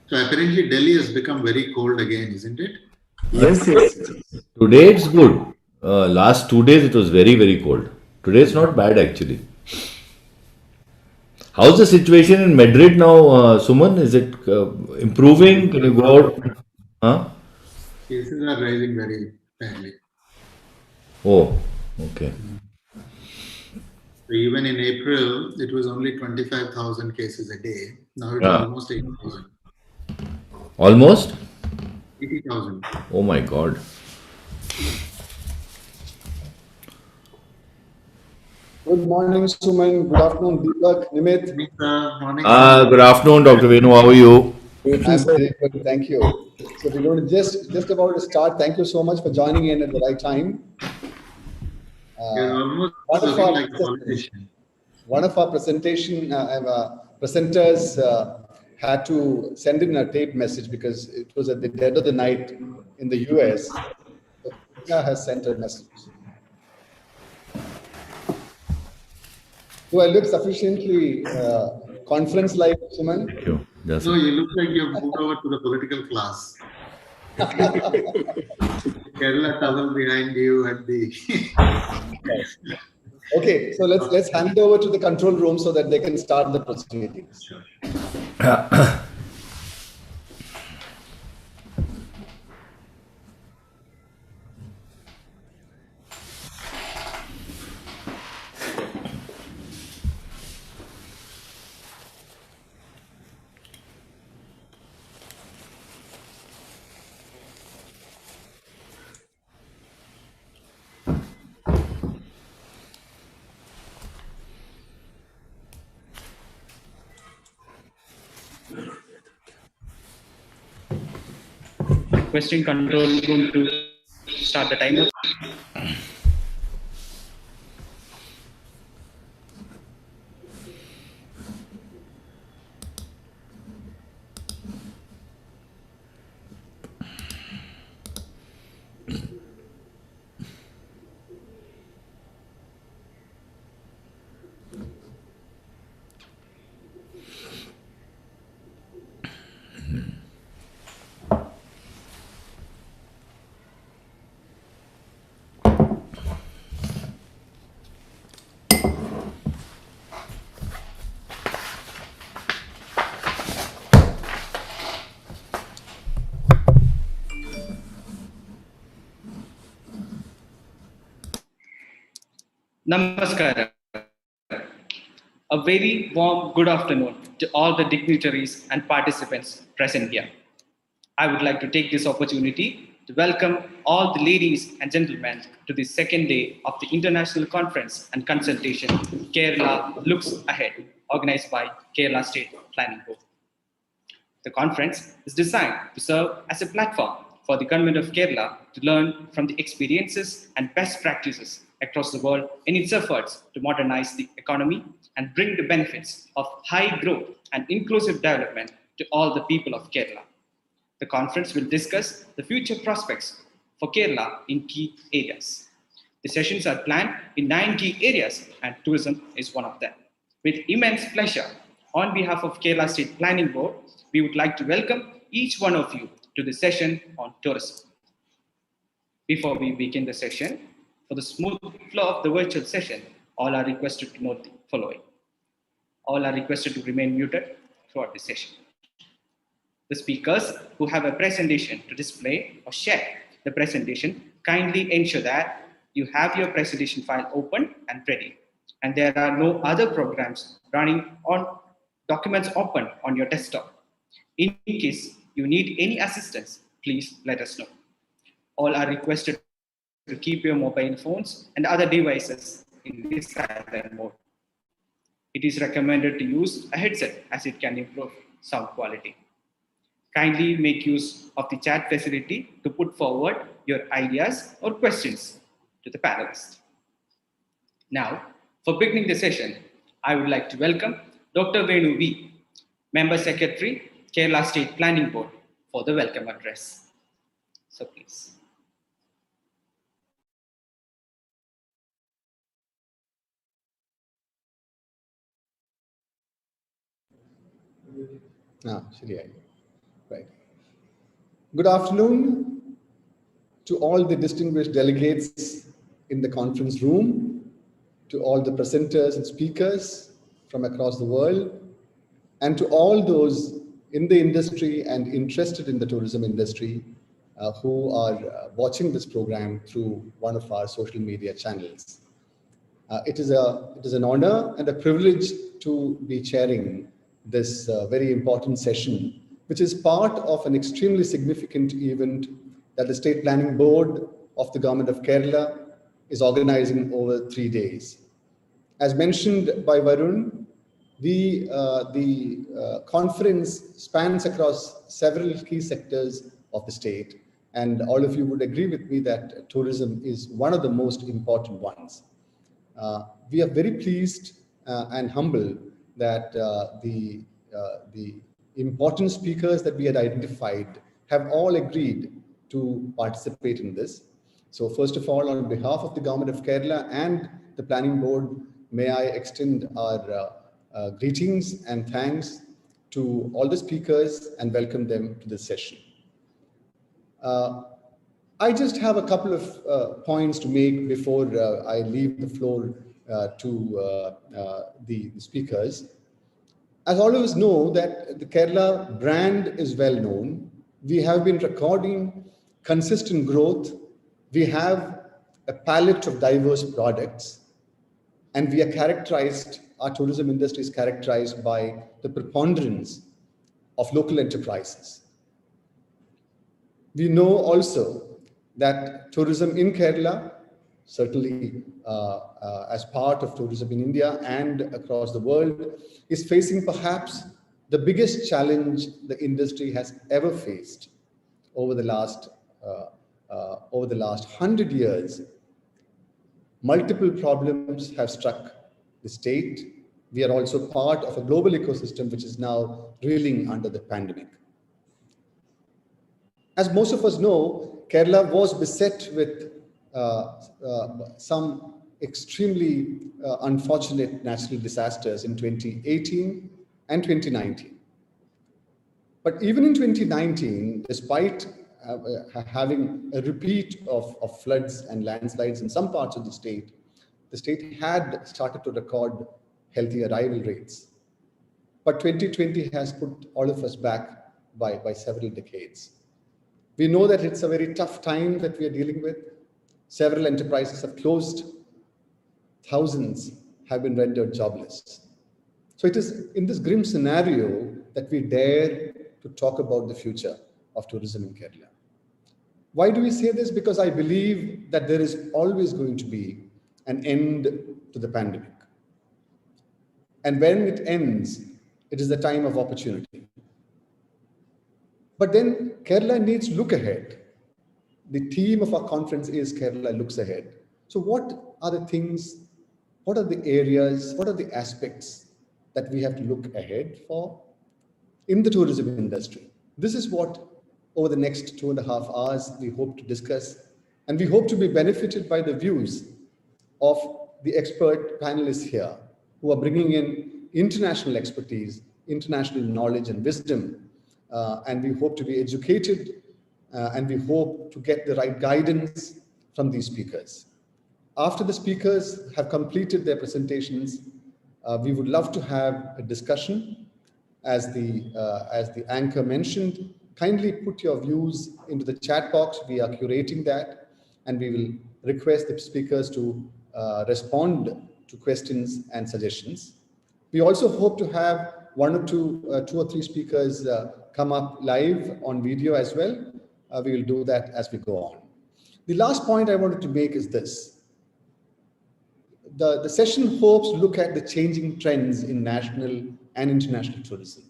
So apparently Delhi has become very cold again, isn't it? Yes, yes. Today it's good. Last 2 days it was very, very cold. Today it's not bad actually. How's the situation in Madrid now, Suman? Is it improving? Can you go out? Huh? Cases are rising very badly. Oh, okay. So even in April, it was only 25,000 cases a day. Now it's Yeah. almost 80,000. Almost? 80,000. Oh my God. Good morning, Suman. Good afternoon, Deepak, Nimit. Morning, sir. Morning, sir. Good afternoon, Dr. Venu. How are you? I'm very good, thank you. So we're going to just about to start. Thank you so much for joining in at the right time. You're almost One of looking our like a presenters, politician. presenters had to send in a tape message because it was at the dead of the night in the US. So Tina has sent a message. Do I look sufficiently conference-like, Suman? Thank you. Just No, you look like you've moved over to the political class. Kerala towel behind you and the. Okay, so let's hand it over to the control room so that they can start the proceedings. Sure. Requesting control room to start the timer. Namaskar. A very warm good afternoon to all the dignitaries and participants present here. I would like to take this opportunity to welcome all the ladies and gentlemen to the second day of the International Conference and Consultation Kerala Looks Ahead, organized by Kerala State Planning Board. The conference is designed to serve as a platform for the government of Kerala to learn from the experiences and best practices across the world in its efforts to modernize the economy and bring the benefits of high growth and inclusive development to all the people of Kerala. The conference will discuss the future prospects for Kerala in key areas. The sessions are planned in 9 key areas, and tourism is one of them. With immense pleasure, on behalf of Kerala State Planning Board, we would like to welcome each one of you to the session on tourism. Before we begin the session, for the smooth flow of the virtual session, all are requested to note the following. All are requested to remain muted throughout the session. The speakers who have a presentation to display or share the presentation kindly ensure that you have your presentation file open and ready, and there are no other programs running on documents open on your desktop. In case you need any assistance, please let us know. All are requested to keep your mobile phones and other devices in the silent mode. It is recommended to use a headset as it can improve sound quality. Kindly make use of the chat facility to put forward your ideas or questions to the panelists. Now, for beginning the session, I would like to welcome Dr. Venu V, Member Secretary, Kerala State Planning Board, for the welcome address. So please. ശരിയായി Right. Good afternoon to all the distinguished delegates in the conference room, to all the presenters and speakers from across the world, and to all those in the industry and interested in the tourism industry who are watching this program through one of our social media channels. It is an honor and a privilege to be chairing this very important session, which is part of an extremely significant event that the State Planning Board of the Government of Kerala is organizing over 3 days. As mentioned by Varun, the conference spans across several key sectors of the state, and all of you would agree with me that tourism is one of the most important ones. We are very pleased and humble that the important speakers that we had identified have all agreed to participate in this. So first of all, on behalf of the Government of Kerala and the Planning Board, may I extend our greetings and thanks to all the speakers and welcome them to this session. I just have a couple of points to make before I leave the floor to the speakers. As all of us know that the Kerala brand is well known. We have been recording consistent growth. We have a palette of diverse products, and we are characterized, our tourism industry is characterized by the preponderance of local enterprises. We know also that tourism in Kerala, certainly as part of tourism in India and across the world, is facing perhaps the biggest challenge the industry has ever faced over the last 100 years. Multiple problems have struck the state. We are also part of a global ecosystem which is now reeling under the pandemic. As most of us know, Kerala was beset with some extremely unfortunate natural disasters in 2018 and 2019. But even in 2019, despite having a repeat of floods and landslides in some parts of the state had started to record healthy arrival rates. But 2020 has put all of us back by several decades. We know that it's a very tough time that we are dealing with. Several enterprises have closed. Thousands have been rendered jobless. So it is in this grim scenario that we dare to talk about the future of tourism in Kerala. Why do we say this? Because I believe that there is always going to be an end to the pandemic. And when it ends, it is the time of opportunity. But then Kerala needs to look ahead. The theme of our conference is Kerala looks ahead. So what are the things, what are the areas, what are the aspects that we have to look ahead for in the tourism industry? This is what over the next 2.5 hours we hope to discuss, and we hope to be benefited by the views of the expert panelists here who are bringing in international expertise, international knowledge and wisdom, and we hope to be educated and we hope to get the right guidance from these speakers. After the speakers have completed their presentations, we would love to have a discussion. As the anchor mentioned, kindly put your views into the chat box. We are curating that, and we will request the speakers to respond to questions and suggestions. We also hope to have two or three speakers come up live on video as well. We will do that as we go on. The last point I wanted to make is this. The session hopes to look at the changing trends in national and international tourism.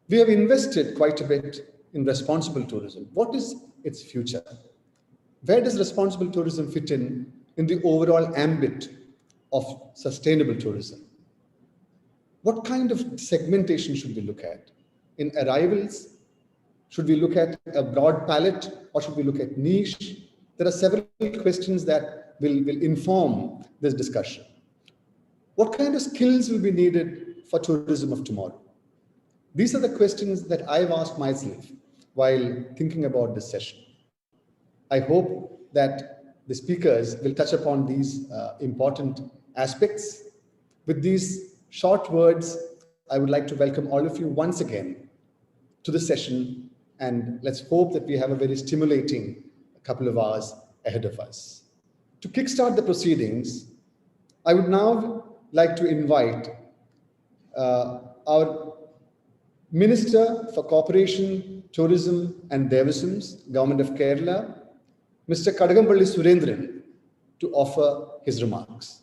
We have invested quite a bit in responsible tourism. What is its future? Where does responsible tourism fit in the overall ambit of sustainable tourism? What kind of segmentation should we look at? In arrivals, should we look at a broad palette or should we look at niche? There are several questions that will inform this discussion. What kind of skills will be needed for tourism of tomorrow? These are the questions that I've asked myself while thinking about this session. I hope that the speakers will touch upon these important aspects. With these short words, I would like to welcome all of you once again to the session, and let's hope that we have a very stimulating couple of hours ahead of us. To kickstart the proceedings, I would now like to invite our Minister for Cooperation, Tourism and Devisms, Government of Kerala, Mr. Kadagampalli Surendran, to offer his remarks.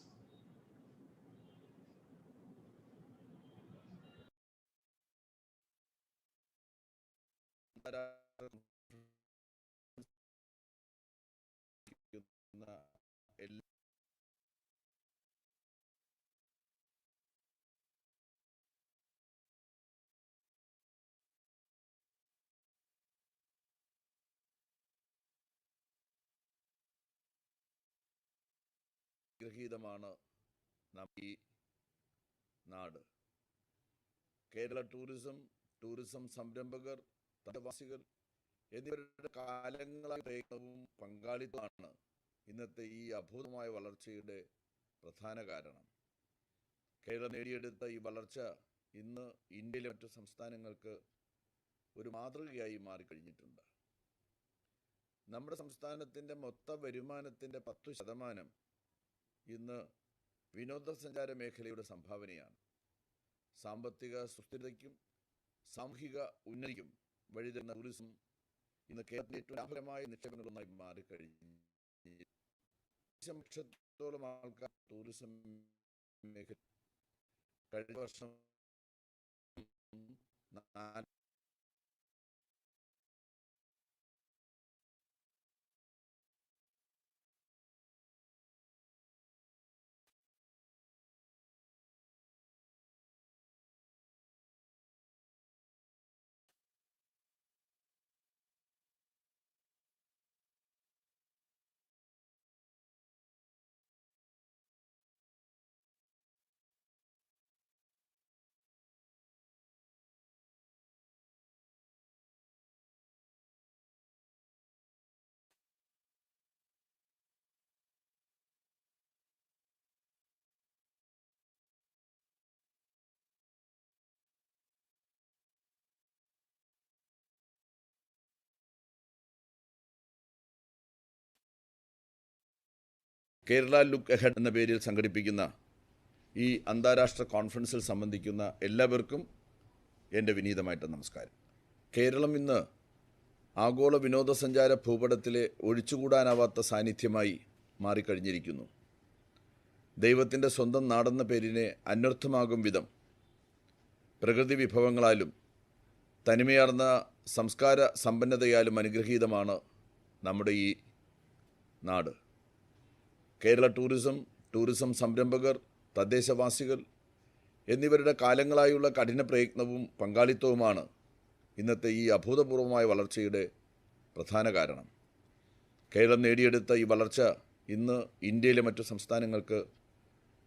ഗ്രഹീതമാണ് നാം ഈ നാട്. Kerala tourism സംരംഭകർ, തദ്ദേശവാസികൾ എന്നിവരുടെ കാലങ്ങളായ പ്രയത്നവും പങ്കാളിത്തമാണ് ഇന്നത്തെ ഈ അഭൂതമായ വളർച്ചയുടെ പ്രധാന കാരണം. കേരളം നേടിയെടുത്ത ഈ വളർച്ച ഇന്ന് ഇന്ത്യയിലെ മറ്റു സംസ്ഥാനങ്ങൾക്ക് ഒരു മാതൃകയായി മാറിക്കഴിഞ്ഞിട്ടുണ്ട്. നമ്മുടെ സംസ്ഥാനത്തിൻ്റെ മൊത്ത വരുമാനത്തിൻ്റെ 10% ഇന്ന് വിനോദസഞ്ചാര മേഖലയുടെ സംഭാവനയാണ്. സാമ്പത്തിക സുസ്ഥിരതയ്ക്കും സാമൂഹിക ഉന്നതിക്കും വഴിതരുന്ന ടൂറിസം ഇന്ന് കേരളത്തിലെ ഏറ്റവും ലാഭകരമായ നിക്ഷേപങ്ങളൊന്നായി മാറിക്കഴിഞ്ഞു. ലക്ഷത്തോളം ആൾക്കാർ ടൂറിസം മേഖല കഴിഞ്ഞ വർഷം കേരള ലുക്ക് അഹെഡ് എന്ന പേരിൽ സംഘടിപ്പിക്കുന്ന ഈ അന്താരാഷ്ട്ര കോൺഫറൻസിൽ സംബന്ധിക്കുന്ന എല്ലാവർക്കും എൻ്റെ വിനീതമായിട്ട് നമസ്കാരം. കേരളം ഇന്ന് ആഗോള വിനോദസഞ്ചാര ഭൂപടത്തിലെ ഒഴിച്ചുകൂടാനാവാത്ത സാന്നിധ്യമായി മാറിക്കഴിഞ്ഞിരിക്കുന്നു. ദൈവത്തിൻ്റെ സ്വന്തം നാടെന്ന പേരിനെ അന്വർത്ഥമാകും വിധം പ്രകൃതി വിഭവങ്ങളാലും തനിമയാർന്ന സംസ്കാര സമ്പന്നതയാലും അനുഗ്രഹീതമാണ് നമ്മുടെ ഈ നാട്. കേരള ടൂറിസം സംരംഭകർ, തദ്ദേശവാസികൾ എന്നിവരുടെ കാലങ്ങളായുള്ള കഠിന പ്രയത്നവും പങ്കാളിത്തവുമാണ് ഇന്നത്തെ ഈ അഭൂതപൂർവമായ വളർച്ചയുടെ പ്രധാന കാരണം. കേരളം നേടിയെടുത്ത ഈ വളർച്ച ഇന്ന് ഇന്ത്യയിലെ മറ്റു സംസ്ഥാനങ്ങൾക്ക്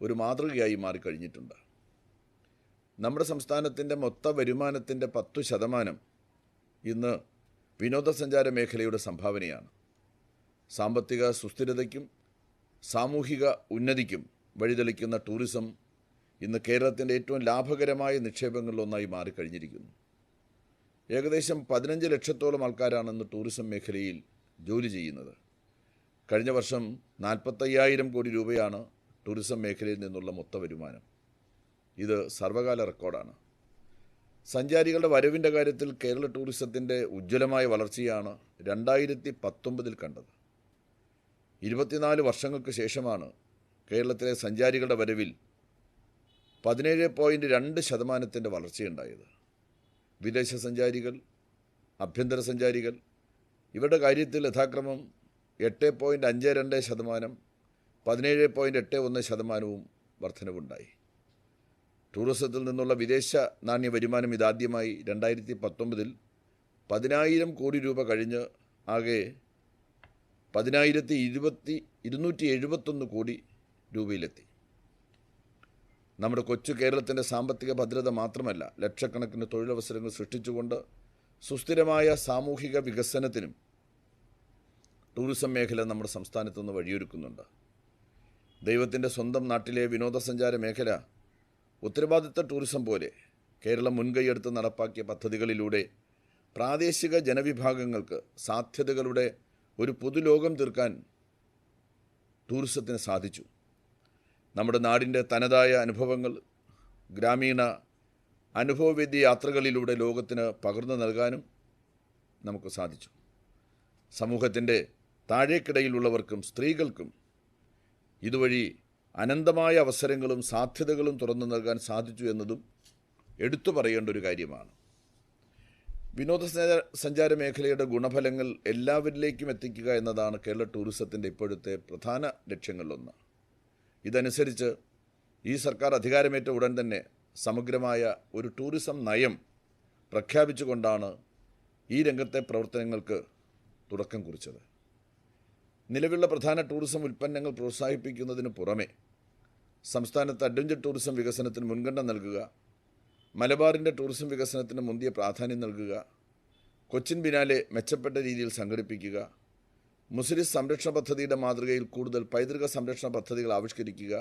ഒരു മാതൃകയായി മാറിക്കഴിഞ്ഞിട്ടുണ്ട്. നമ്മുടെ സംസ്ഥാനത്തിൻ്റെ മൊത്ത വരുമാനത്തിൻ്റെ 10% ഇന്ന് വിനോദസഞ്ചാര മേഖലയുടെ സംഭാവനയാണ്. സാമ്പത്തിക സുസ്ഥിരതയ്ക്കും സാമൂഹിക ഉന്നതിക്കും വഴിതെളിക്കുന്ന ടൂറിസം ഇന്ന് കേരളത്തിൻ്റെ ഏറ്റവും ലാഭകരമായ നിക്ഷേപങ്ങളിലൊന്നായി മാറിക്കഴിഞ്ഞിരിക്കുന്നു. ഏകദേശം 15 ലക്ഷത്തോളം ആൾക്കാരാണ് ഇന്ന് ടൂറിസം മേഖലയിൽ ജോലി ചെയ്യുന്നത്. കഴിഞ്ഞ വർഷം 45,000 കോടി രൂപയാണ് ടൂറിസം മേഖലയിൽ നിന്നുള്ള മൊത്ത വരുമാനം. ഇത് സർവകാല റെക്കോർഡാണ്. സഞ്ചാരികളുടെ വരവിൻ്റെ കാര്യത്തിൽ കേരള ടൂറിസത്തിൻ്റെ ഉജ്ജ്വലമായ വളർച്ചയാണ് 2019 കണ്ടത്. 24 വർഷങ്ങൾക്ക് ശേഷമാണ് കേരളത്തിലെ സഞ്ചാരികളുടെ വരവിൽ 17.2% വളർച്ചയുണ്ടായത്. വിദേശ സഞ്ചാരികൾ, ആഭ്യന്തര സഞ്ചാരികൾ ഇവരുടെ കാര്യത്തിൽ യഥാക്രമം 8.52%, 17.81% വർധനവുണ്ടായി. ടൂറിസത്തിൽ നിന്നുള്ള വിദേശ നാണ്യ വരുമാനം ഇതാദ്യമായി 2019 10,000 കോടി രൂപ കഴിഞ്ഞ് ആകെ 10,271 കോടി രൂപയിലെത്തി. നമ്മുടെ കൊച്ചു കേരളത്തിൻ്റെ സാമ്പത്തിക ഭദ്രത മാത്രമല്ല, ലക്ഷക്കണക്കിന് തൊഴിലവസരങ്ങൾ സൃഷ്ടിച്ചുകൊണ്ട് സുസ്ഥിരമായ സാമൂഹിക വികസനത്തിനും ടൂറിസം മേഖല നമ്മുടെ സംസ്ഥാനത്തുനിന്ന് വഴിയൊരുക്കുന്നുണ്ട്. ദൈവത്തിൻ്റെ സ്വന്തം നാട്ടിലെ വിനോദസഞ്ചാര മേഖല ഉത്തരവാദിത്ത ടൂറിസം പോലെ കേരളം മുൻകൈയെടുത്ത് നടപ്പാക്കിയ പദ്ധതികളിലൂടെ പ്രാദേശിക ജനവിഭാഗങ്ങൾക്ക് സാധ്യതകളുടെ ഒരു പുതുലോകം തീർക്കാൻ ടൂറിസത്തിന് സാധിച്ചു. നമ്മുടെ നാടിൻ്റെ തനതായ അനുഭവങ്ങൾ ഗ്രാമീണ അനുഭവവേദ്യ യാത്രകളിലൂടെ ലോകത്തിന് പകർന്നു നൽകാനും നമുക്ക് സാധിച്ചു. സമൂഹത്തിൻ്റെ താഴേക്കിടയിലുള്ളവർക്കും സ്ത്രീകൾക്കും ഇതുവഴി അനന്തമായ അവസരങ്ങളും സാധ്യതകളും തുറന്നു നൽകാൻ സാധിച്ചു എന്നതും എടുത്തു പറയേണ്ട ഒരു കാര്യമാണ്. വിനോദസഞ്ചാര മേഖലയുടെ ഗുണഫലങ്ങൾ എല്ലാവരിലേക്കും എത്തിക്കുക എന്നതാണ് കേരള ടൂറിസത്തിൻ്റെ ഇപ്പോഴത്തെ പ്രധാന ലക്ഷ്യങ്ങളിലൊന്ന്. ഇതനുസരിച്ച് ഈ സർക്കാർ അധികാരമേറ്റ ഉടൻ തന്നെ സമഗ്രമായ ഒരു ടൂറിസം നയം പ്രഖ്യാപിച്ചുകൊണ്ടാണ് ഈ രംഗത്തെ പ്രവർത്തനങ്ങൾക്ക് തുടക്കം കുറിച്ചത്. നിലവിലുള്ള പ്രധാന ടൂറിസം ഉൽപ്പന്നങ്ങൾ പ്രോത്സാഹിപ്പിക്കുന്നതിന് പുറമെ സംസ്ഥാനത്ത് അഡ്വഞ്ചർ ടൂറിസം വികസനത്തിന് മുൻഗണന നൽകുക, മലബാറിൻ്റെ ടൂറിസം വികസനത്തിന് മുന്തിയ പ്രാധാന്യം നൽകുക, കൊച്ചിൻ ബിനാലെ മെച്ചപ്പെട്ട രീതിയിൽ സംഘടിപ്പിക്കുക, മുസ്ലിം സംരക്ഷണ പദ്ധതിയുടെ മാതൃകയിൽ കൂടുതൽ പൈതൃക സംരക്ഷണ പദ്ധതികൾ ആവിഷ്കരിക്കുക,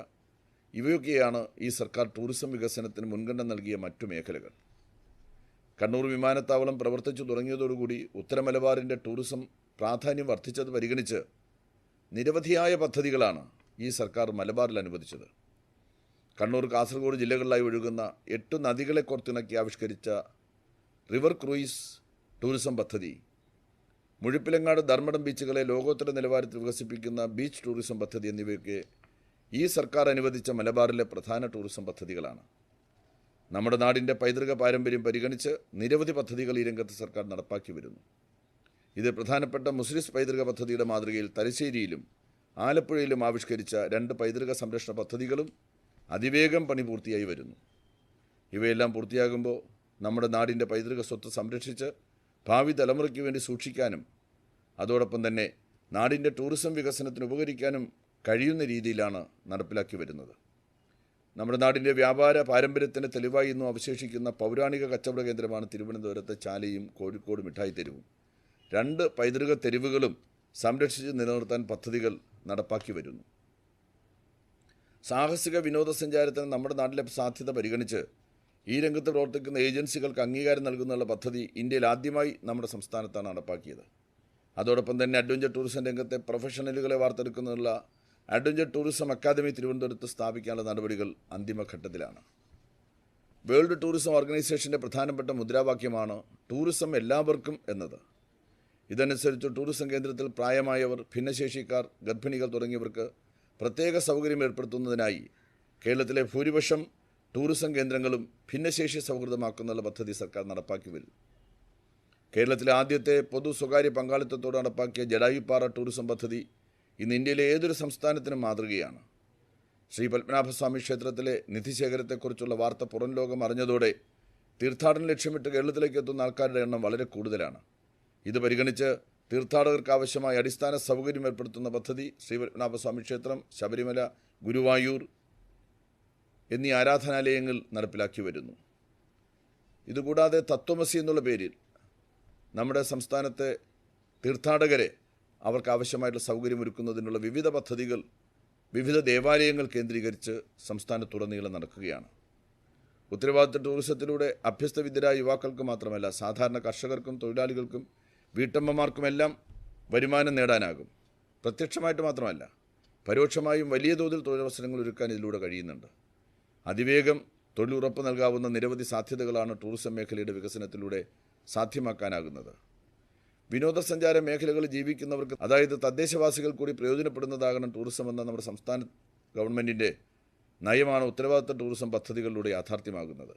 ഇവയൊക്കെയാണ് ഈ സർക്കാർ ടൂറിസം വികസനത്തിന് മുൻഗണന നൽകിയ മറ്റു മേഖലകൾ. കണ്ണൂർ വിമാനത്താവളം പ്രവർത്തിച്ചു തുടങ്ങിയതോടുകൂടി ഉത്തര മലബാറിൻ്റെ ടൂറിസം പ്രാധാന്യം വർദ്ധിച്ചത് പരിഗണിച്ച് നിരവധിയായ പദ്ധതികളാണ് ഈ സർക്കാർ മലബാറിൽ അനുവദിച്ചത്. കണ്ണൂർ, കാസർഗോഡ് ജില്ലകളിലായി ഒഴുകുന്ന 8 നദികളെ കോർത്തിണക്കി ആവിഷ്കരിച്ച റിവർ ക്രൂയിസ് ടൂറിസം പദ്ധതി, മുഴുപ്പിലങ്ങാട് ധർമ്മടം ബീച്ചുകളെ ലോകോത്തര നിലവാരത്തിൽ വികസിപ്പിക്കുന്ന ബീച്ച് ടൂറിസം പദ്ധതി എന്നിവയൊക്കെ ഈ സർക്കാർ അനുവദിച്ച മലബാറിലെ പ്രധാന ടൂറിസം പദ്ധതികളാണ്. നമ്മുടെ നാടിൻ്റെ പൈതൃക പാരമ്പര്യം പരിഗണിച്ച് നിരവധി പദ്ധതികൾ ഈ രംഗത്ത് സർക്കാർ നടപ്പാക്കി വരുന്നു. ഇത് പ്രധാനപ്പെട്ട മുസ്ലിം പൈതൃക പദ്ധതിയുടെ മാതൃകയിൽ തലശ്ശേരിയിലും ആലപ്പുഴയിലും ആവിഷ്കരിച്ച 2 പൈതൃക സംരക്ഷണ പദ്ധതികളും അതിവേഗം പണി പൂർത്തിയായി വരുന്നു. ഇവയെല്ലാം പൂർത്തിയാകുമ്പോൾ നമ്മുടെ നാടിൻ്റെ പൈതൃക സ്വത്ത് സംരക്ഷിച്ച് ഭാവി തലമുറയ്ക്ക് വേണ്ടി സൂക്ഷിക്കാനും അതോടൊപ്പം തന്നെ നാടിൻ്റെ ടൂറിസം വികസനത്തിന് ഉപകരിക്കാനും കഴിയുന്ന രീതിയിലാണ് നടപ്പിലാക്കി വരുന്നത്. നമ്മുടെ നാടിൻ്റെ വ്യാപാര പാരമ്പര്യത്തിന് തെളിവായി ഇന്നും അവശേഷിക്കുന്ന പൗരാണിക കച്ചവട കേന്ദ്രമാണ് തിരുവനന്തപുരത്തെ ചാലയും കോഴിക്കോട് മിഠായി തെരുവും. 2 പൈതൃക തെരുവുകളും സംരക്ഷിച്ച് നിലനിർത്താൻ പദ്ധതികൾ നടപ്പാക്കി വരുന്നു. സാഹസിക വിനോദസഞ്ചാരത്തിന് നമ്മുടെ നാട്ടിലെ സാധ്യത പരിഗണിച്ച് ഈ രംഗത്ത് പ്രവർത്തിക്കുന്ന ഏജൻസികൾക്ക് അംഗീകാരം നൽകുന്നുള്ള പദ്ധതി ഇന്ത്യയിൽ ആദ്യമായി നമ്മുടെ സംസ്ഥാനത്താണ് നടപ്പാക്കിയത്. അതോടൊപ്പം തന്നെ അഡ്വഞ്ചർ ടൂറിസം രംഗത്തെ പ്രൊഫഷണലുകളെ വാർത്തെടുക്കുന്നതിനുള്ള അഡ്വഞ്ചർ ടൂറിസം അക്കാദമി തിരുവനന്തപുരത്ത് സ്ഥാപിക്കാനുള്ള നടപടികൾ അന്തിമഘട്ടത്തിലാണ്. വേൾഡ് ടൂറിസം ഓർഗനൈസേഷൻ്റെ പ്രധാനപ്പെട്ട മുദ്രാവാക്യമാണ് ടൂറിസം എല്ലാവർക്കും എന്നത്. ഇതനുസരിച്ച് ടൂറിസം കേന്ദ്രത്തിൽ പ്രായമായവർ, ഭിന്നശേഷിക്കാർ, ഗർഭിണികൾ തുടങ്ങിയവർക്ക് പ്രത്യേക സൗകര്യം ഏർപ്പെടുത്തുന്നതിനായി കേരളത്തിലെ ഭൂരിപക്ഷം ടൂറിസം കേന്ദ്രങ്ങളും ഭിന്നശേഷി സൗഹൃദമാക്കുന്നുള്ള പദ്ധതി സർക്കാർ നടപ്പാക്കി വരും. കേരളത്തിലെ ആദ്യത്തെ പൊതു സ്വകാര്യ പങ്കാളിത്തത്തോടെ നടപ്പാക്കിയ ജടായുപ്പാറ ടൂറിസം പദ്ധതി ഇന്ന് ഇന്ത്യയിലെ ഏതൊരു സംസ്ഥാനത്തിനും മാതൃകയാണ്. ശ്രീ പത്മനാഭസ്വാമി ക്ഷേത്രത്തിലെ നിധിശേഖരത്തെക്കുറിച്ചുള്ള വാർത്ത പുറം ലോകം അറിഞ്ഞതോടെ തീർത്ഥാടനം ലക്ഷ്യമിട്ട് കേരളത്തിലേക്ക് എത്തുന്ന ആൾക്കാരുടെ എണ്ണം വളരെ കൂടുതലാണ്. ഇത് പരിഗണിച്ച് തീർത്ഥാടകർക്ക് ആവശ്യമായ അടിസ്ഥാന സൗകര്യം ഏർപ്പെടുത്തുന്ന പദ്ധതി ശ്രീ പത്മനാഭസ്വാമി ക്ഷേത്രം, ശബരിമല, ഗുരുവായൂർ എന്നീ ആരാധനാലയങ്ങൾ നടപ്പിലാക്കി വരുന്നു. ഇതുകൂടാതെ തത്വമസി എന്നുള്ള പേരിൽ നമ്മുടെ സംസ്ഥാനത്തെ തീർത്ഥാടകരെ അവർക്ക് ആവശ്യമായിട്ടുള്ള സൗകര്യമൊരുക്കുന്നതിനുള്ള വിവിധ പദ്ധതികൾ വിവിധ ദേവാലയങ്ങൾ കേന്ദ്രീകരിച്ച് സംസ്ഥാനത്തുടനീളം നടക്കുകയാണ്. ഉത്തരവാദിത്ത ടൂറിസത്തിലൂടെ അഭ്യസ്തവിദ്യരായ യുവാക്കൾക്ക് മാത്രമല്ല, സാധാരണ കർഷകർക്കും തൊഴിലാളികൾക്കും വീട്ടമ്മമാർക്കുമെല്ലാം വരുമാനം നേടാനാകും. പ്രത്യക്ഷമായിട്ട് മാത്രമല്ല, പരോക്ഷമായും വലിയ തോതിൽ തൊഴിലവസരങ്ങൾ ഒരുക്കാൻ ഇതിലൂടെ കഴിയുന്നുണ്ട്. അതിവേഗം തൊഴിലുറപ്പ് നൽകാവുന്ന നിരവധി സാധ്യതകളാണ് ടൂറിസം മേഖലയുടെ വികസനത്തിലൂടെ സാധ്യമാക്കാനാകുന്നത്. വിനോദസഞ്ചാര മേഖലകളിൽ ജീവിക്കുന്നവർക്ക്, അതായത് തദ്ദേശവാസികൾ കൂടി പ്രയോജനപ്പെടുന്നതാകണം ടൂറിസം എന്ന നമ്മുടെ സംസ്ഥാന ഗവൺമെൻറ്റിൻ്റെ നയമാണ് ഉത്തരവാദിത്ത ടൂറിസം പദ്ധതികളിലൂടെ യാഥാർത്ഥ്യമാകുന്നത്.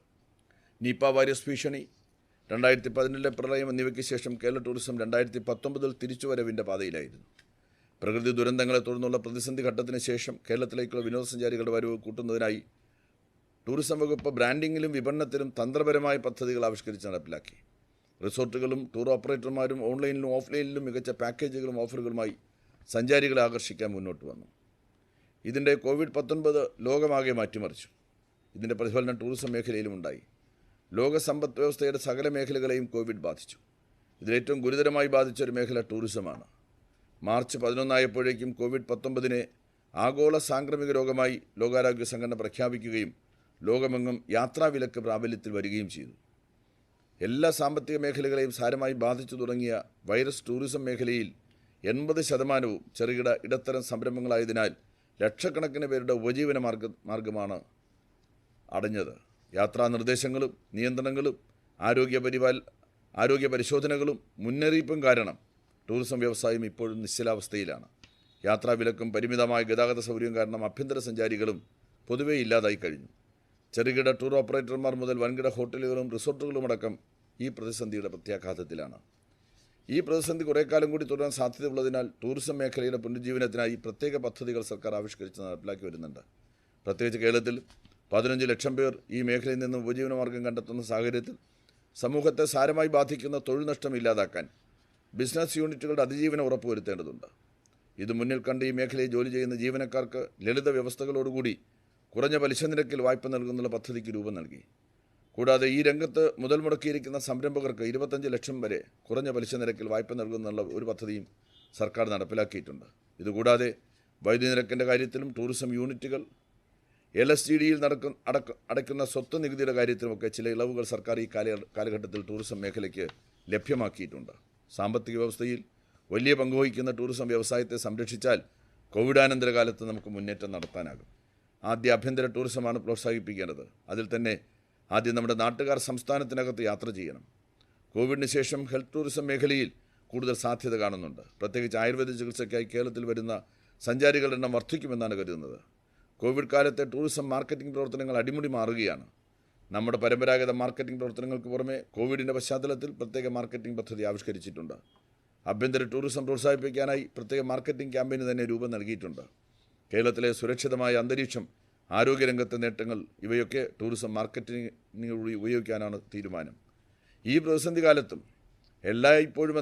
നിപ വൈറസ് ഭീഷണി, 2017 പ്രളയം എന്നിവയ്ക്ക് ശേഷം കേരള ടൂറിസം 2019 തിരിച്ചുവരവിൻ്റെ പാതയിലായിരുന്നു. പ്രകൃതി ദുരന്തങ്ങളെ തുടർന്നുള്ള പ്രതിസന്ധി ഘട്ടത്തിന് ശേഷം കേരളത്തിലേക്കുള്ള വിനോദസഞ്ചാരികളുടെ വരവ് കൂട്ടുന്നതിനായി ടൂറിസം വകുപ്പ് ബ്രാൻഡിങ്ങിലും വിപണനത്തിലും തന്ത്രപരമായ പദ്ധതികൾ ആവിഷ്കരിച്ച് നടപ്പിലാക്കി. റിസോർട്ടുകളും ടൂർ ഓപ്പറേറ്റർമാരും ഓൺലൈനിലും ഓഫ്ലൈനിലും മികച്ച പാക്കേജുകളും ഓഫറുകളുമായി സഞ്ചാരികളെ ആകർഷിക്കാൻ മുന്നോട്ട് വന്നു. ഇതിൻ്റെ COVID-19 ലോകമാകെ മാറ്റിമറിച്ചു. ഇതിൻ്റെ പ്രതിഫലനം ടൂറിസം മേഖലയിലും ഉണ്ടായി. ലോക സമ്പദ് വ്യവസ്ഥയുടെ സകല മേഖലകളെയും കോവിഡ് ബാധിച്ചു. ഇതിലേറ്റവും ഗുരുതരമായി ബാധിച്ച ഒരു മേഖല ടൂറിസമാണ്. മാർച്ച് 11 ആയപ്പോഴേക്കും കോവിഡ്-19 ആഗോള സാംക്രമിക രോഗമായി ലോകാരോഗ്യ സംഘടന പ്രഖ്യാപിക്കുകയും ലോകമെങ്ങും യാത്രാവിലക്ക് പ്രാബല്യത്തിൽ വരികയും ചെയ്തു. എല്ലാ സാമ്പത്തിക മേഖലകളെയും സാരമായി ബാധിച്ചു തുടങ്ങിയ വൈറസ് ടൂറിസം മേഖലയിൽ 80% ചെറുകിട ഇടത്തരം സംരംഭങ്ങളായതിനാൽ ലക്ഷക്കണക്കിന് പേരുടെ ഉപജീവന മാർഗമാണ് അടഞ്ഞത്. യാത്രാ നിർദ്ദേശങ്ങളും നിയന്ത്രണങ്ങളും ആരോഗ്യ പരിശോധനകളും മുന്നറിയിപ്പും കാരണം ടൂറിസം വ്യവസായം ഇപ്പോഴും നിശ്ചലാവസ്ഥയിലാണ്. യാത്രാവിലക്കും പരിമിതമായ ഗതാഗത സൗകര്യം കാരണം ആഭ്യന്തര സഞ്ചാരികളും പൊതുവെ ഇല്ലാതായി കഴിഞ്ഞു. ചെറുകിട ടൂർ ഓപ്പറേറ്റർമാർ മുതൽ വൻകിട ഹോട്ടലുകളും റിസോർട്ടുകളും അടക്കം ഈ പ്രതിസന്ധിയുടെ പ്രത്യാഘാതത്തിലാണ്. ഈ പ്രതിസന്ധി കുറേ കാലം കൂടി തുടരാൻ സാധ്യതയുള്ളതിനാൽ ടൂറിസം മേഖലയുടെ പുനരുജ്ജീവനത്തിനായി പ്രത്യേക പദ്ധതികൾ സർക്കാർ ആവിഷ്കരിച്ച് നടപ്പിലാക്കി വരുന്നുണ്ട്. പ്രത്യേകിച്ച് കേരളത്തിൽ 15 ലക്ഷം പേർ ഈ മേഖലയിൽ നിന്ന് ഉപജീവന മാർഗം കണ്ടെത്തുന്ന സാഹചര്യത്തിൽ സമൂഹത്തെ സാരമായി ബാധിക്കുന്ന തൊഴിൽ നഷ്ടം ഇല്ലാതാക്കാൻ ബിസിനസ് യൂണിറ്റുകളുടെ അതിജീവനം ഉറപ്പുവരുത്തേണ്ടതുണ്ട്. ഇത് മുന്നിൽ കണ്ട് ഈ മേഖലയിൽ ജോലി ചെയ്യുന്ന ജീവനക്കാർക്ക് ലളിത വ്യവസ്ഥകളോടുകൂടി കുറഞ്ഞ പലിശ നിരക്കിൽ വായ്പ നൽകുന്നുള്ള പദ്ധതിക്ക് രൂപം നൽകി. കൂടാതെ ഈ രംഗത്ത് മുതൽ മുടക്കിയിരിക്കുന്ന സംരംഭകർക്ക് 25 ലക്ഷം വരെ കുറഞ്ഞ പലിശ നിരക്കിൽ വായ്പ നൽകുന്നുള്ള ഒരു പദ്ധതിയും സർക്കാർ നടപ്പിലാക്കിയിട്ടുണ്ട്. ഇതുകൂടാതെ വൈദ്യുതി നിരക്കിൻ്റെ കാര്യത്തിലും ടൂറിസം യൂണിറ്റുകൾ LSTDയിൽ അടയ്ക്കുന്ന സ്വത്ത് നികുതിയുടെ കാര്യത്തിലുമൊക്കെ ചില ഇളവുകൾ സർക്കാർ ഈ കാലഘട്ടത്തിൽ ടൂറിസം മേഖലയ്ക്ക് ലഭ്യമാക്കിയിട്ടുണ്ട്. സാമ്പത്തിക വ്യവസ്ഥയിൽ വലിയ പങ്കുവഹിക്കുന്ന ടൂറിസം വ്യവസായത്തെ സംരക്ഷിച്ചാൽ കോവിഡാനന്തര കാലത്ത് നമുക്ക് മുന്നേറ്റം നടത്താനാകും. ആദ്യ ആഭ്യന്തര ടൂറിസമാണ് പ്രോത്സാഹിപ്പിക്കേണ്ടത്. അതിൽ തന്നെ ആദ്യം നമ്മുടെ നാട്ടുകാർ സംസ്ഥാനത്തിനകത്ത് യാത്ര ചെയ്യണം. കോവിഡിന് ശേഷം ഹെൽത്ത് ടൂറിസം മേഖലയിൽ കൂടുതൽ സാധ്യത കാണുന്നുണ്ട്. പ്രത്യേകിച്ച് ആയുർവേദ ചികിത്സയ്ക്കായി കേരളത്തിൽ വരുന്ന സഞ്ചാരികളുടെ എണ്ണം വർദ്ധിക്കുമെന്നാണ് കരുതുന്നത്. കോവിഡ് കാലത്തെ ടൂറിസം മാർക്കറ്റിംഗ് പ്രവർത്തനങ്ങൾ അടിമുടി മാറുകയാണ്. നമ്മുടെ പരമ്പരാഗത മാർക്കറ്റിംഗ് പ്രവർത്തനങ്ങൾക്ക് പുറമെ കോവിഡിൻ്റെ പശ്ചാത്തലത്തിൽ പ്രത്യേക മാർക്കറ്റിംഗ് പദ്ധതി ആവിഷ്കരിച്ചിട്ടുണ്ട്. ആഭ്യന്തര ടൂറിസം പ്രോത്സാഹിപ്പിക്കാനായി പ്രത്യേക മാർക്കറ്റിംഗ് ക്യാമ്പയിന് തന്നെ രൂപം നൽകിയിട്ടുണ്ട്. കേരളത്തിലെ സുരക്ഷിതമായ അന്തരീക്ഷം, ആരോഗ്യരംഗത്തെ നേട്ടങ്ങൾ ഇവയൊക്കെ ടൂറിസം മാർക്കറ്റിംഗിന് ഉപയോഗിക്കാനാണ് തീരുമാനം. ഈ പ്രതിസന്ധി കാലത്തും എല്ലായ്പ്പോഴും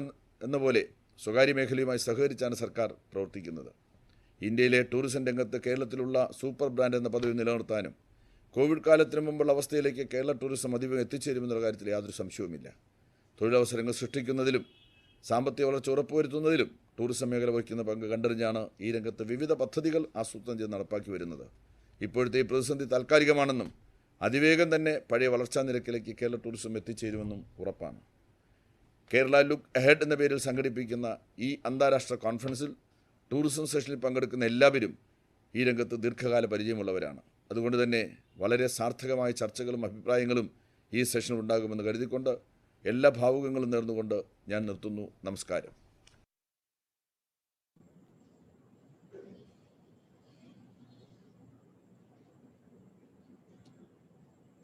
എന്ന പോലെ സ്വകാര്യ മേഖലയുമായി സഹകരിച്ചാണ് സർക്കാർ പ്രവർത്തിക്കുന്നത്. ഇന്ത്യയിലെ ടൂറിസം രംഗത്ത് കേരളത്തിലുള്ള സൂപ്പർ ബ്രാൻഡ് എന്ന പദവി നിലനിർത്താനും കോവിഡ് കാലത്തിന് മുമ്പുള്ള അവസ്ഥയിലേക്ക് കേരള ടൂറിസം അതിവേഗം എത്തിച്ചേരുമെന്നുള്ള കാര്യത്തിൽ യാതൊരു സംശയവുമില്ല. തൊഴിലവസരങ്ങൾ സൃഷ്ടിക്കുന്നതിലും സാമ്പത്തിക വളർച്ച ഉറപ്പുവരുത്തുന്നതിലും ടൂറിസം മേഖല വഹിക്കുന്ന പങ്ക് കണ്ടറിഞ്ഞാണ് ഈ രംഗത്ത് വിവിധ പദ്ധതികൾ ആസൂത്രണം ചെയ്ത് നടപ്പാക്കി വരുന്നത്. ഇപ്പോഴത്തെ ഈ പ്രതിസന്ധി താൽക്കാലികമാണെന്നും അതിവേഗം തന്നെ പഴയ വളർച്ചാ നിരക്കിലേക്ക് കേരള ടൂറിസം എത്തിച്ചേരുമെന്നും ഉറപ്പാണ്. കേരള ലുക്ക് അഹെഡ് എന്ന പേരിൽ സംഘടിപ്പിക്കുന്ന ഈ അന്താരാഷ്ട്ര കോൺഫറൻസിൽ ടൂറിസം സെഷനിൽ പങ്കെടുക്കുന്ന എല്ലാവരും ഈ രംഗത്ത് ദീർഘകാല പരിചയമുള്ളവരാണ്. അതുകൊണ്ട് തന്നെ വളരെ സാർത്ഥകമായ ചർച്ചകളും അഭിപ്രായങ്ങളും ഈ സെഷനിൽ ഉണ്ടാകുമെന്ന് കരുതിക്കൊണ്ട് എല്ലാ ഭാവുകങ്ങളും നേർന്നുകൊണ്ട് ഞാൻ നിർത്തുന്നു. നമസ്കാരം.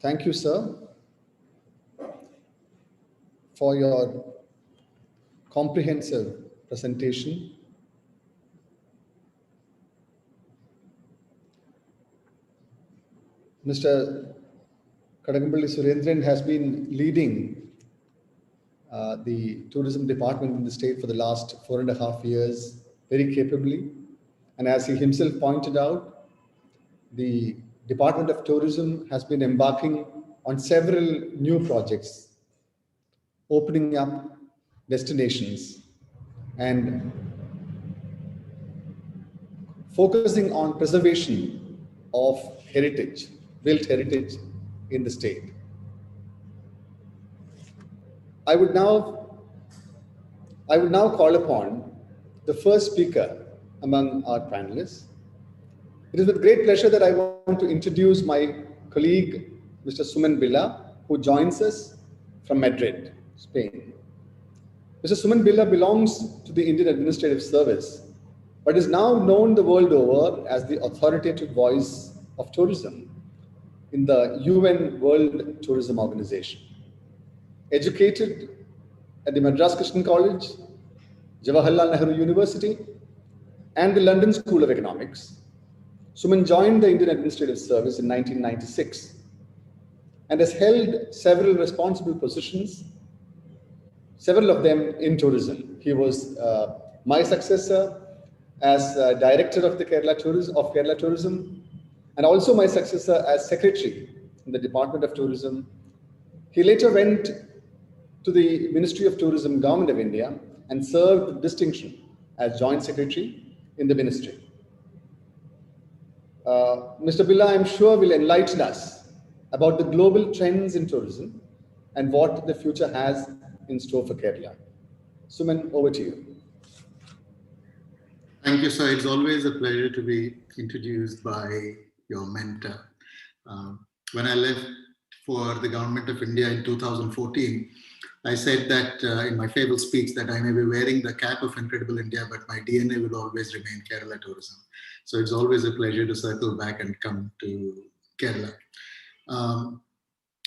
Thank you, sir, for your comprehensive presentation. Mr. Kadagambally Surendran has been leading the tourism department in the state for the last 4.5 years very capably. And as he himself pointed out, the Department of Tourism has been embarking on several new projects, opening up destinations and focusing on preservation of heritage, built heritage in the state. I would now call upon the first speaker among our panelists. It is with great pleasure that I want to introduce my colleague, Mr. Suman Billa, who joins us from Madrid, Spain. Mr. Suman Billa belongs to the Indian Administrative Service, but is now known the world over as the authoritative voice of tourism in the UN World Tourism Organization. Educated at the Madras Christian College, Jawaharlal Nehru University, and the London School of Economics, Suman joined the Indian Administrative Service in 1996 and has held several responsible positions, several of them in tourism. He was my successor as director of the Kerala Tourism, and also my successor as secretary in the Department of Tourism. He later went to the Ministry of Tourism, Government of India, and served with distinction as Joint Secretary in the ministry. Mr. Billa, I'm sure, will enlighten us about the global trends in tourism and what the future has in store for Kerala. Suman, over to you. Thank you, sir. It's always a pleasure to be introduced by your mentor. When I left for the Government of India in 2014, I said that in my farewell speech that I may be wearing the cap of Incredible India, but my DNA will always remain Kerala tourism. So it's always a pleasure to circle back and come to Kerala.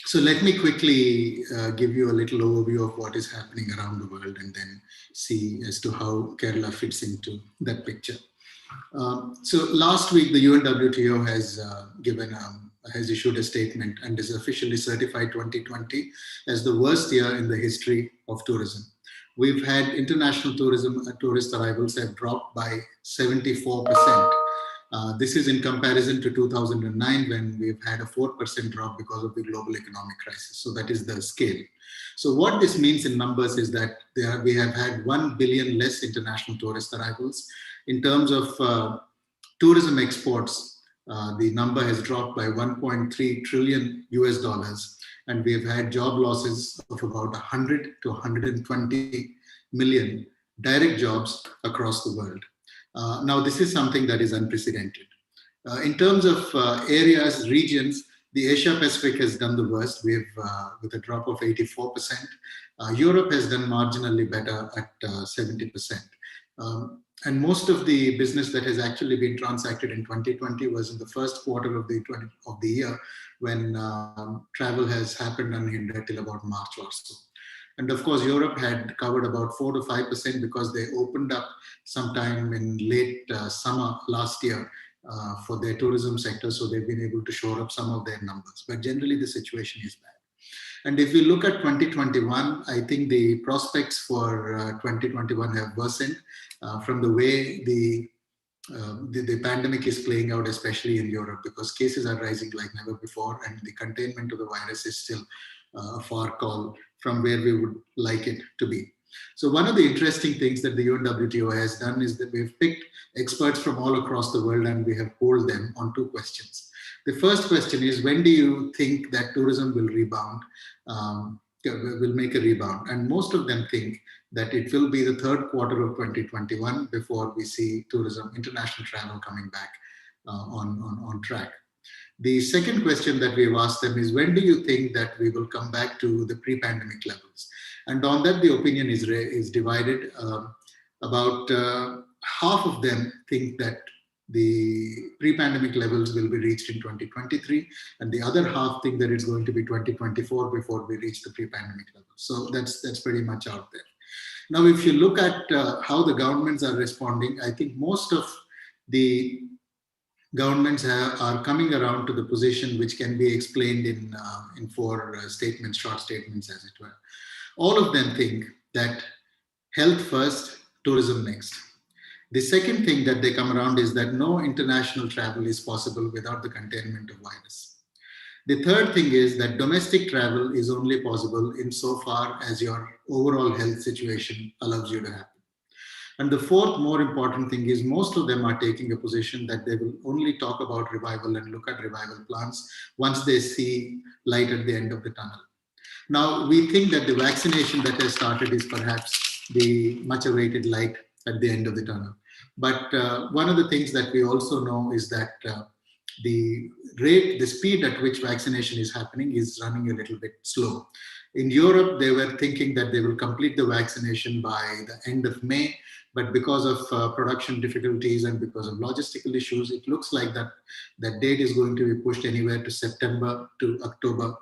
So let me quickly give you a little overview of what is happening around the world and then see as to how Kerala fits into that picture. So last week, the UNWTO has issued a statement and has officially certified 2020 as the worst year in the history of tourism. We've had international tourist arrivals have dropped by 74%. This is in comparison to 2009 when we've had a 4% drop because of the global economic crisis. So that is the scale. So what this means in numbers is that we have had 1 billion less international tourist arrivals. In terms of tourism exports, the number has dropped by 1.3 trillion US dollars, and we've had job losses of about 100 to 120 million direct jobs across the world. Now, this is something that is unprecedented. In terms of areas, regions, the Asia Pacific has done the worst with a drop of 84%. Europe has done marginally better at 70%. And most of the business that has actually been transacted in 2020 was in the first quarter of the year when travel has happened unhindered till about March or so. And of course, Europe had covered about 4 to 5% because they opened up sometime in late summer last year for their tourism sector. So they've been able to shore up some of their numbers. But generally, the situation is bad. And if we look at 2021, I think the prospects for 2021 have worsened from the way the pandemic is playing out, especially in Europe, because cases are rising like never before, and the containment of the virus is still a far call from where we would like it to be. So one of the interesting things that the UNWTO has done is that we've picked experts from all across the world and we have polled them on 2 questions. The first question is, when do you think that tourism will rebound, will make a rebound? And most of them think that it will be the 3rd quarter of 2021 before we see tourism, international travel coming back on track. The second question that we've asked them is, when do you think that we will come back to the pre-pandemic levels? And on that, the opinion is divided. About half of them think that the pre-pandemic levels will be reached in 2023, and the other half think that it's going to be 2024 before we reach the pre-pandemic levels. So that's pretty much out there. Now, if you look at how the governments are responding, I think most of the governments are coming around to the position which can be explained in 4 statements, short statements as it were. All of them think that health first, tourism next. The second thing that they come around is that no international travel is possible without the containment of virus. The third thing is that domestic travel is only possible insofar as your overall health situation allows you to happen. And the fourth more important thing is most of them are taking a position that they will only talk about revival and look at revival plans once they see light at the end of the tunnel. Now, we think that the vaccination that has started is perhaps the much awaited light at the end of the tunnel. But one of the things that we also know is that the speed at which vaccination is happening is running a little bit slow. In Europe, they were thinking that they will complete the vaccination by the end of May, but because of production difficulties and because of logistical issues, it looks like that date is going to be pushed anywhere to September to October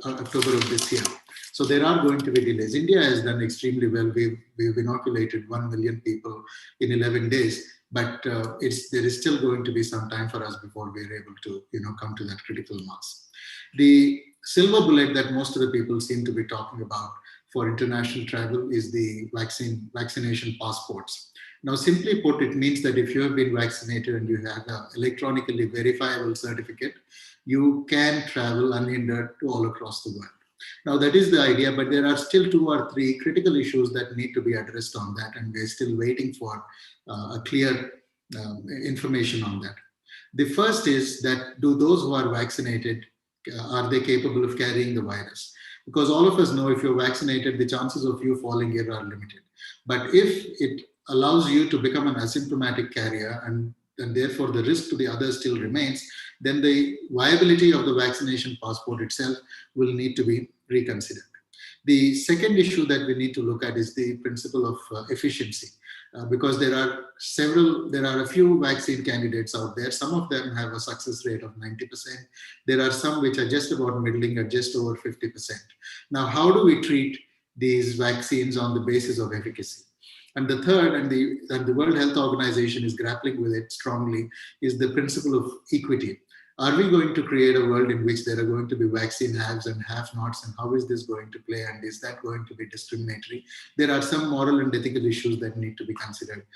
of this year. So there are going to be delays. India has done extremely well. We've inoculated 1 million people in 11 days, but there is still going to be some time for us before we're able to come to that critical mass. The silver bullet that most of the people seem to be talking about for international travel is the vaccination passports. Now, simply put, it means that if you have been vaccinated and you have an electronically verifiable certificate, you can travel unhindered to all across the world. Now, that is the idea, but there are still 2 or 3 critical issues that need to be addressed on that, and we're still waiting for a clear information on that. The first is that do those who are vaccinated, are they capable of carrying the virus? Because all of us know if you're vaccinated, the chances of you falling ill are limited. But if it allows you to become an asymptomatic carrier and therefore the risk to the others still remains, then the viability of the vaccination passport itself will need to be reconsidered. The second issue that we need to look at is the principle of efficiency, because there are a few vaccine candidates out there. Some of them have a success rate of 90%. There are some which are just about middling at just over 50%. Now, how do we treat these vaccines on the basis of efficacy? And the third, and the World Health Organization is grappling with it strongly, is the principle of equity. Are we going to create a world in which there are going to be vaccine haves and have-nots, and how is this going to play, and is that going to be discriminatory? There are some moral and ethical issues that need to be considered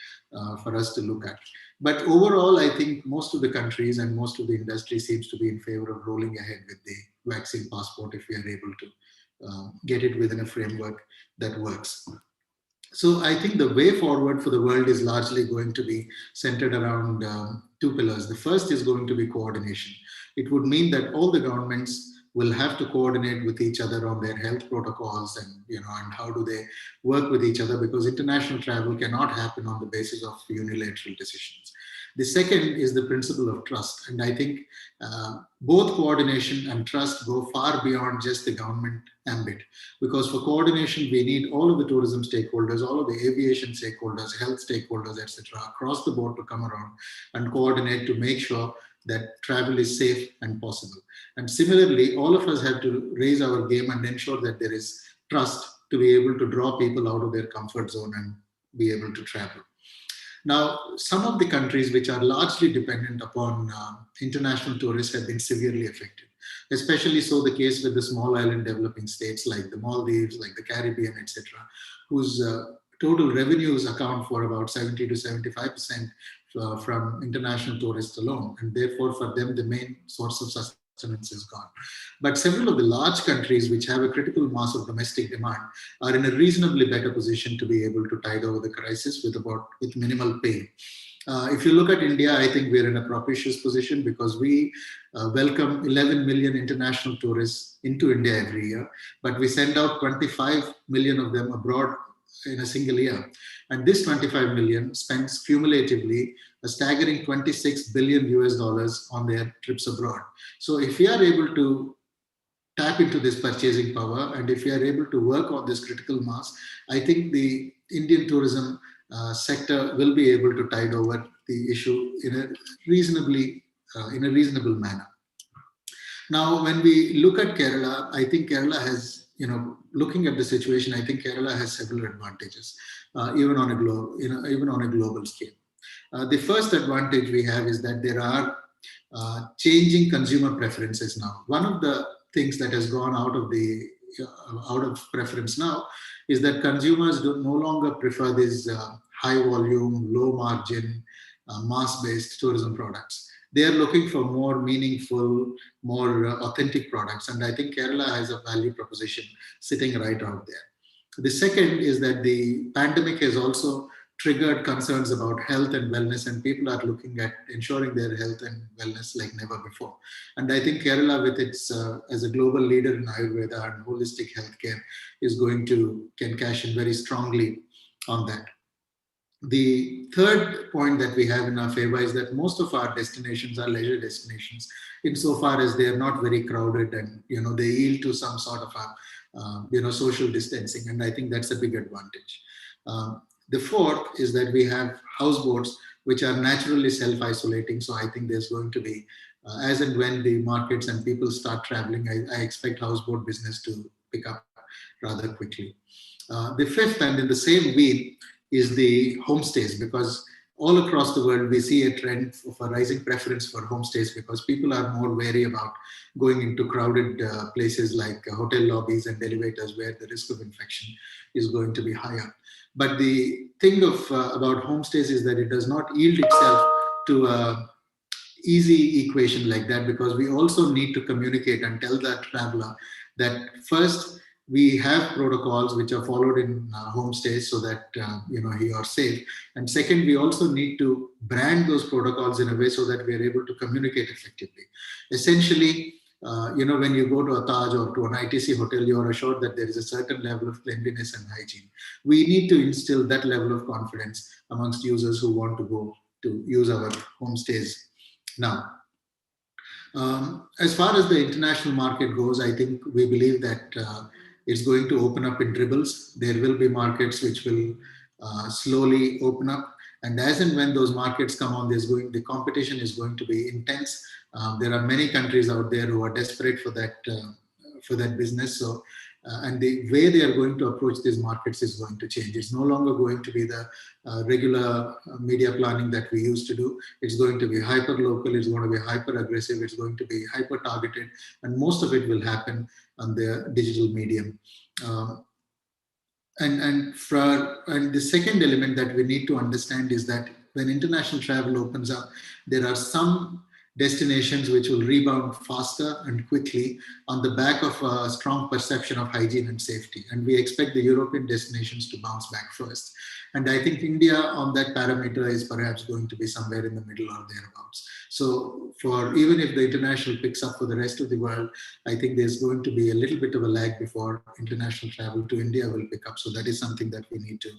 for us to look at. But overall, I think most of the countries and most of the industry seems to be in favor of rolling ahead with the vaccine passport if we are able to get it within a framework that works. So I think the way forward for the world is largely going to be centered around 2 pillars. The first is going to be coordination. It would mean that all the governments will have to coordinate with each other on their health protocols and how do they work with each other, because international travel cannot happen on the basis of unilateral decisions. The second is the principle of trust. And I think both coordination and trust go far beyond just the government ambit, because for coordination, we need all of the tourism stakeholders, all of the aviation stakeholders, health stakeholders, etc., across the board to come around and coordinate to make sure that travel is safe and possible. And similarly, all of us have to raise our game and ensure that there is trust to be able to draw people out of their comfort zone and be able to travel. Now, some of the countries which are largely dependent upon international tourists have been severely affected, especially so the case with the small island developing states like the Maldives, like the Caribbean, etc., whose total revenues account for about 70 to 75% from international tourists alone. And therefore, for them, the main source of sustenance is gone. But several of the large countries which have a critical mass of domestic demand are in a reasonably better position to be able to tide over the crisis with minimal pain. If you look at India, I think we're in a propitious position because we welcome 11 million international tourists into India every year, but we send out 25 million of them abroad in a single year. And this 25 million spends cumulatively a staggering $26 billion on their trips abroad. So if we are able to tap into this purchasing power, and if we are able to work on this critical mass, I think the Indian tourism sector will be able to tide over the issue in a reasonable manner. Now, when we look at Kerala, I think Kerala has, looking at the situation, I think Kerala has several advantages, even on a global scale. The first advantage we have is that there are changing consumer preferences now. One of the things that has gone out of preference now is that consumers no longer prefer these high volume, low margin, mass-based tourism products. They are looking for more meaningful, more authentic products. And I think Kerala has a value proposition sitting right out there. The second is that the pandemic has also triggered concerns about health and wellness, and people are looking at ensuring their health and wellness like never before. And I think Kerala, with its as a global leader in Ayurveda and holistic healthcare, can cash in very strongly on that. The third point that we have in our favor is that most of our destinations are leisure destinations, insofar as they are not very crowded, and they yield to some sort of social distancing, and I think that's a big advantage. The fourth is that we have houseboats which are naturally self-isolating. So I think there's going to be, as and when the markets and people start traveling, I expect houseboat business to pick up rather quickly. The fifth, and in the same vein, is the homestays, because all across the world we see a trend of a rising preference for homestays because people are more wary about going into crowded places like hotel lobbies and elevators where the risk of infection is going to be higher. But the thing about homestays is that it does not yield itself to easy equation like that, because we also need to communicate and tell that traveler that first we have protocols which are followed in homestays so that he are safe, and second, we also need to brand those protocols in a way so that we are able to communicate effectively. Essentially, when you go to a Taj or to an ITC hotel, you are assured that there is a certain level of cleanliness and hygiene. We need to instill that level of confidence amongst users who want to go to use our homestays now. As far as the international market goes, I think we believe that it's going to open up in dribbles. There will be markets which will slowly open up. And as and when those markets come on, the competition is going to be intense. There are many countries out there who are desperate for that business. So, and the way they are going to approach these markets is going to change. It's no longer going to be the regular media planning that we used to do. It's going to be hyper local. It's going to be hyper aggressive. It's going to be hyper targeted, and most of it will happen on the digital medium. And the second element that we need to understand is that when international travel opens up, there are some destinations which will rebound faster and quickly on the back of a strong perception of hygiene and safety. And we expect the European destinations to bounce back first. And I think India on that parameter is perhaps going to be somewhere in the middle or thereabouts. So even if the international picks up for the rest of the world, I think there's going to be a little bit of a lag before international travel to India will pick up. So that is something that we need to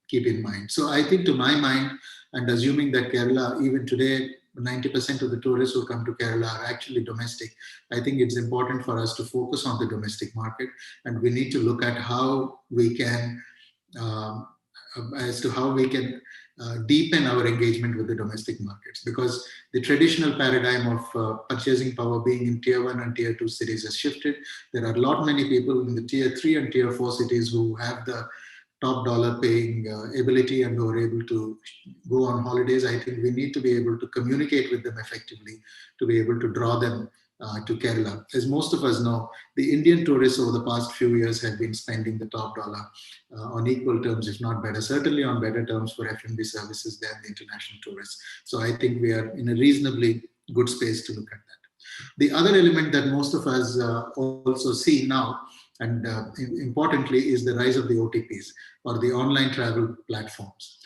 keep in mind. So I think, to my mind, and assuming that Kerala, even today, 90% of the tourists who come to Kerala are actually domestic, I think it's important for us to focus on the domestic market, and we need to look at how we can deepen our engagement with the domestic markets, because the traditional paradigm of purchasing power being in tier 1 and tier 2 cities has shifted. There are a lot many people in the tier 3 and tier 4 cities who have the top dollar paying ability and who are able to go on holidays. I think we need to be able to communicate with them effectively to be able to draw them to Kerala. As most of us know, the Indian tourists over the past few years have been spending the top dollar on equal terms, if not better, certainly on better terms for F&B services than the international tourists. So I think we are in a reasonably good space to look at that. The other element that most of us also see now, and importantly, is the rise of the OTPs, or the online travel platforms.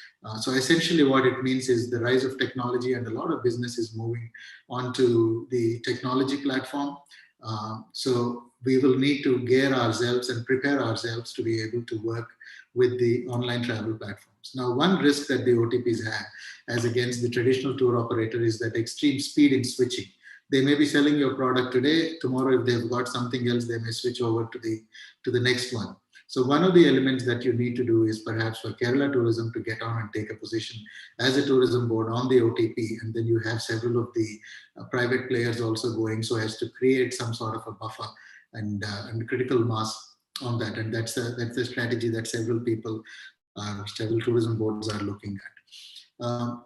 So essentially what it means is the rise of technology, and a lot of business is moving onto the technology platform. So we will need to gear ourselves and prepare ourselves to be able to work with the online travel platforms. Now, one risk that the OTPs have as against the traditional tour operator is that extreme speed in switching. They may be selling your product today, tomorrow if they've got something else, they may switch over to the next one. So one of the elements that you need to do is perhaps for Kerala Tourism to get on and take a position as a tourism board on the OTP, and then you have several of the private players also going so as to create some sort of a buffer and critical mass on that. And that's the strategy that several tourism boards are looking at.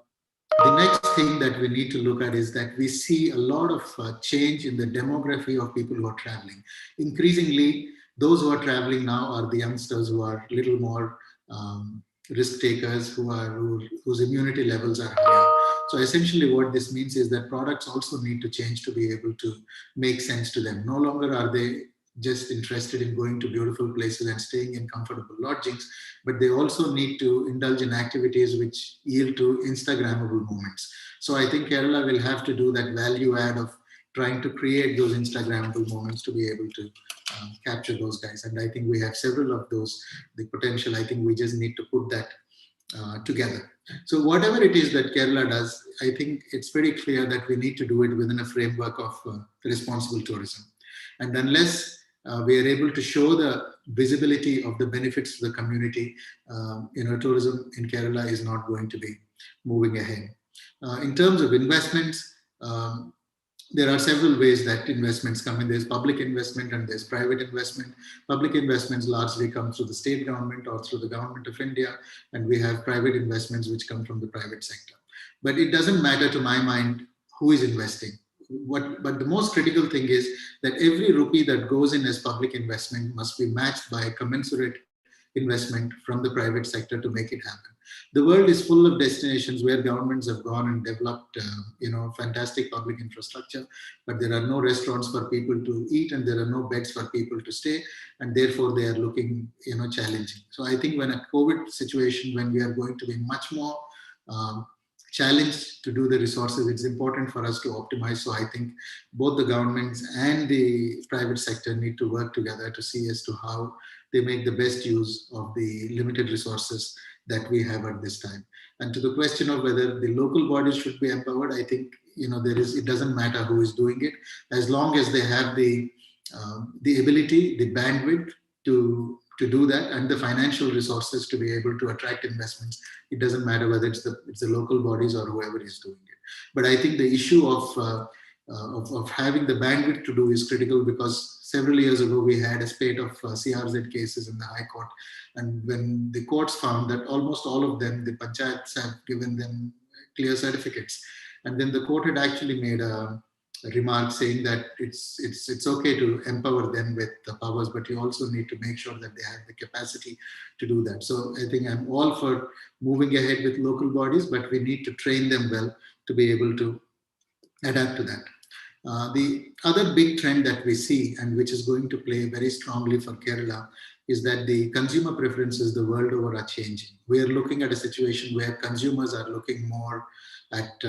The next thing that we need to look at is that we see a lot of change in the demography of people who are traveling. Increasingly, those who are traveling now are the youngsters who are a little more risk takers, whose immunity levels are higher. So essentially what this means is that products also need to change to be able to make sense to them. No longer are they just interested in going to beautiful places and staying in comfortable lodgings, but they also need to indulge in activities which yield to Instagrammable moments. So I think Kerala will have to do that value add of trying to create those Instagrammable moments to be able to capture those guys. And I think we have several of those, the potential. I think we just need to put that together. So whatever it is that Kerala does, I think it's very clear that we need to do it within a framework of responsible tourism. And unless we are able to show the visibility of the benefits to the community, tourism in Kerala is not going to be moving ahead. In terms of investments, there are several ways that investments come in. There's public investment and there's private investment. Public investments largely come through the state government or through the government of India, and we have private investments which come from the private sector. But it doesn't matter to my mind who is investing. But the most critical thing is that every rupee that goes in as public investment must be matched by a commensurate investment from the private sector to make it happen. The world is full of destinations where governments have gone and developed, fantastic public infrastructure, but there are no restaurants for people to eat and there are no beds for people to stay, and therefore they are looking, challenging. So I think when a COVID situation, when we are going to be much more challenged to do the resources, it's important for us to optimize. So I think both the governments and the private sector need to work together to see as to how they make the best use of the limited resources that we have at this time. And to the question of whether the local bodies should be empowered, I think it doesn't matter who is doing it, as long as they have the ability, the bandwidth to do that, and the financial resources to be able to attract investments. It doesn't matter whether it's the local bodies or whoever is doing it. But I think the issue of having the bandwidth to do is critical, because several years ago we had a spate of CRZ cases in the High Court, and when the courts found that almost all of them, the panchayats have given them clear certificates, and then the court had actually made a remark saying that it's okay to empower them with the powers, but you also need to make sure that they have the capacity to do that. So I think I'm all for moving ahead with local bodies, but we need to train them well to be able to adapt to that. The other big trend that we see, and which is going to play very strongly for Kerala, is that the consumer preferences the world over are changing. We are looking at a situation where consumers are looking more at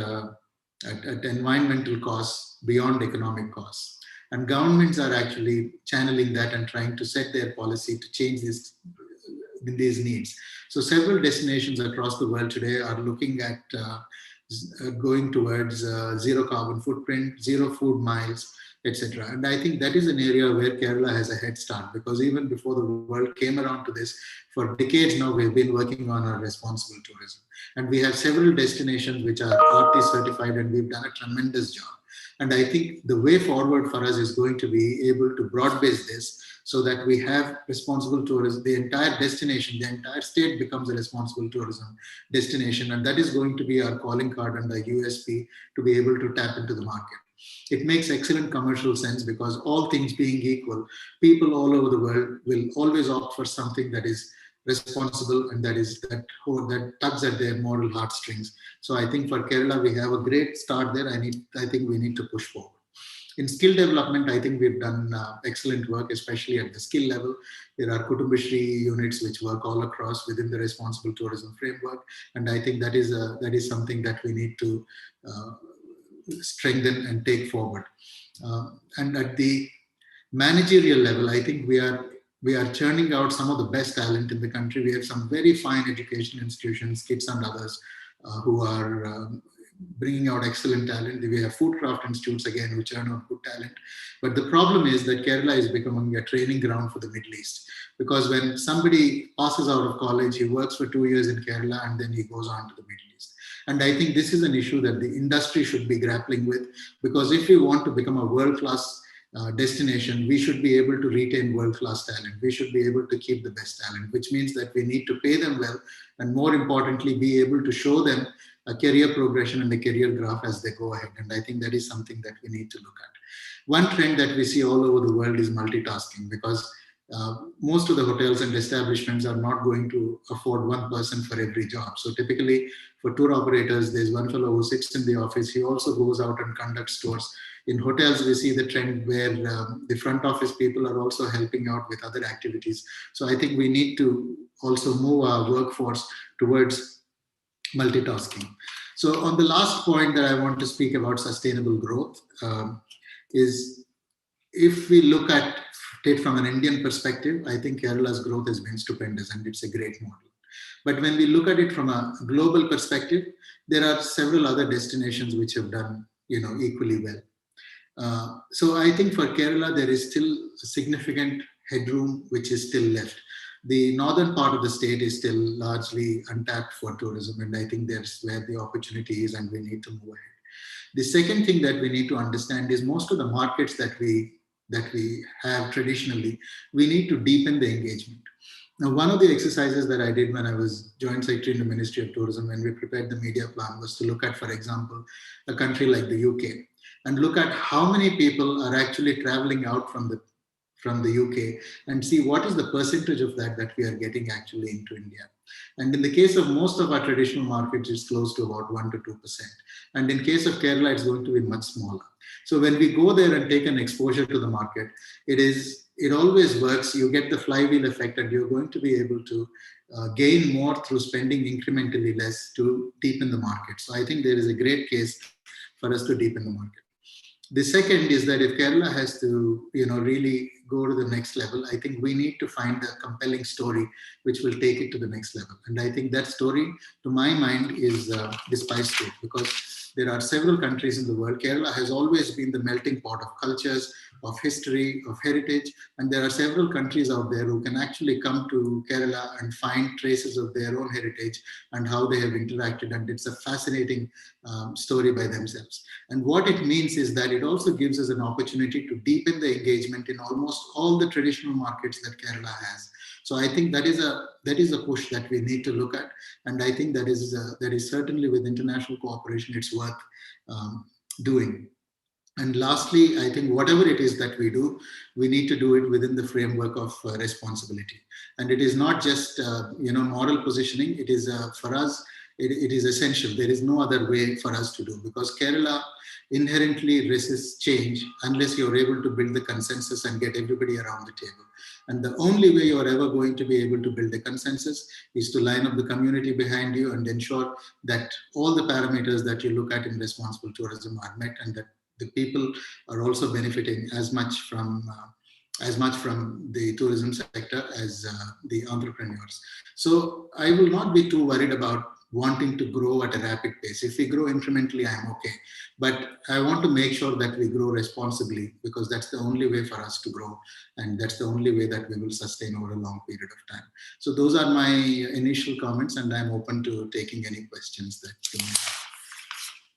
environmental costs beyond economic costs. And governments are actually channeling that and trying to set their policy to change these needs. So several destinations across the world today are looking at going towards zero carbon footprint, zero food miles, etc. And I think that is an area where Kerala has a head start, because even before the world came around to this, for decades now, we've been working on our responsible tourism. And we have several destinations which are RT certified, and we've done a tremendous job. And I think the way forward for us is going to be able to broad base this so that we have responsible tourism. The entire destination, the entire state becomes a responsible tourism destination. And that is going to be our calling card and our USP to be able to tap into the market. It makes excellent commercial sense, because all things being equal, people all over the world will always opt for something that is responsible and that tugs at their moral heartstrings. So I think for Kerala, we have a great start there. I think we need to push forward. In skill development, I think we've done excellent work, especially at the skill level. There are Kutumbashree units which work all across within the responsible tourism framework. And I think that is something that we need to strengthen and take forward. And at the managerial level, I think we are churning out some of the best talent in the country. We have some very fine education institutions, KITS and others, who are bringing out excellent talent. We have Foodcraft institutes again, who churn out good talent. But the problem is that Kerala is becoming a training ground for the Middle East, because when somebody passes out of college, he works for 2 years in Kerala and then he goes on to the Middle East. And I think this is an issue that the industry should be grappling with, because if we want to become a world-class destination, we should be able to retain world-class talent. We should be able to keep the best talent, which means that we need to pay them well, and more importantly, be able to show them a career progression and a career graph as they go ahead. And I think that is something that we need to look at. One trend that we see all over the world is multitasking, because most of the hotels and establishments are not going to afford one person for every job. So typically for tour operators, there's one fellow who sits in the office. He also goes out and conducts tours. In hotels, we see the trend where the front office people are also helping out with other activities. So I think we need to also move our workforce towards multitasking. So on the last point that I want to speak about sustainable growth is, if we look at it from an Indian perspective, I think Kerala's growth has been stupendous and it's a great model. But when we look at it from a global perspective, there are several other destinations which have done equally well. So I think for Kerala, there is still a significant headroom which is still left. The northern part of the state is still largely untapped for tourism, and I think that's where the opportunity is, and we need to move ahead. The second thing that we need to understand is, most of the markets that we have traditionally, we need to deepen the engagement. Now, one of the exercises that I did when I was Joint Secretary in the Ministry of Tourism, when we prepared the media plan, was to look at, for example, a country like the UK, and look at how many people are actually traveling out from from the UK and see what is the percentage of that we are getting actually into India. And in the case of most of our traditional markets, it's close to about 1 to 2%. And in case of Kerala, it's going to be much smaller. So when we go there and take an exposure to the market, it always works. You get the flywheel effect, and you're going to be able to gain more through spending incrementally less to deepen the market. So I think there is a great case for us to deepen the market. The second is that if Kerala has to, really go to the next level, I think we need to find a compelling story which will take it to the next level. And I think that story, to my mind, is the spice route, because there are several countries in the world. Kerala has always been the melting pot of cultures, of history, of heritage, and there are several countries out there who can actually come to Kerala and find traces of their own heritage and how they have interacted, and it's a fascinating story by themselves. And what it means is that it also gives us an opportunity to deepen the engagement in almost all the traditional markets that Kerala has. So I think that is a push that we need to look at, and I think that is certainly, with international cooperation, it's worth doing. And lastly, I think whatever it is that we do, we need to do it within the framework of responsibility. And it is not just moral positioning. It is for us. It is essential. There is no other way for us to do, because Kerala inherently resists change unless you're able to build the consensus and get everybody around the table. And the only way you're ever going to be able to build a consensus is to line up the community behind you and ensure that all the parameters that you look at in responsible tourism are met, and that the people are also benefiting as much from the tourism sector as the entrepreneurs. So I will not be too worried about wanting to grow at a rapid pace. If we grow incrementally, I'm okay. But I want to make sure that we grow responsibly, because that's the only way for us to grow. And that's the only way that we will sustain over a long period of time. So those are my initial comments, and I'm open to taking any questions that you may have.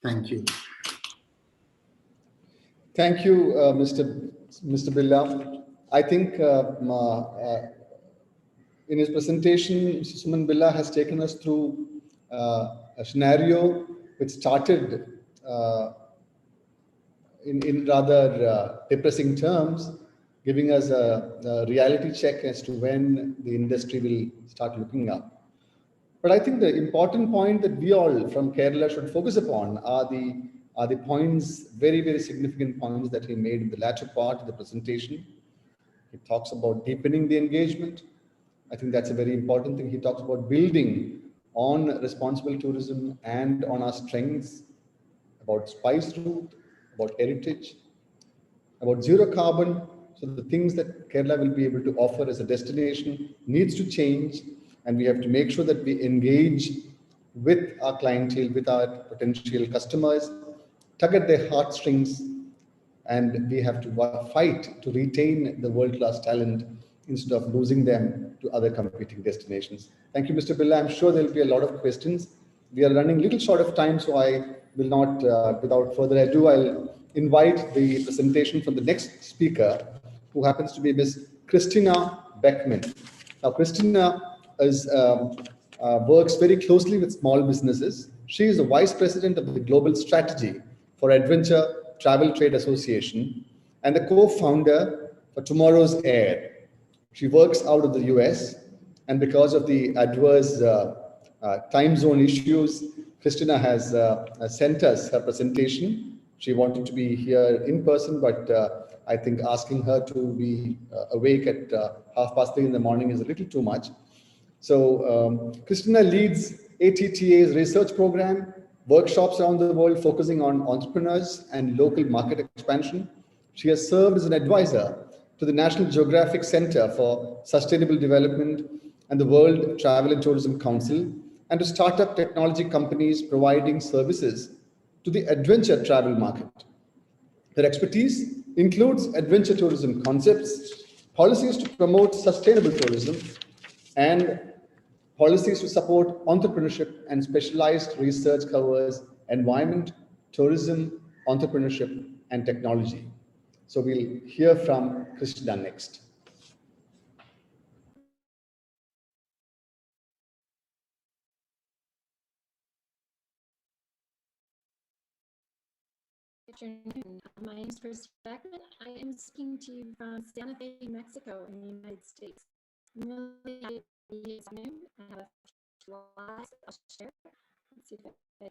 Thank you. Thank you, Mr. Billa. I think in his presentation, Mr. Suman Billa has taken us through a scenario which started in rather depressing terms, giving us a reality check as to when the industry will start looking up. But I think the important point that we all from Kerala should focus upon are the points, very, very significant points that he made in the latter part of the presentation. He talks about deepening the engagement. I think that's a very important thing. He talks about building on responsible tourism and on our strengths, about spice route, about heritage, about zero carbon. So the things that Kerala will be able to offer as a destination needs to change, and we have to make sure that we engage with our clientele, with our potential customers, tug at their heartstrings, and we have to fight to retain the world-class talent instead of losing them to other competing destinations. Thank you, Mr. Billa. I'm sure there will be a lot of questions. We are running a little short of time, so I will not, without further ado, I'll invite the presentation from the next speaker, who happens to be Ms. Christina Beckman. Now, Christina works very closely with small businesses. She is the Vice President of the Global Strategy for Adventure Travel Trade Association and the co-founder for Tomorrow's Air. She works out of the US, and because of the adverse time zone issues, Christina has sent us her presentation. She wanted to be here in person, but I think asking her to be awake at 3:30 in the morning is a little too much. So Christina leads ATTA's research program, workshops around the world focusing on entrepreneurs and local market expansion. She has served as an advisor to the National Geographic Center for Sustainable Development and the World Travel and Tourism Council, and to startup technology companies providing services to the adventure travel market. Her expertise includes adventure tourism concepts, policies to promote sustainable tourism, and policies to support entrepreneurship, and specialized research covers environment, tourism, entrepreneurship, and technology. So we'll hear from Christina next. afternoon. My name is Christy Beckman. I am speaking to you from Santa Fe, New Mexico in the United States. I'm really happy to be here this afternoon. I have a few slides I'll share. Let's see if I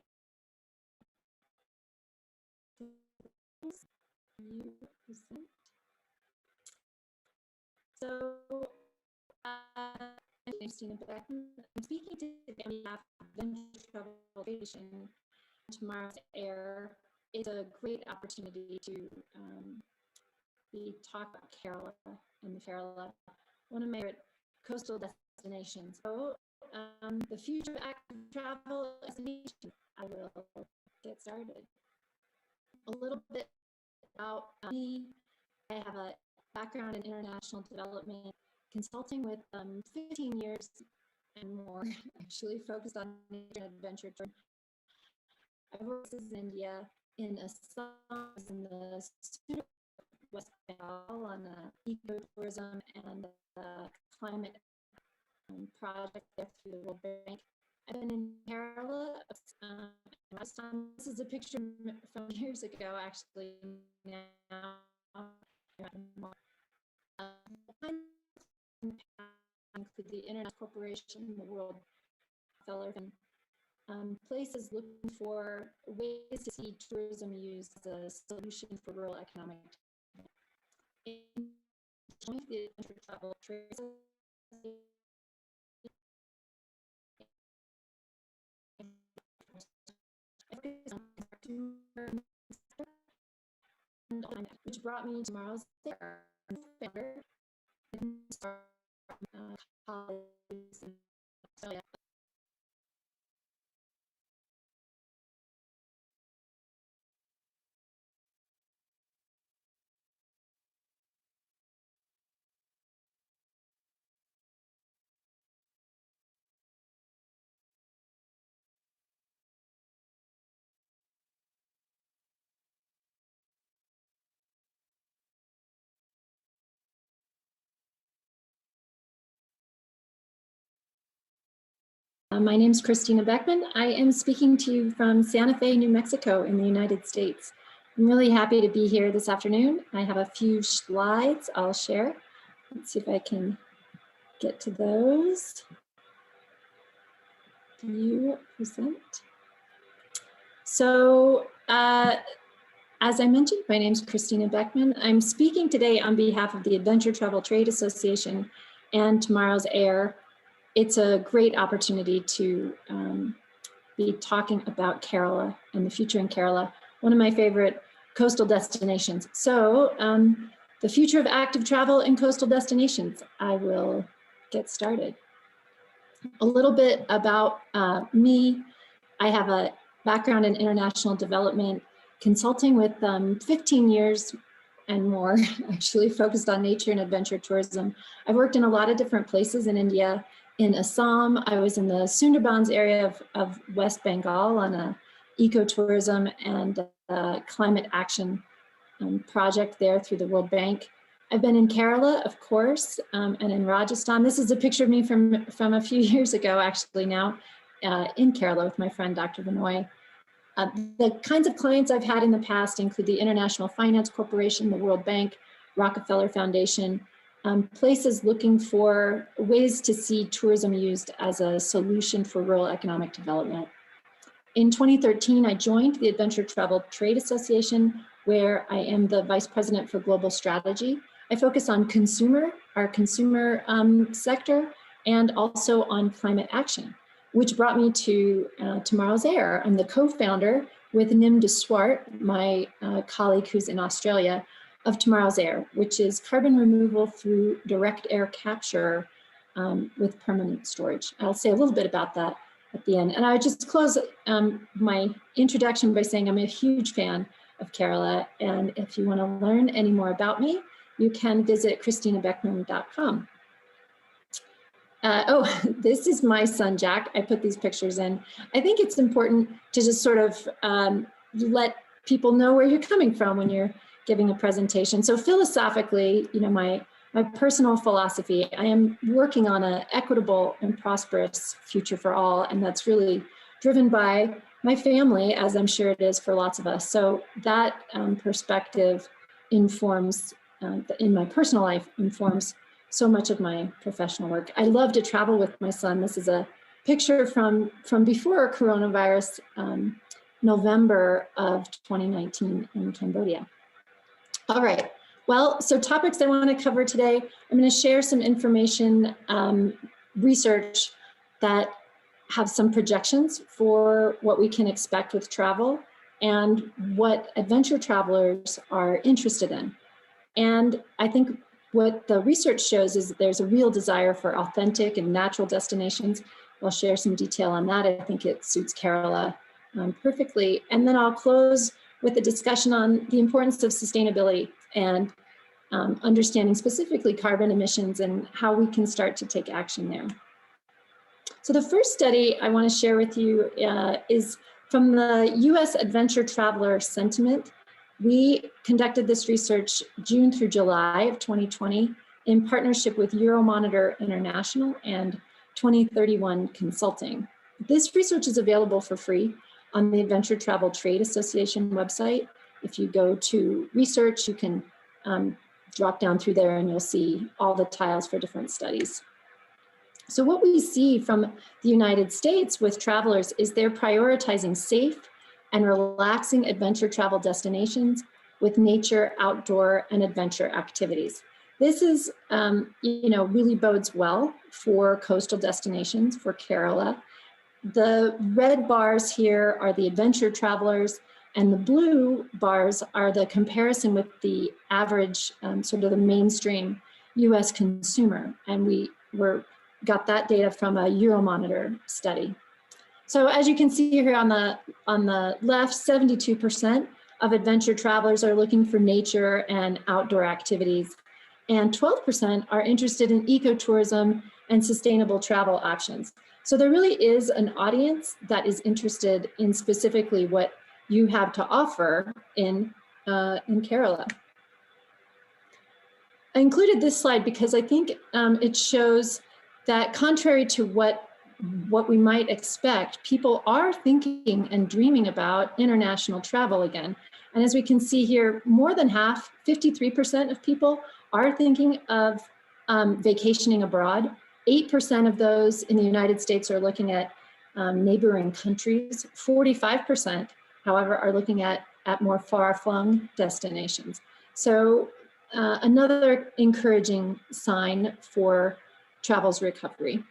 you present. So, I'm Christina Beckman. I'm speaking today on behalf of Adventure Travel Foundation. Tomorrow's Air is a great opportunity to be talk about Kerala and the Kerala, one of my favorite coastal destinations. So, the future of active travel destination. I will get started. A little bit about me. I have a background in international development, consulting with 15 years and more, actually focused on adventure tourism. I worked in India, in Assam, in the West Bengal on ecotourism and the climate project there through the World Bank. I've been in Kerala. This is a picture from years ago, actually. Now, include the Internet Corporation, the World Feller, and places looking for ways to see tourism used as a solution for rural economic development. The Adventure Travel Trade which brought me to Tomorrow's Air, founder, colleagues in Australia. My name is Christina Beckman. I am speaking to you from Santa Fe, New Mexico in the United States. I'm really happy to be here this afternoon. I have a few slides I'll share. Let's see if I can get to those. View, present. So, as I mentioned, my name is Christina Beckman. I'm speaking today on behalf of the Adventure Travel Trade Association and Tomorrow's Air. It's a great opportunity to be talking about Kerala and the future in Kerala, one of my favorite coastal destinations. So the future of active travel in coastal destinations. I will get started. A little bit about me. I have a background in international development, consulting with 15 years and more, actually focused on nature and adventure tourism. I've worked in a lot of different places in India. In Assam, I was in the Sundarbans area of West Bengal on a ecotourism and climate action project there through the World Bank. I've been in Kerala, of course, and in Rajasthan. This is a picture of me from a few years ago, actually now, in Kerala with my friend, Dr. Vinoy. The kinds of clients I've had in the past include the International Finance Corporation, the World Bank, Rockefeller Foundation, places looking for ways to see tourism used as a solution for rural economic development. In 2013, I joined the Adventure Travel Trade Association, where I am the Vice President for Global Strategy. I focus on our consumer sector, and also on climate action, which brought me to Tomorrow's Air. I'm the co-founder with Nim de Swart, my colleague who's in Australia, of Tomorrow's Air, which is carbon removal through direct air capture with permanent storage. I'll say a little bit about that at the end. And I would just close my introduction by saying I'm a huge fan of Kerala. And if you want to learn any more about me, you can visit ChristinaBeckman.com. This is my son, Jack. I put these pictures in. I think it's important to just sort of let people know where you're coming from when you're giving a presentation. So philosophically, you know, my personal philosophy, I am working on an equitable and prosperous future for all, and that's really driven by my family, as I'm sure it is for lots of us. So that perspective informs, in my personal life, informs so much of my professional work. I love to travel with my son. This is a picture from before coronavirus, November of 2019 in Cambodia. All right, well, so topics I want to cover today, I'm going to share some information, research that have some projections for what we can expect with travel and what adventure travelers are interested in. And I think what the research shows is that there's a real desire for authentic and natural destinations. I'll share some detail on that. I think it suits Kerala perfectly. And then I'll close with a discussion on the importance of sustainability and understanding specifically carbon emissions and how we can start to take action there. So the first study I want to share with you is from the US Adventure Traveler Sentiment. We conducted this research June through July of 2020 in partnership with Euromonitor International and 2031 Consulting. This research is available for free on the Adventure Travel Trade Association website. If you go to research, you can drop down through there and you'll see all the tiles for different studies. So what we see from the United States with travelers is they're prioritizing safe and relaxing adventure travel destinations with nature, outdoor, and adventure activities. This is, really bodes well for coastal destinations, for Kerala. The red bars here are the adventure travelers, and the blue bars are the comparison with the average, sort of the mainstream US consumer. And we got that data from a Euromonitor study. So as you can see here on the left, 72% of adventure travelers are looking for nature and outdoor activities, and 12% are interested in ecotourism and sustainable travel options. So there really is an audience that is interested in specifically what you have to offer in Kerala. I included this slide because I think it shows that contrary to what we might expect, people are thinking and dreaming about international travel again. And as we can see here, more than half, 53% of people are thinking of vacationing abroad. 8% of those in the United States are looking at neighboring countries. 45%, however, are looking at more far-flung destinations. So another encouraging sign for travel's recovery.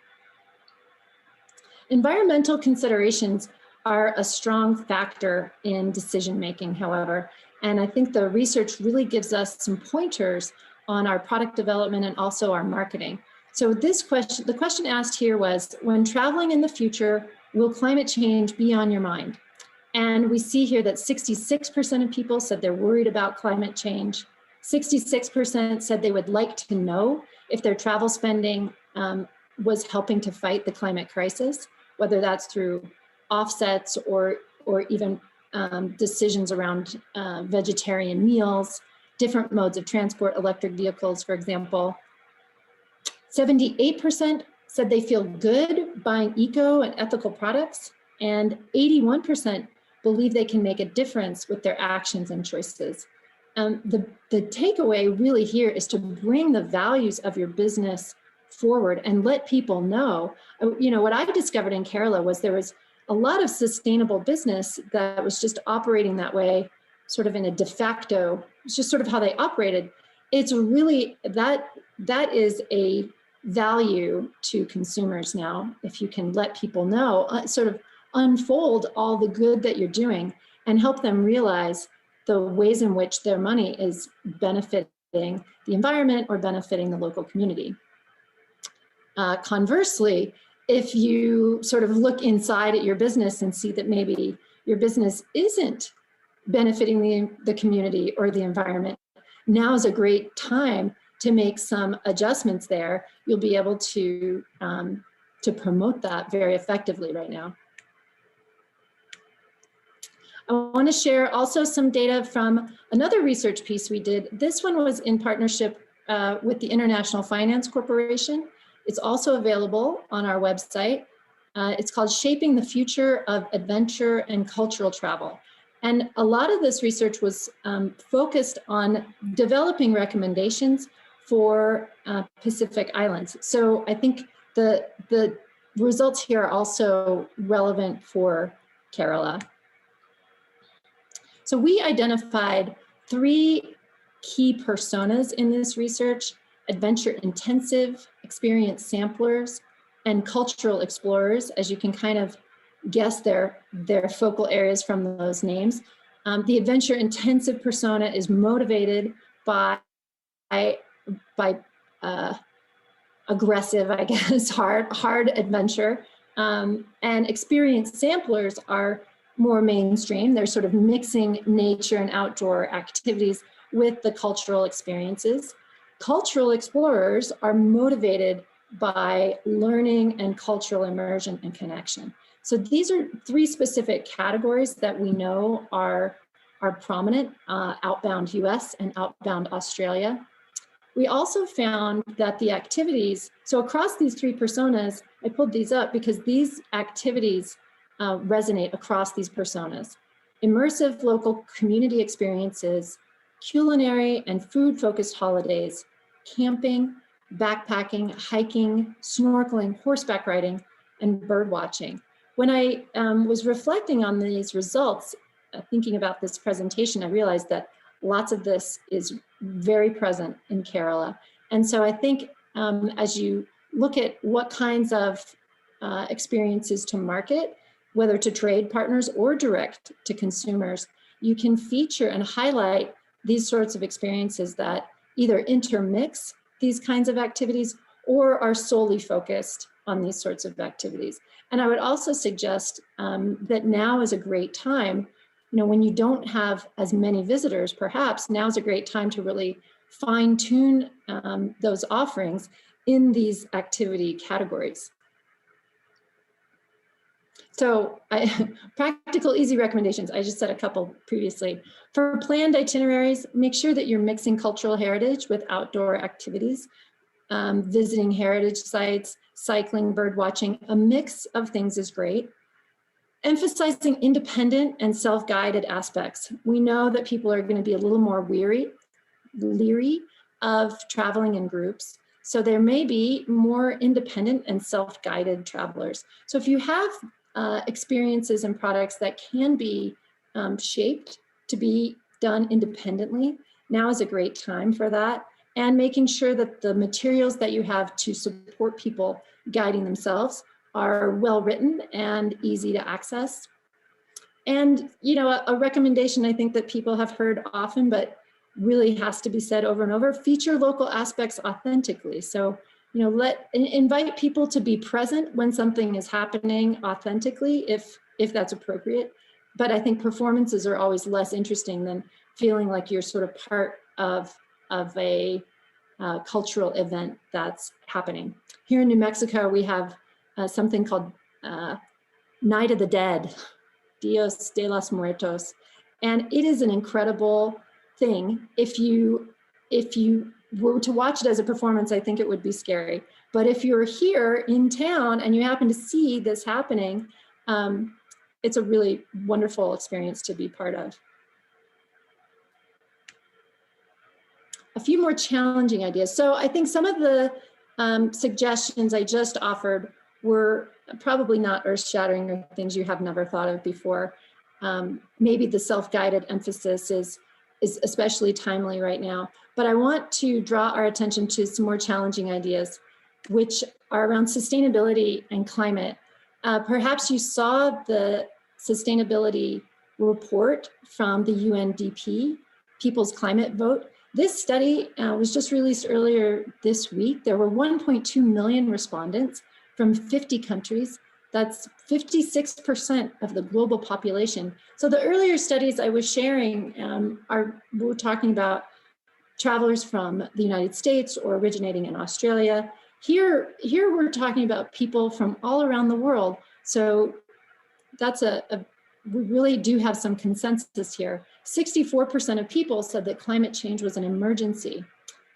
Environmental considerations are a strong factor in decision-making, however, and I think the research really gives us some pointers on our product development and also our marketing. So this question, the question asked here was, when traveling in the future, will climate change be on your mind? And we see here that 66% of people said they're worried about climate change. 66% said they would like to know if their travel spending was helping to fight the climate crisis, whether that's through offsets or even decisions around vegetarian meals, different modes of transport, electric vehicles, for example. 78% said they feel good buying eco and ethical products, and 81% believe they can make a difference with their actions and choices. The takeaway really here is to bring the values of your business forward and let people know. What I discovered in Kerala was there was a lot of sustainable business that was just operating that way, sort of in a de facto, it's just sort of how they operated. It's really, that is a value to consumers now, if you can let people know, sort of unfold all the good that you're doing and help them realize the ways in which their money is benefiting the environment or benefiting the local community. Conversely, if you sort of look inside at your business and see that maybe your business isn't benefiting the community or the environment, now is a great time to make some adjustments there. You'll be able to promote that very effectively right now. I want to share also some data from another research piece we did. This one was in partnership with the International Finance Corporation. It's also available on our website. It's called Shaping the Future of Adventure and Cultural Travel. And a lot of this research was focused on developing recommendations for Pacific Islands. So I think the results here are also relevant for Kerala. So we identified 3 key personas in this research: adventure intensive, experience samplers, and cultural explorers. As you can kind of guess their focal areas from those names. The adventure intensive persona is motivated by aggressive, I guess, hard adventure. And experience samplers are more mainstream. They're sort of mixing nature and outdoor activities with the cultural experiences. Cultural explorers are motivated by learning and cultural immersion and connection. So these are 3 specific categories that we know are prominent, outbound US and outbound Australia. We also found that the activities, so across these 3 personas, I pulled these up because these activities resonate across these personas. Immersive local community experiences, culinary and food-focused holidays, camping, backpacking, hiking, snorkeling, horseback riding, and bird watching. When I was reflecting on these results, thinking about this presentation, I realized that lots of this is very present in Kerala. And so I think as you look at what kinds of experiences to market, whether to trade partners or direct to consumers, you can feature and highlight these sorts of experiences that either intermix these kinds of activities or are solely focused on these sorts of activities. And I would also suggest that now is a great time, when you don't have as many visitors, perhaps now is a great time to really fine tune those offerings in these activity categories. So practical, easy recommendations. I just said a couple previously. For planned itineraries, make sure that you're mixing cultural heritage with outdoor activities, visiting heritage sites, cycling, bird watching. A mix of things is great. Emphasizing independent and self-guided aspects. We know that people are going to be a little more leery of traveling in groups. So there may be more independent and self-guided travelers. So if you have experiences and products that can be shaped to be done independently, now is a great time for that. And making sure that the materials that you have to support people guiding themselves are well written and easy to access. And a recommendation I think that people have heard often, but really has to be said over and over: feature local aspects authentically. So invite people to be present when something is happening authentically, if that's appropriate. But I think performances are always less interesting than feeling like you're sort of part of a cultural event that's happening. Here in New Mexico, we have something called Night of the Dead, Dios de los Muertos. And it is an incredible thing. If you were to watch it as a performance, I think it would be scary. But if you're here in town and you happen to see this happening, it's a really wonderful experience to be part of. A few more challenging ideas. So I think some of the suggestions I just offered were probably not earth-shattering or things you have never thought of before. Maybe the self-guided emphasis is especially timely right now. But I want to draw our attention to some more challenging ideas, which are around sustainability and climate. Perhaps you saw the sustainability report from the UNDP, People's Climate Vote. This study was just released earlier this week. There were 1.2 million respondents from 50 countries. That's 56% of the global population. So the earlier studies I was sharing we're talking about travelers from the United States or originating in Australia. Here we're talking about people from all around the world. So that's we really do have some consensus here. 64% of people said that climate change was an emergency.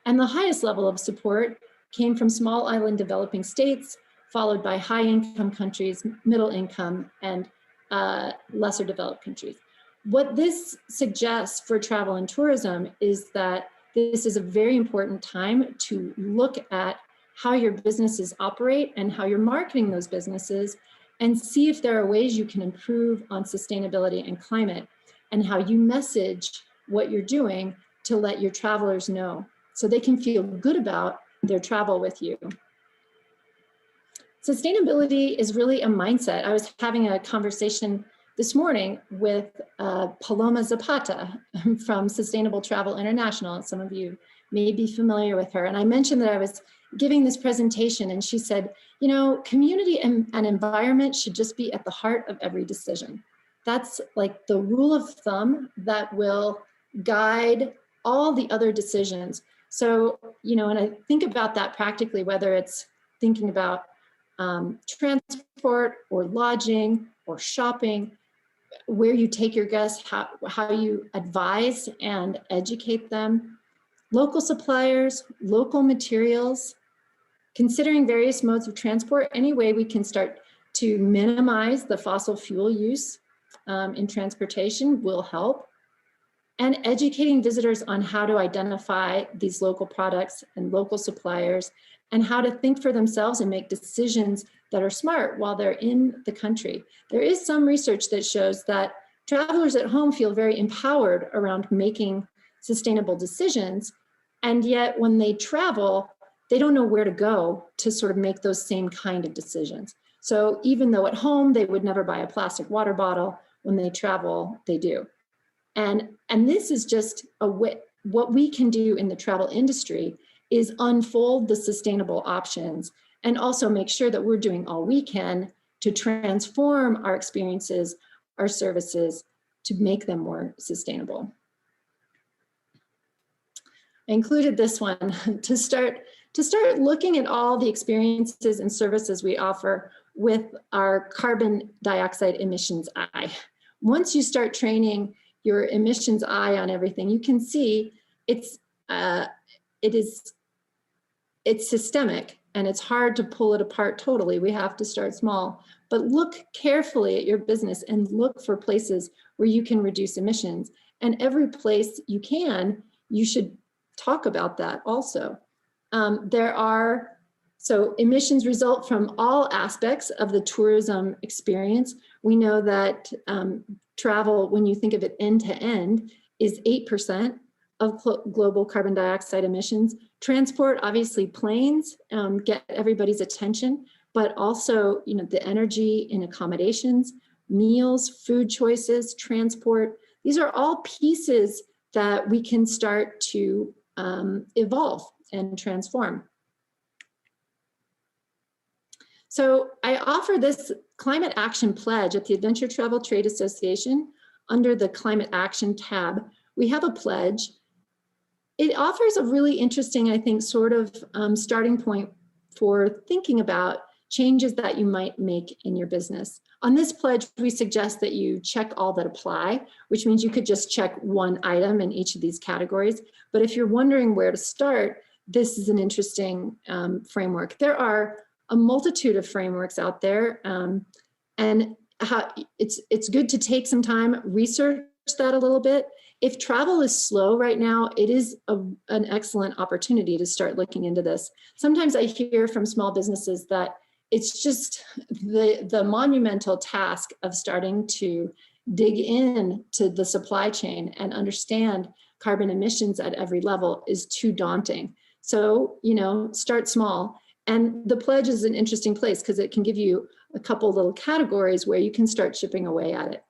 And the highest level of support came from small island developing states, followed by high income countries, middle income, and lesser developed countries. What this suggests for travel and tourism is that this is a very important time to look at how your businesses operate and how you're marketing those businesses, and see if there are ways you can improve on sustainability and climate, and how you message what you're doing to let your travelers know so they can feel good about their travel with you. Sustainability is really a mindset. I was having a conversation this morning with Paloma Zapata from Sustainable Travel International. Some of you may be familiar with her. And I mentioned that I was giving this presentation, and she said, you know, community and environment should just be at the heart of every decision. That's like the rule of thumb that will guide all the other decisions. So, you know, and I think about that practically, whether it's thinking about transport or lodging or shopping, where you take your guests, how you advise and educate them, local suppliers, local materials, considering various modes of transport, any way we can start to minimize the fossil fuel use in transportation will help. And educating visitors on how to identify these local products and local suppliers, and how to think for themselves and make decisions that are smart while they're in the country. There is some research that shows that travelers at home feel very empowered around making sustainable decisions. And yet when they travel, they don't know where to go to sort of make those same kind of decisions. So even though at home they would never buy a plastic water bottle, when they travel, they do. And this is just what we can do in the travel industry is unfold the sustainable options, and also make sure that we're doing all we can to transform our experiences, our services, to make them more sustainable. I included this one to start looking at all the experiences and services we offer with our carbon dioxide emissions eye. Once you start training your emissions eye on everything, you can see it's systemic, and it's hard to pull it apart totally. We have to start small, but look carefully at your business and look for places where you can reduce emissions. And every place you can, you should talk about that also. So emissions result from all aspects of the tourism experience. We know that travel, when you think of it end to end, is 8% of global carbon dioxide emissions. Transport, obviously planes get everybody's attention, but also, you know, the energy in accommodations, meals, food choices, transport. These are all pieces that we can start to evolve and transform. So I offer this Climate Action Pledge at the Adventure Travel Trade Association under the Climate Action tab. We have a pledge. It offers a really interesting, I think, sort of starting point for thinking about changes that you might make in your business. On this pledge, we suggest that you check all that apply, which means you could just check one item in each of these categories. But if you're wondering where to start, this is an interesting framework. There are a multitude of frameworks out there, and it's good to take some time, research that a little bit. If travel is slow right now, it is an excellent opportunity to start looking into this. Sometimes I hear from small businesses that it's just the monumental task of starting to dig in to the supply chain and understand carbon emissions at every level is too daunting. So, you know, start small. And the pledge is an interesting place because it can give you a couple little categories where you can start chipping away at it.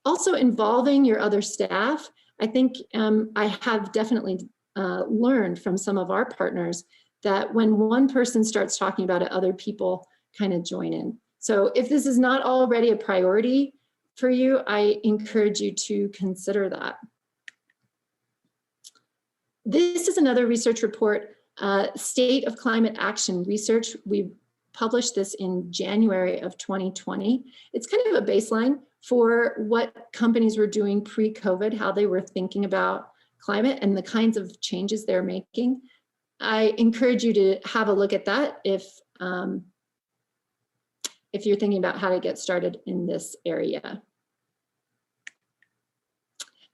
Also involving your other staff. I think I have definitely learned from some of our partners that when one person starts talking about it, other people kind of join in. So if this is not already a priority for you, I encourage you to consider that. This is another research report, State of Climate Action Research. We published this in January of 2020. It's kind of a baseline for what companies were doing pre-COVID, how they were thinking about climate and the kinds of changes they're making. I encourage you to have a look at that if if you're thinking about how to get started in this area.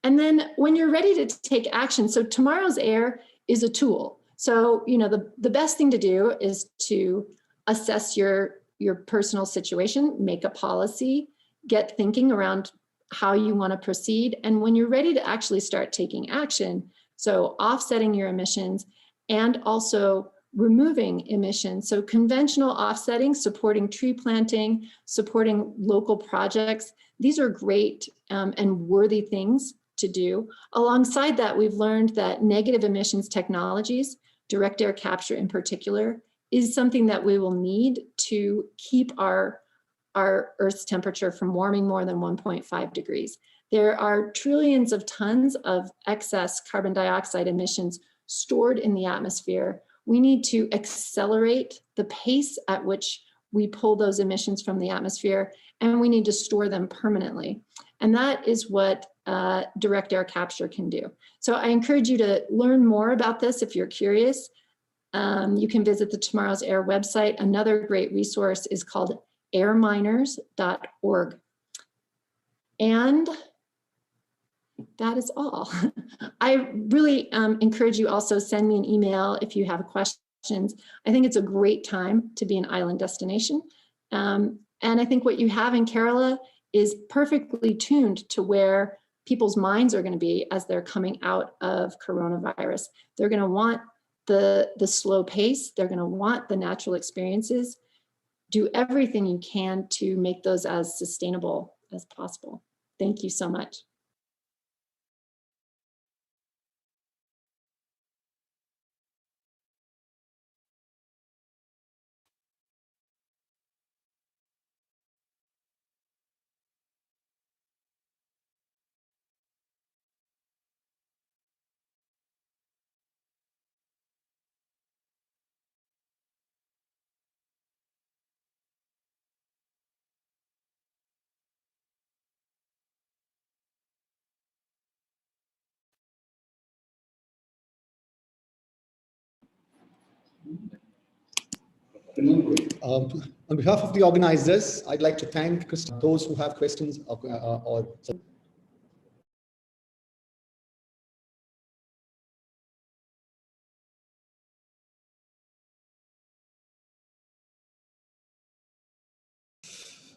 And then when you're ready to take action, so Tomorrow's Air is a tool. So, you know, the best thing to do is to assess your personal situation, make a policy, get thinking around how you want to proceed. And when you're ready to actually start taking action, so offsetting your emissions and also removing emissions. So conventional offsetting, supporting tree planting, supporting local projects. These are great and worthy things to do. Alongside that, we've learned that negative emissions technologies, direct air capture in particular, is something that we will need to keep our Earth's temperature from warming more than 1.5 degrees. There are trillions of tons of excess carbon dioxide emissions stored in the atmosphere. We need to accelerate the pace at which we pull those emissions from the atmosphere, and we need to store them permanently. And that is what direct air capture can do. So I encourage you to learn more about this if you're curious. You can visit the Tomorrow's Air website. Another great resource is called airminers.org. And that is all. I really encourage you also send me an email if you have questions. I think it's a great time to be an island destination. And I think what you have in Kerala is perfectly tuned to where people's minds are going to be as they're coming out of coronavirus. They're going to want the slow pace. They're going to want the natural experiences. Do everything you can to make those as sustainable as possible. Thank you so much. On behalf of the organizers, I'd like to thank those who have questions or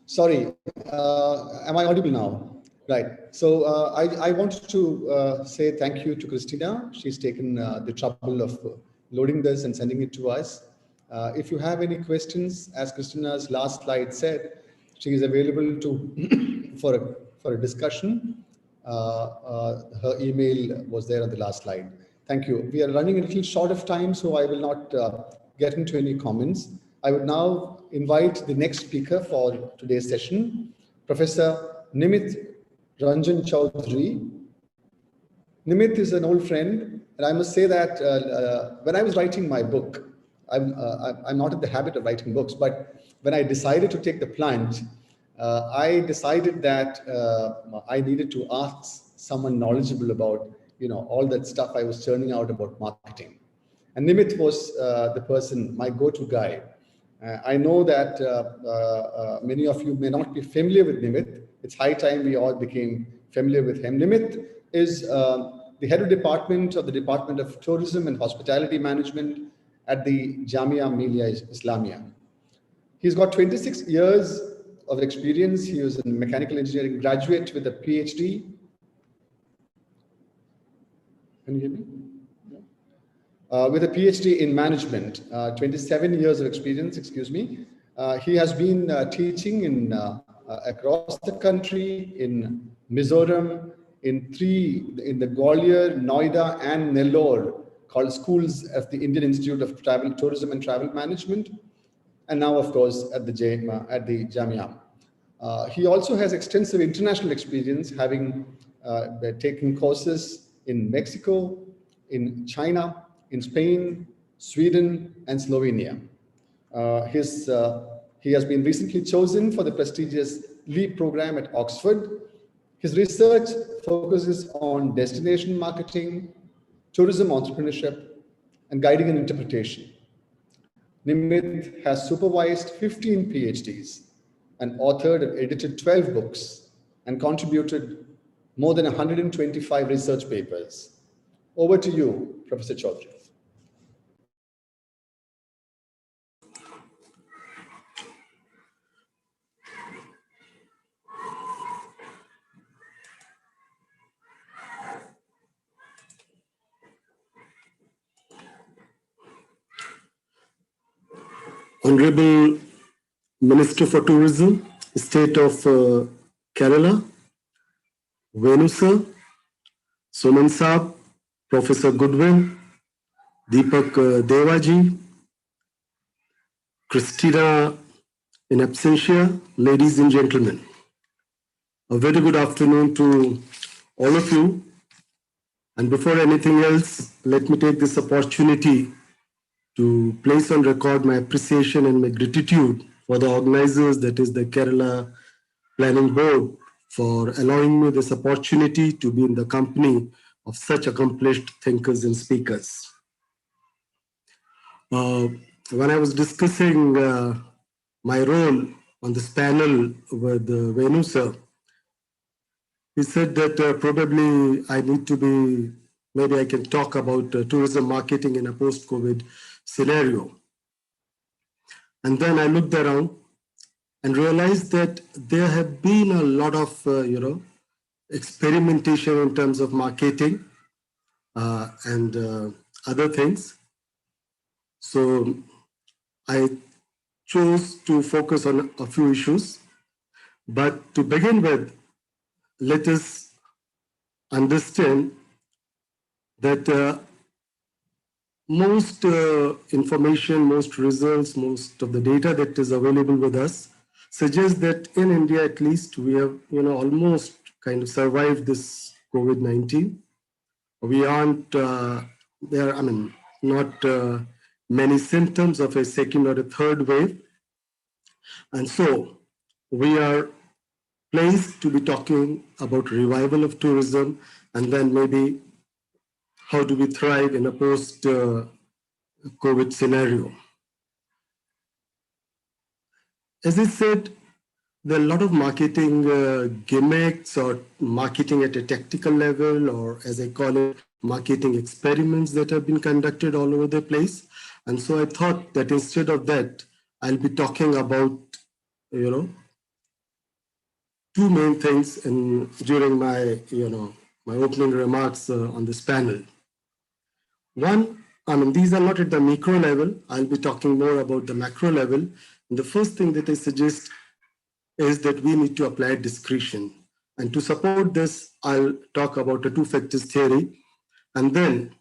sorry, am I audible now? Right. So I wanted to say thank you to Christina. She's taken the trouble of loading this and sending it to us. If you have any questions, as Christina's last slide said, she is available to for a discussion. Her email was there on the last slide. Thank you. We are running a little short of time, so I will not get into any comments. I would now invite the next speaker for today's session, Professor Nimit Ranjan Chaudhary. Nimit is an old friend, and I must say that when I was writing my book, I'm not in the habit of writing books, but when I decided to take the plunge, I decided that I needed to ask someone knowledgeable about, all that stuff I was churning out about marketing. And Nimit was the person, my go-to guy. I know that many of you may not be familiar with Nimit. It's high time we all became familiar with him. Nimit is the head of department of the Department of Tourism and Hospitality Management at the Jamia Millia Islamia. He's got 26 years of experience. He was a mechanical engineering graduate with a PhD. Can you hear me? With a PhD in management, 27 years of experience, excuse me. He has been teaching in across the country, in Mizoram, in the Gwalior, Noida, and Nellore, called schools of the Indian Institute of Travel, Tourism and Travel Management, and now, of course, at the Jamia. He also has extensive international experience, having taken courses in Mexico, in China, in Spain, Sweden, and Slovenia. He has been recently chosen for the prestigious LEAP program at Oxford. His research focuses on destination marketing, tourism entrepreneurship, and guiding and interpretation. Nimit has supervised 15 PhDs and authored and edited 12 books and contributed more than 125 research papers. Over to you, Professor Chaudhary. Honorable Minister for Tourism, State of Kerala, Venu sir, Suman Saab, Professor Goodwin, Deepak Devaji, Christina in absentia, ladies and gentlemen. A very good afternoon to all of you. And before anything else, let me take this opportunity to place on record my appreciation and my gratitude for the organizers, that is the Kerala Planning Board, for allowing me this opportunity to be in the company of such accomplished thinkers and speakers. When I was discussing my role on this panel with Venu sir, he said that probably I need to be, maybe I can talk about tourism marketing in a post-COVID scenario. And then I looked around and realized that there have been a lot of, experimentation in terms of marketing and other things. So I chose to focus on a few issues. But to begin with, let us understand that most information, most results, most of the data that is available with us suggests that in India, at least, we have, almost kind of survived this COVID-19. We aren't there, not many symptoms of a second or a third wave. And so we are placed to be talking about revival of tourism, and then maybe how do we thrive in a post-COVID scenario. As I said, there are a lot of marketing gimmicks or marketing at a tactical level, or as I call it, marketing experiments that have been conducted all over the place. And so I thought that instead of that, I'll be talking about, two main things during my, my opening remarks on this panel. One, these are not at the micro level. I'll be talking more about the macro level. And the first thing that I suggest is that we need to apply discretion. And to support this, I'll talk about the two factors theory. And then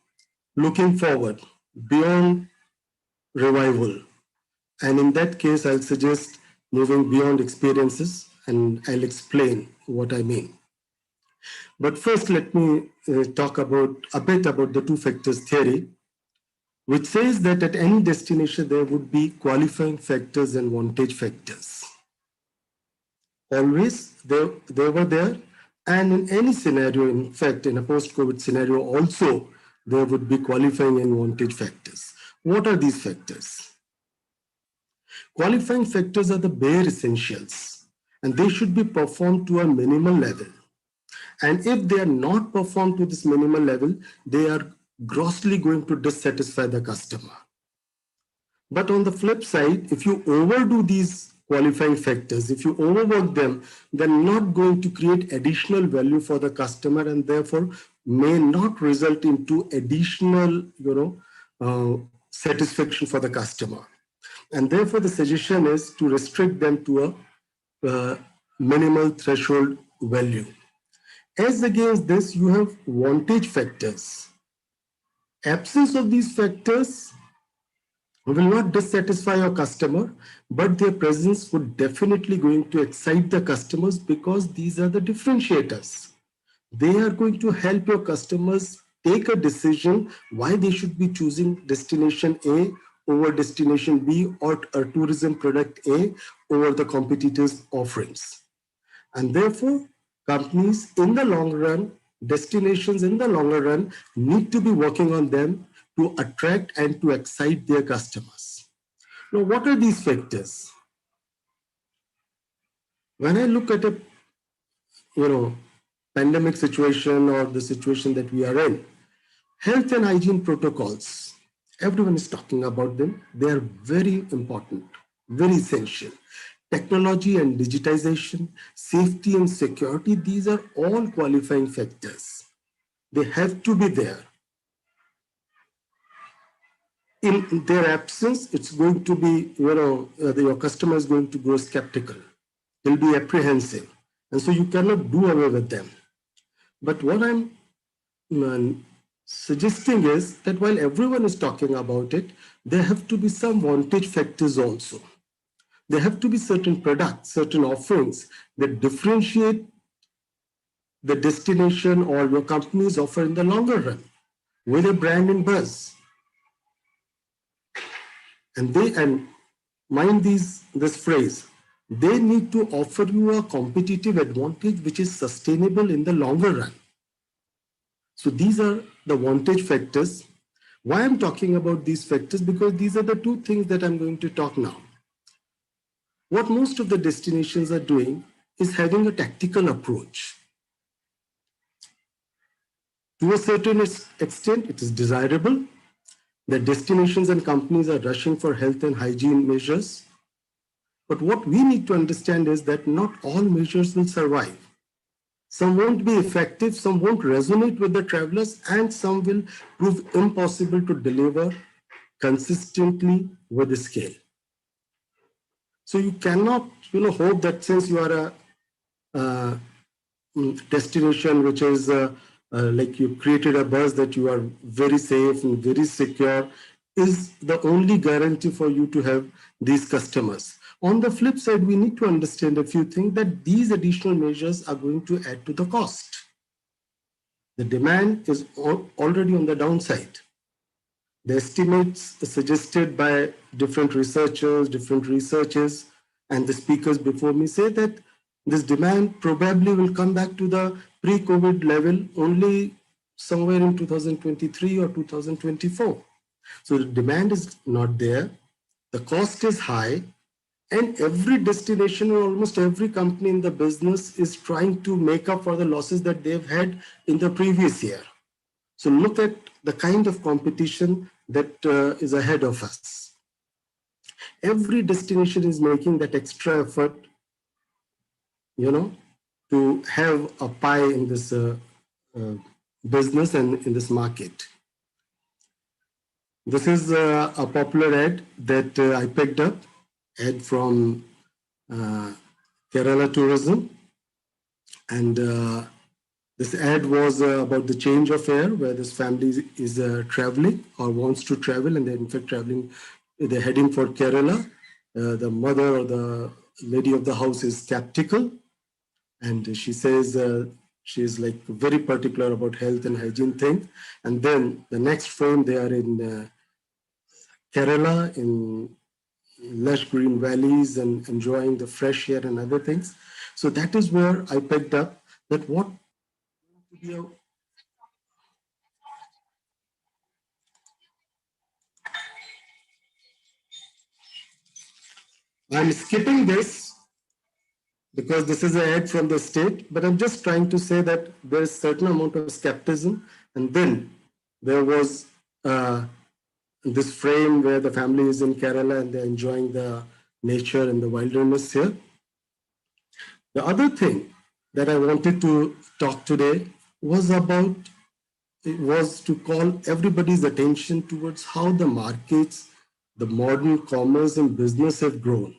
looking forward beyond revival. And in that case, I'll suggest moving beyond experiences, and I'll explain what I mean. But first, let me talk a bit about the two factors theory, which says that at any destination, there would be qualifying factors and wantage factors. Always, they were there. And in any scenario, in fact, in a post-COVID scenario also, there would be qualifying and wantage factors. What are these factors? Qualifying factors are the bare essentials, and they should be performed to a minimal level. And if they are not performed to this minimal level, they are grossly going to dissatisfy the customer. But on the flip side, if you overdo these qualifying factors, if you overwork them, they're not going to create additional value for the customer, and therefore may not result into additional, satisfaction for the customer. And therefore, the suggestion is to restrict them to a minimal threshold value. As against this, you have wantage factors. Absence of these factors will not dissatisfy your customer, but their presence would definitely going to excite the customers, because these are the differentiators. They are going to help your customers take a decision why they should be choosing destination A over destination B, or a tourism product A over the competitors' offerings. And therefore, companies in the long run, destinations in the longer run, need to be working on them to attract and to excite their customers. Now, what are these factors? when I look at a, pandemic situation or the situation that we are in, health and hygiene protocols, everyone is talking about them. They are very important, very essential. Technology and digitization, safety and security, these are all qualifying factors. They have to be there. In their absence, it's going to be, your customer is going to grow skeptical. He'll be apprehensive. And so you cannot do away with them. But what I'm suggesting is that while everyone is talking about it, there have to be some vantage factors also. There have to be certain products, certain offerings that differentiate the destination or your company's offer in the longer run with a brand and buzz. And mind this phrase, they need to offer you a competitive advantage which is sustainable in the longer run. So these are the vantage factors. Why I'm talking about these factors? Because these are the two things that I'm going to talk now. What most of the destinations are doing is having a tactical approach. To a certain extent, it is desirable that destinations and companies are rushing for health and hygiene measures. But what we need to understand is that not all measures will survive. Some won't be effective, some won't resonate with the travelers, and some will prove impossible to deliver consistently with scale. So you cannot, hope that since you are a destination which is like you created a buzz that you are very safe and very secure, is the only guarantee for you to have these customers. On the flip side, we need to understand a few things, that these additional measures are going to add to the cost. The demand is already on the downside. The estimates suggested by different researchers, different researchers, and the speakers before me say that this demand probably will come back to the pre-COVID level only somewhere in 2023 or 2024. So the demand is not there, the cost is high, and every destination or almost every company in the business is trying to make up for the losses that they've had in the previous year. So look at the kind of competition that is ahead of us. Every destination is making that extra effort, to have a pie in this business and in this market. This is a popular ad that I picked up, ad from Kerala Tourism. And this ad was about the change of air, where this family is traveling or wants to travel, and they're in fact traveling, they're heading for Kerala. The mother or the lady of the house is skeptical, and she says she's like very particular about health and hygiene thing. And then the next frame, they are in Kerala, in lush green valleys and enjoying the fresh air and other things. So that is where I picked up that what I'm skipping this because this is an ad from the state, but I'm just trying to say that there is a certain amount of skepticism. And then there was this frame where the family is in Kerala and they're enjoying the nature and the wilderness here. The other thing that I wanted to talk today was to call everybody's attention towards how the markets, the modern commerce and business have grown.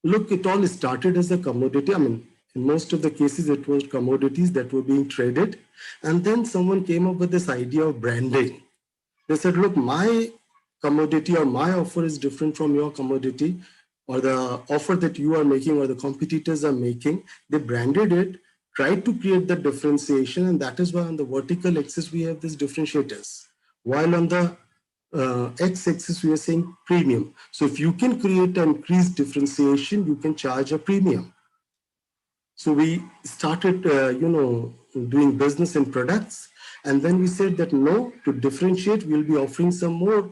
Look, it all started as a commodity. I mean, in most of the cases, it was commodities that were being traded. And then someone came up with this idea of branding. They said, look, my commodity or my offer is different from your commodity, or the offer that you are making or the competitors are making. They branded it, tried to create the differentiation, and that is why on the vertical axis we have these differentiators, while on the x-axis we are saying premium. So if you can create an increased differentiation, you can charge a premium. So we started, doing business in products, and then we said that no, to differentiate, we'll be offering some more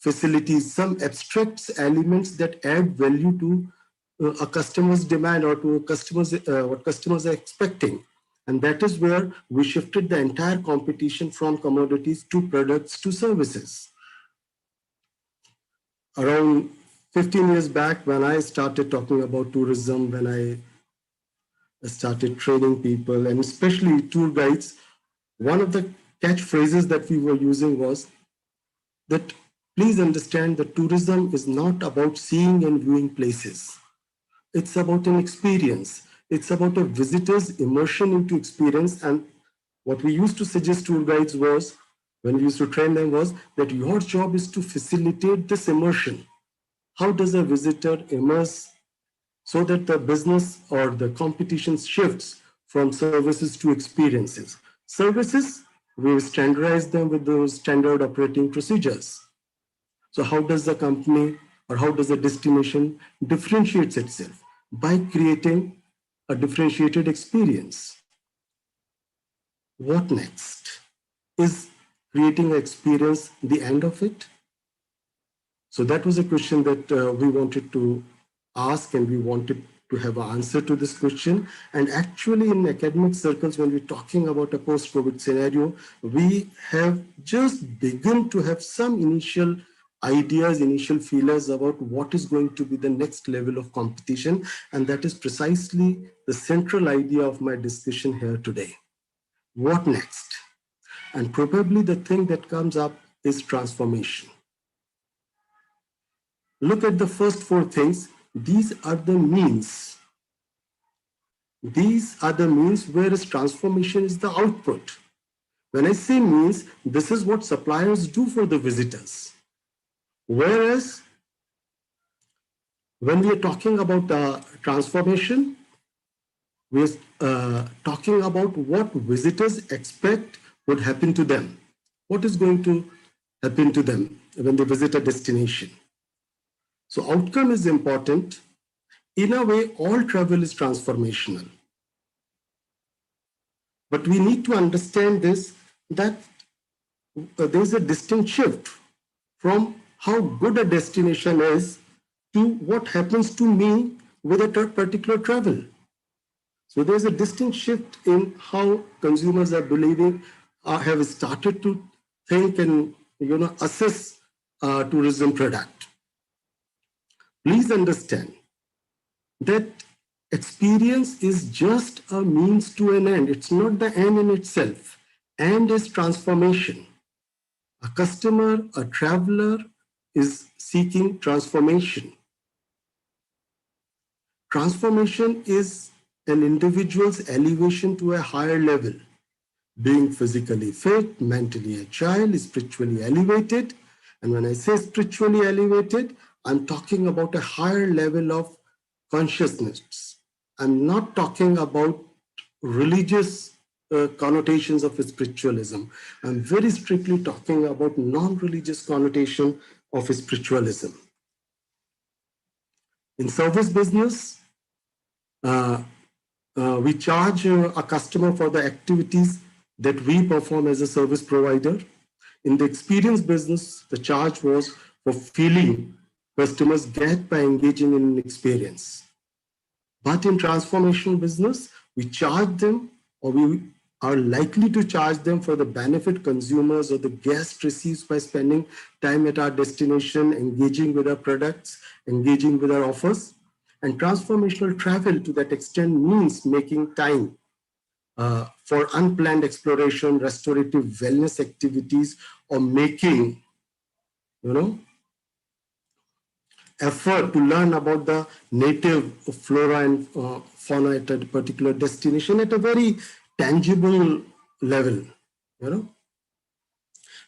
facilities, some abstract elements that add value to a customer's demand or to customers what customers are expecting. And that is where we shifted the entire competition from commodities to products to services. Around 15 years back, when I started talking about tourism, when I started training people and especially tour guides, one of the catchphrases that we were using was that please understand that tourism is not about seeing and viewing places. It's about an experience. It's about a visitor's immersion into experience. And what we used to suggest tour guides was, when we used to train them, was that your job is to facilitate this immersion. How does a visitor immerse so that the business or the competition shifts from services to experiences? Services, we standardize them with those standard operating procedures. So how does the company or how does the destination differentiates itself? By creating a differentiated experience. What next? Is creating an experience the end of it? So that was a question that we wanted to ask, and we wanted to have an answer to this question. And actually in academic circles, when we're talking about a post-COVID scenario, we have just begun to have some initial ideas, initial feelers about what is going to be the next level of competition. And that is precisely the central idea of my discussion here today. What next? And probably the thing that comes up is transformation. Look at the first four things. These are the means. These are the means, whereas transformation is the output. When I say means, this is what suppliers do for the visitors. Whereas when we are talking about transformation, we are talking about what visitors expect would happen to them. What is going to happen to them when they visit a destination? So outcome is important. In a way, all travel is transformational. But we need to understand this, that there's a distinct shift from how good a destination is to what happens to me with a particular travel. So there's a distinct shift in how consumers are believing, have started to think and assess tourism product. Please understand that experience is just a means to an end. It's not the end in itself. End is transformation. A customer, a traveler is seeking transformation. Transformation is an individual's elevation to a higher level, being physically fit, mentally agile, spiritually elevated. And when I say spiritually elevated, I'm talking about a higher level of consciousness. I'm not talking about religious connotations of spiritualism. I'm very strictly talking about non-religious connotation of spiritualism. In service business, we charge a customer for the activities that we perform as a service provider. In the experience business, the charge was for feeling customers get by engaging in an experience. But in transformational business, we charge them, or we are likely to charge them for the benefit consumers or the guest receives by spending time at our destination, engaging with our products, engaging with our offers. And transformational travel to that extent means making time for unplanned exploration, restorative wellness activities, or making, effort to learn about the native flora and fauna at a particular destination at a very tangible level.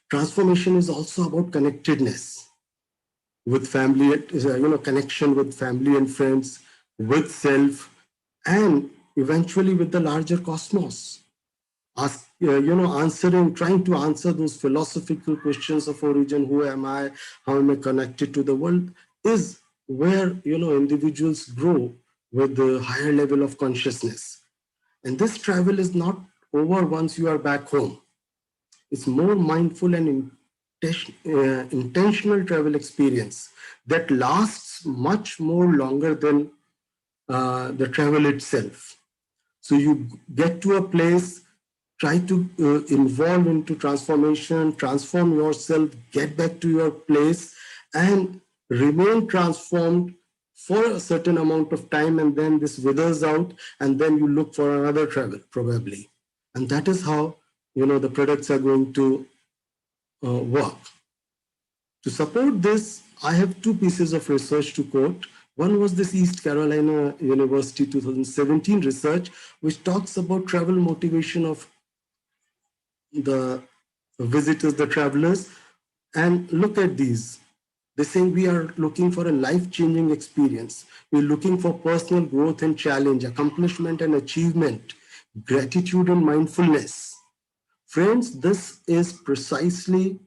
Transformation is also about connectedness with family, connection with family and friends, with self, and eventually with the larger cosmos. Trying to answer those philosophical questions of origin, who am I, how am I connected to the world, is where individuals grow with the higher level of consciousness. And this travel is not over once you are back home. It's more mindful and intentional travel experience that lasts much more longer than the travel itself. So you get to a place, try to involve into transformation, transform yourself, get back to your place, and remain transformed for a certain amount of time, and then this withers out, and then you look for another travel probably. And that is how, the products are going to work. To support this, I have two pieces of research to quote. One was this East Carolina University 2017 research, which talks about travel motivation of the visitors, the travelers. And look at these. They're saying we are looking for a life-changing experience. We're looking for personal growth and challenge, accomplishment and achievement, gratitude and mindfulness. Friends, this is precisely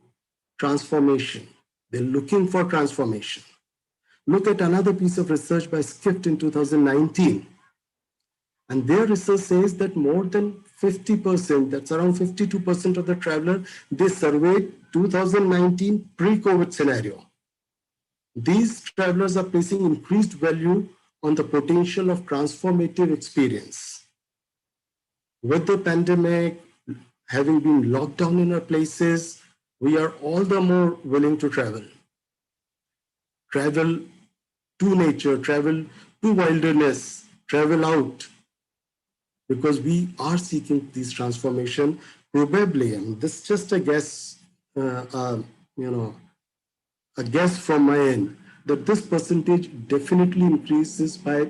transformation. They're looking for transformation. Look at another piece of research by Skift in 2019. And their research says that more than 50%, that's around 52% of the traveler, they surveyed 2019 pre-COVID scenario. These travelers are placing increased value on the potential of transformative experience. With the pandemic, having been locked down in our places, we are all the more willing to travel. Travel to nature, travel to wilderness, travel out, because we are seeking this transformation. Probably, and this is just a guess, a guess from my end, that this percentage definitely increases by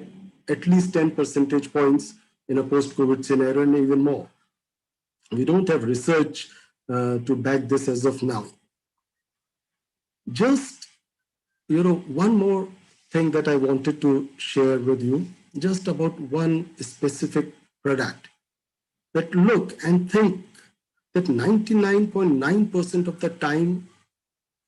at least 10 percentage points in a post-COVID scenario, and even more. We don't have research to back this as of now. Just, one more thing that I wanted to share with you, just about one specific product. That look and think that 99.9% of the time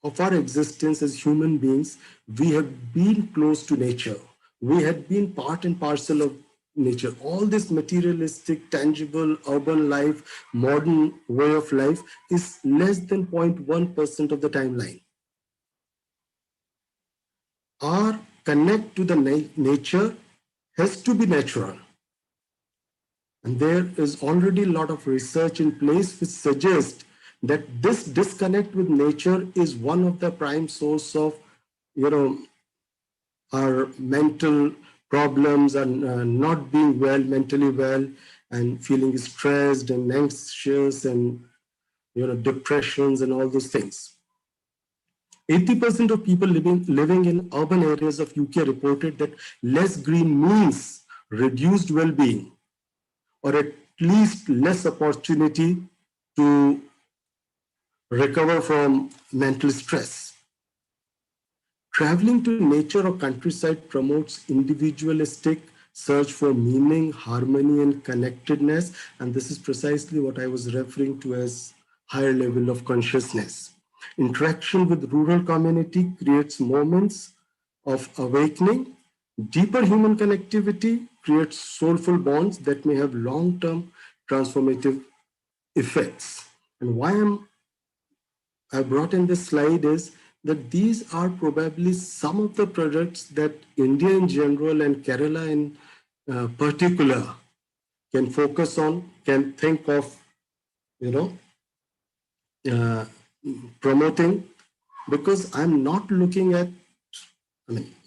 of our existence as human beings, we have been close to nature. We had been part and parcel of nature. All this materialistic, tangible, urban life, modern way of life is less than 0.1% of the timeline. Our connect to the nature has to be natural. And there is already a lot of research in place which suggests that this disconnect with nature is one of the prime source of, our mental problems and not being well, mentally well, and feeling stressed and anxious and, depressions and all those things. 80% of people living in urban areas of UK reported that less green means reduced well-being, or at least less opportunity to recover from mental stress. Traveling to nature or countryside promotes individualistic search for meaning, harmony, and connectedness. And this is precisely what I was referring to as higher level of consciousness. Interaction with rural community creates moments of awakening. Deeper human connectivity creates soulful bonds that may have long-term transformative effects. And why I brought in this slide is that these are probably some of the products that India in general and Kerala in particular can focus on, can think of, promoting, because I'm not looking at,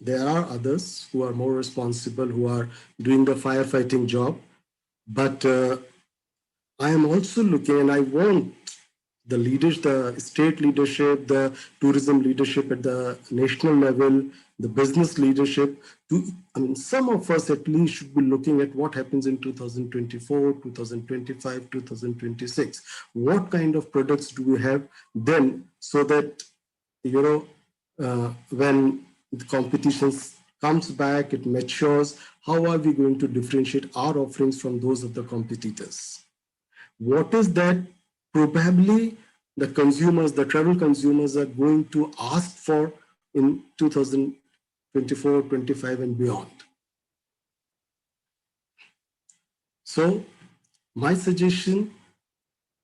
there are others who are more responsible, who are doing the firefighting job, but I am also looking, and I want the leaders, the state leadership, the tourism leadership at the national level, the business leadership, some of us at least should be looking at what happens in 2024, 2025, 2026. What kind of products do we have then, so that, when the competition comes back, it matures, how are we going to differentiate our offerings from those of the competitors? What is that probably the consumers, the travel consumers are going to ask for in 2024, 25 and beyond? So my suggestion,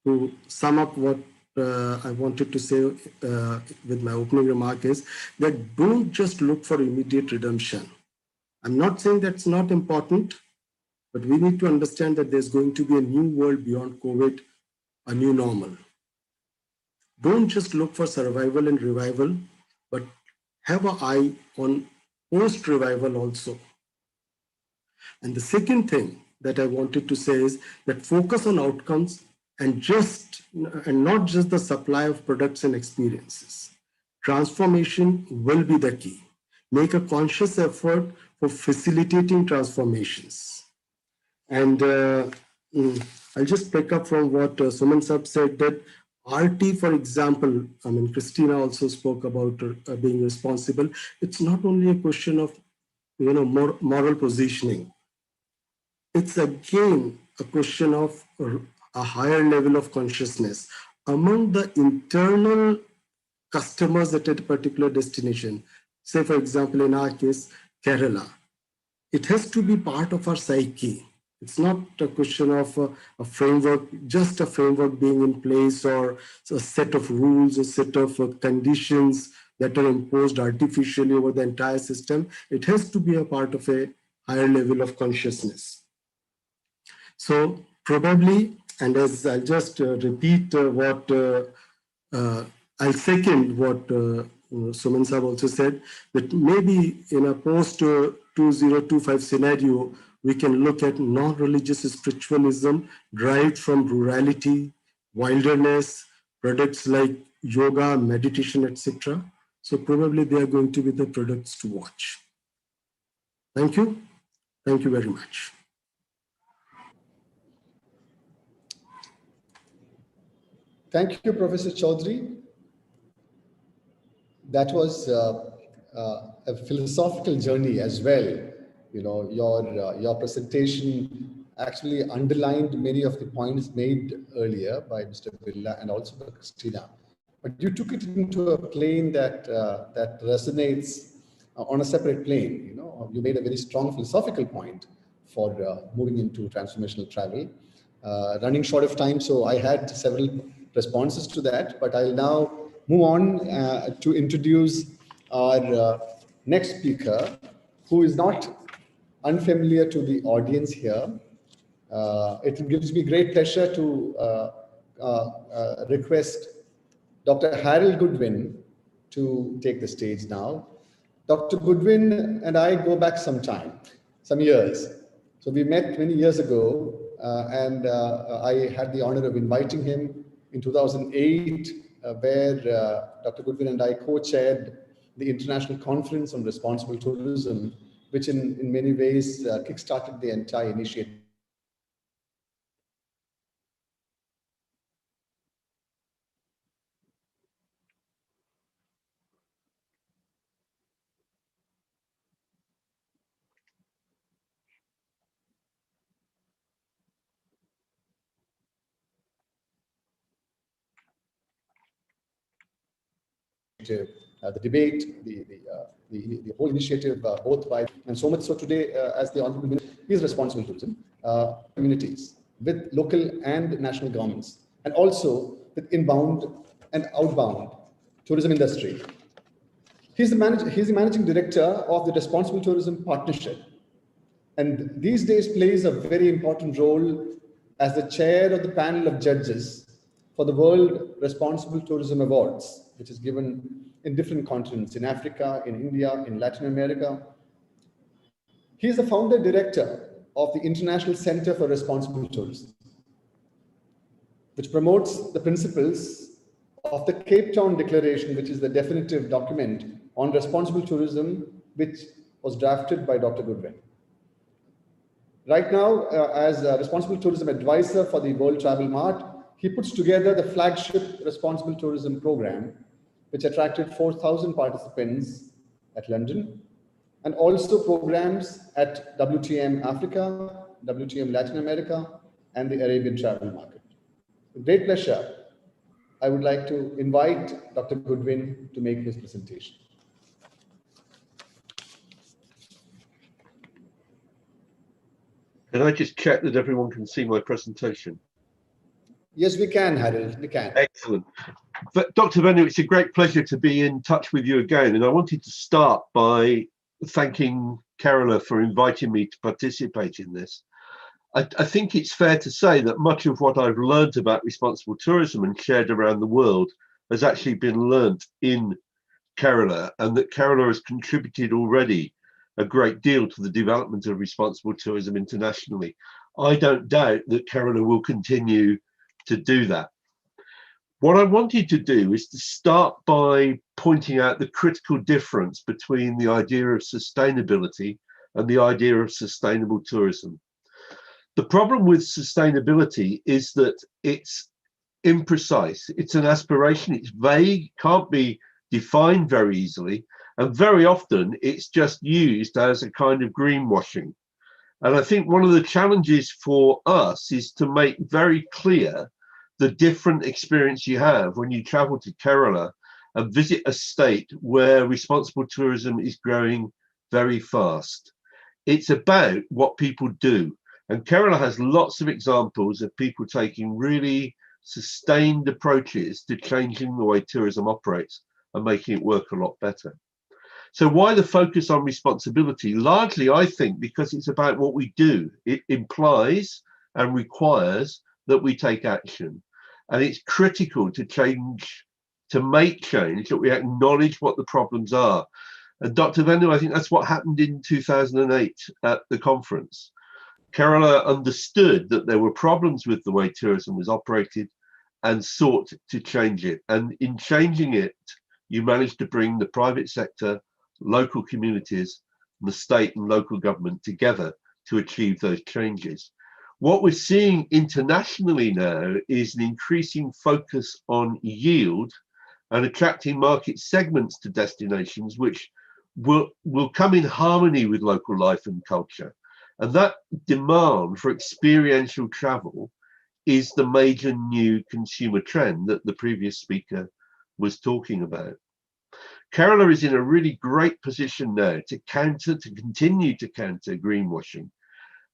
to sum up what I wanted to say with my opening remark, is that don't just look for immediate redemption. I'm not saying that's not important, but we need to understand that there's going to be a new world beyond COVID, a new normal. Don't just look for survival and revival, but have an eye on post-revival also. And the second thing that I wanted to say is that focus on outcomes and not just the supply of products and experiences. Transformation will be the key. Make a conscious effort for facilitating transformations. And I'll just pick up from what Suman Sab said, that RT, for example, I mean, Christina also spoke about being responsible. It's not only a question of, moral positioning. It's again a question of a higher level of consciousness among the internal customers at a particular destination. Say, for example, in our case, Kerala. It has to be part of our psyche. It's not a question of a framework, just a framework being in place, or a set of rules, a set of conditions that are imposed artificially over the entire system. It has to be a part of a higher level of consciousness. So probably, and as I'll just repeat I'll second what Suman Sahab also said, that maybe in a post-2025 scenario, we can look at non-religious spiritualism derived from rurality, wilderness, products like yoga, meditation, etc. So probably they are going to be the products to watch. Thank you. Thank you very much. Thank you, Professor Chaudhary. That was a philosophical journey as well. Your presentation actually underlined many of the points made earlier by Mr. Birla and also by Christina. But you took it into a plane that resonates on a separate plane. You made a very strong philosophical point for moving into transformational travel. Running short of time, so I had several responses to that, but I'll now move on to introduce our next speaker, who is not unfamiliar to the audience here. It gives me great pleasure to request Dr. Harold Goodwin to take the stage now. Dr. Goodwin and I go back some years. So we met many years ago, and I had the honor of inviting him in 2008, where Dr. Goodwin and I co-chaired the International Conference on Responsible Tourism, which in many ways kickstarted the entire initiative. The debate, the whole initiative, both by, and so much so today, as the Honorable Minister, is responsible tourism, communities with local and national governments, and also with inbound and outbound tourism industry. He's the managing director of the Responsible Tourism Partnership, and these days plays a very important role as the chair of the panel of judges for the World Responsible Tourism Awards, which is given in different continents, in Africa, in India, in Latin America. He is the founder director of the International Center for Responsible Tourism, which promotes the principles of the Cape Town Declaration, which is the definitive document on responsible tourism, which was drafted by Dr. Goodwin. Right now, as a responsible tourism advisor for the World Travel Mart, he puts together the flagship responsible tourism program, which attracted 4,000 participants at London, and also programs at WTM Africa, WTM Latin America, and the Arabian travel market. With great pleasure, I would like to invite Dr. Goodwin to make his presentation. Can I just check that everyone can see my presentation? Yes, we can, Harold, we can. Excellent. But Dr. Venu, it's a great pleasure to be in touch with you again. And I wanted to start by thanking Kerala for inviting me to participate in this. I think it's fair to say that much of what I've learned about responsible tourism and shared around the world has actually been learnt in Kerala, and that Kerala has contributed already a great deal to the development of responsible tourism internationally. I don't doubt that Kerala will continue to do that. What I wanted to do is to start by pointing out the critical difference between the idea of sustainability and the idea of sustainable tourism. The problem with sustainability is that it's imprecise. It's an aspiration, it's vague, can't be defined very easily, and very often it's just used as a kind of greenwashing. And I think one of the challenges for us is to make very clear the different experience you have when you travel to Kerala and visit a state where responsible tourism is growing very fast. It's about what people do. And Kerala has lots of examples of people taking really sustained approaches to changing the way tourism operates and making it work a lot better. So why the focus on responsibility? Largely, I think, because it's about what we do. It implies and requires that we take action. And it's critical to change, to make change, that we acknowledge what the problems are. And Dr. Venu, I think that's what happened in 2008 at the conference. Kerala understood that there were problems with the way tourism was operated and sought to change it. And in changing it, you managed to bring the private sector, local communities, the state and local government together to achieve those changes. What we're seeing internationally now is an increasing focus on yield and attracting market segments to destinations which will come in harmony with local life and culture. And that demand for experiential travel is the major new consumer trend that the previous speaker was talking about. Kerala is in a really great position now to continue to counter greenwashing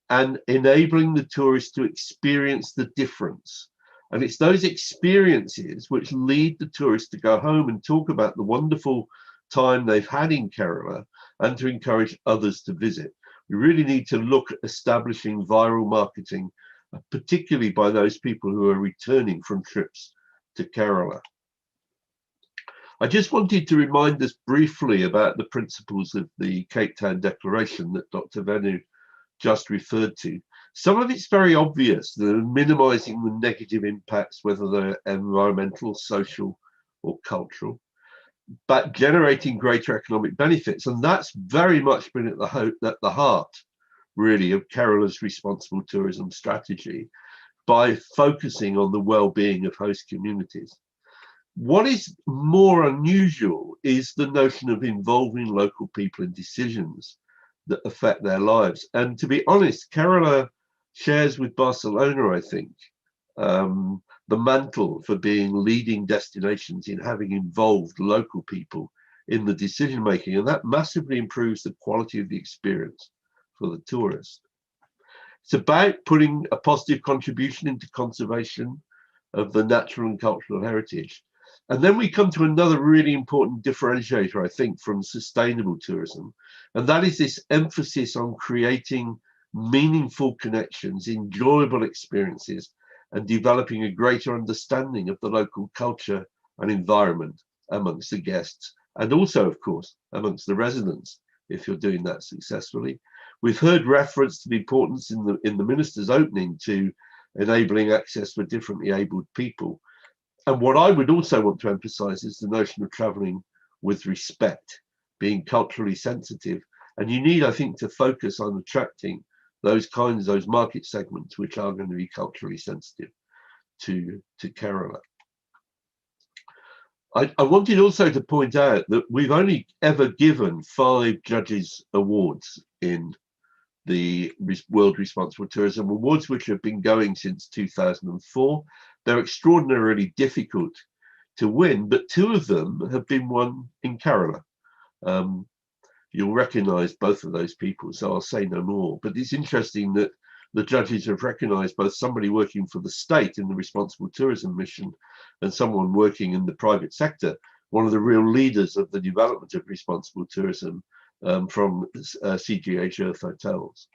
and enabling the tourists to experience the difference. And it's those experiences which lead the tourists to go home and talk about the wonderful time they've had in Kerala and to encourage others to visit. We really need to look at establishing viral marketing, particularly by those people who are returning from trips to Kerala. I just wanted to remind us briefly about the principles of the Cape Town Declaration that Dr. Venu just referred to. Some of it's very obvious, the minimizing the negative impacts, whether they're environmental, social, or cultural, but generating greater economic benefits. And that's very much been at the heart, really, of Kerala's responsible tourism strategy by focusing on the well-being of host communities. What is more unusual is the notion of involving local people in decisions that affect their lives. And to be honest, Kerala shares with Barcelona, I think, the mantle for being leading destinations in having involved local people in the decision making, and that massively improves the quality of the experience for the tourist. It's about putting a positive contribution into conservation of the natural and cultural heritage. And then we come to another really important differentiator, I think, from sustainable tourism, and that is this emphasis on creating meaningful connections, enjoyable experiences, and developing a greater understanding of the local culture and environment amongst the guests, and also, of course, amongst the residents, if you're doing that successfully. We've heard reference to the importance in the minister's opening to enabling access for differently abled people. And what I would also want to emphasize is the notion of traveling with respect, being culturally sensitive. And you need, I think, to focus on attracting those market segments which are going to be culturally sensitive to Kerala. I wanted also to point out that we've only ever given 5 judges awards in the World Responsible Tourism Awards, which have been going since 2004. They're extraordinarily difficult to win, but 2 of them have been won in Kerala. You'll recognize both of those people, so I'll say no more. But it's interesting that the judges have recognized both somebody working for the state in the responsible tourism mission and someone working in the private sector, one of the real leaders of the development of responsible tourism, from CGH Earth Hotels.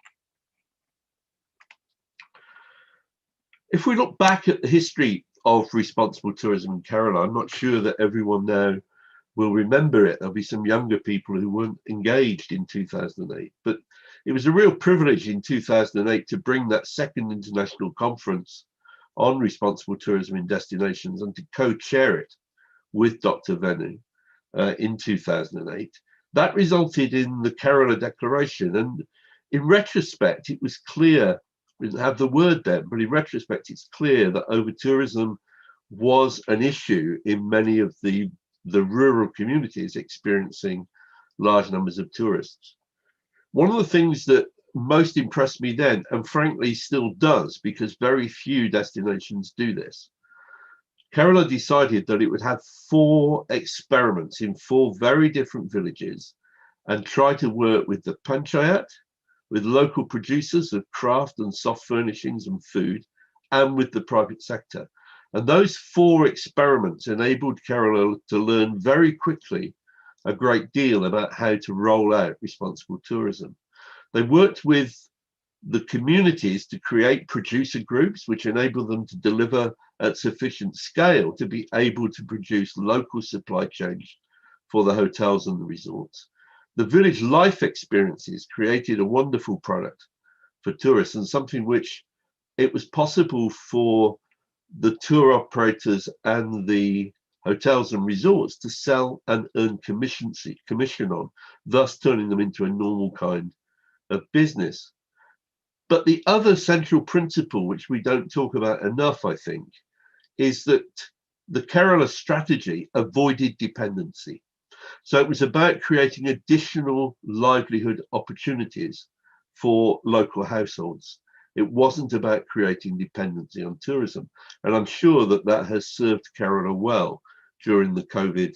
If we look back at the history of responsible tourism in Kerala, I'm not sure that everyone now will remember it. There'll be some younger people who weren't engaged in 2008, but it was a real privilege in 2008 to bring that second international conference on responsible tourism in destinations and to co-chair it with Dr. Venu in 2008. That resulted in the Kerala Declaration, and in retrospect, it was clear, we didn't have the word then, but in retrospect, it's clear that over-tourism was an issue in many of the rural communities experiencing large numbers of tourists. One of the things that most impressed me then, and frankly still does, because very few destinations do this, Kerala decided that it would have 4 experiments in 4 very different villages and try to work with the panchayat, with local producers of craft and soft furnishings and food, and with the private sector. And those 4 experiments enabled Kerala to learn very quickly a great deal about how to roll out responsible tourism. They worked with the communities to create producer groups, which enabled them to deliver at sufficient scale to be able to produce local supply chains for the hotels and the resorts. The village life experiences created a wonderful product for tourists, and something which it was possible for the tour operators and the hotels and resorts to sell and earn commission on, thus turning them into a normal kind of business. But the other central principle, which we don't talk about enough, I think, is that the Kerala strategy avoided dependency. So it was about creating additional livelihood opportunities for local households. It wasn't about creating dependency on tourism. And I'm sure that that has served Kerala well during the COVID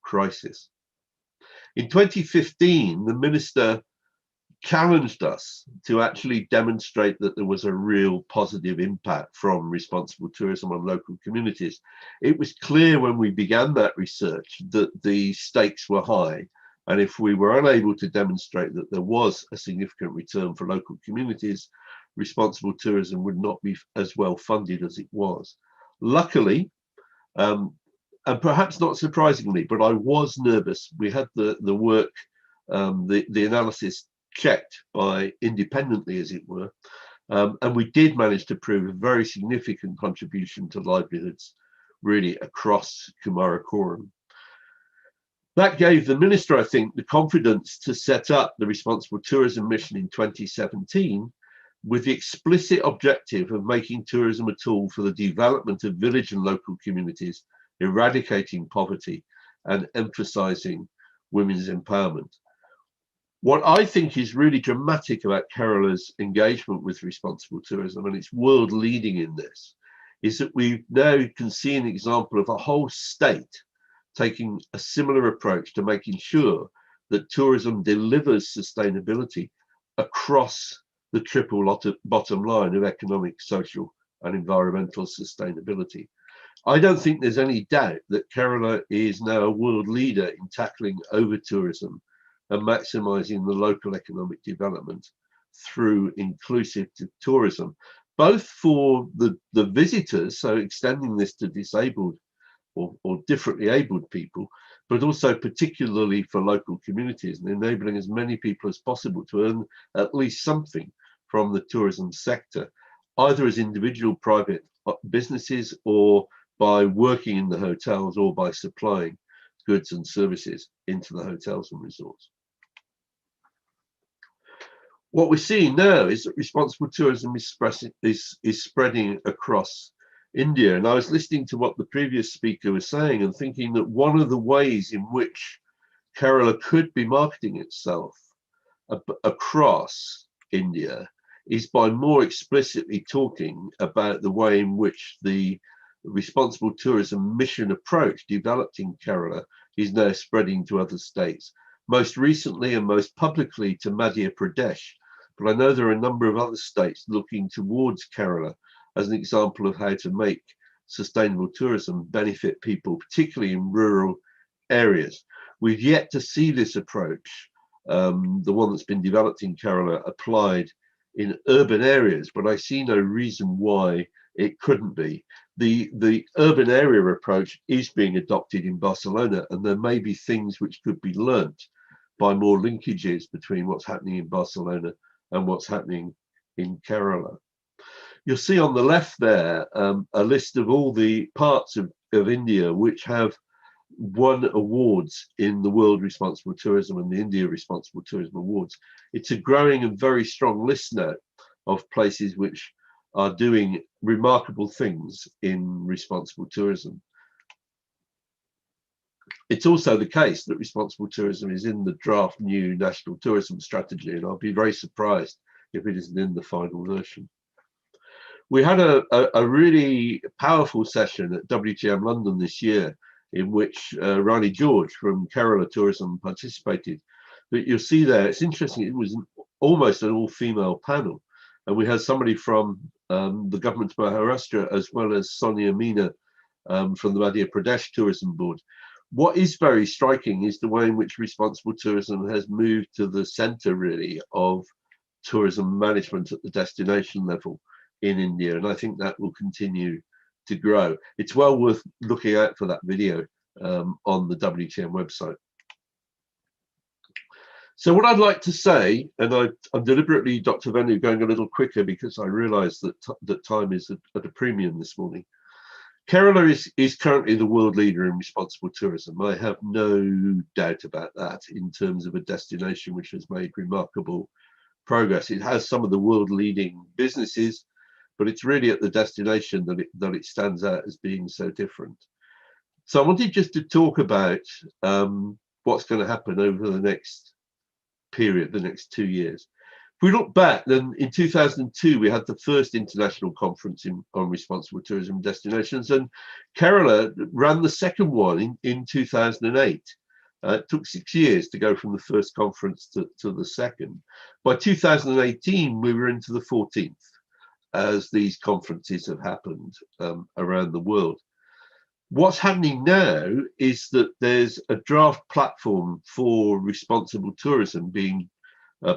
crisis. In 2015, the minister challenged us to actually demonstrate that there was a real positive impact from responsible tourism on local communities. It was clear when we began that research that the stakes were high, and if we were unable to demonstrate that there was a significant return for local communities, responsible tourism would not be as well funded as it was. Luckily, and perhaps not surprisingly, but I was nervous. We had the work, the analysis checked by independently, as it were, and we did manage to prove a very significant contribution to livelihoods really across Kumarakoram. That gave the minister, I think, the confidence to set up the Responsible Tourism Mission in 2017 with the explicit objective of making tourism a tool for the development of village and local communities, eradicating poverty and emphasizing women's empowerment. What I think is really dramatic about Kerala's engagement with responsible tourism, and it's world leading in this, is that we now can see an example of a whole state taking a similar approach to making sure that tourism delivers sustainability across the triple bottom line of economic, social, and environmental sustainability. I don't think there's any doubt that Kerala is now a world leader in tackling over-tourism and maximizing the local economic development through inclusive tourism, both for the visitors, so extending this to disabled or differently abled people, but also particularly for local communities and enabling as many people as possible to earn at least something from the tourism sector, either as individual private businesses or by working in the hotels or by supplying goods and services into the hotels and resorts. What we're seeing now is that responsible tourism is spreading across India. And I was listening to what the previous speaker was saying and thinking that one of the ways in which Kerala could be marketing itself across India is by more explicitly talking about the way in which the responsible tourism mission approach developed in Kerala is now spreading to other states, most recently and most publicly to Madhya Pradesh. But I know there are a number of other states looking towards Kerala as an example of how to make sustainable tourism benefit people, particularly in rural areas. We've yet to see this approach the one that's been developed in Kerala, applied in urban areas, but I see no reason why it couldn't be. The urban area approach is being adopted in Barcelona, and there may be things which could be learnt by more linkages between what's happening in Barcelona and what's happening in Kerala. You'll see on the left there a list of all the parts of India which have won awards in the World Responsible Tourism and the India Responsible Tourism Awards. It's a growing and very strong list now of places which are doing remarkable things in responsible tourism. It's also the case that responsible tourism is in the draft new National Tourism Strategy, and I'll be very surprised if it isn't in the final version. We had a really powerful session at WTM London this year, in which Rani George from Kerala Tourism participated. But you'll see there, it's interesting, it was almost an all-female panel. And we had somebody from the government of Maharashtra, as well as Sonia Meena from the Madhya Pradesh Tourism Board. What is very striking is the way in which responsible tourism has moved to the center, really, of tourism management at the destination level in India. And I think that will continue to grow. It's well worth looking out for that video on the WTM website. So what I'd like to say, and I'm deliberately, Dr. Venu, going a little quicker because I realize that time is at a premium this morning. Kerala is currently the world leader in responsible tourism. I have no doubt about that in terms of a destination which has made remarkable progress. It has some of the world leading businesses, but it's really at the destination that it stands out as being so different. So I wanted just to talk about what's going to happen over the next period, the next 2 years. If we look back, then in 2002, we had the first international conference on responsible tourism destinations, and Kerala ran the second one in 2008. It took 6 years to go from the first conference to the second. By 2018, we were into the 14th. As these conferences have happened around the world. What's happening now is that there's a draft platform for responsible tourism being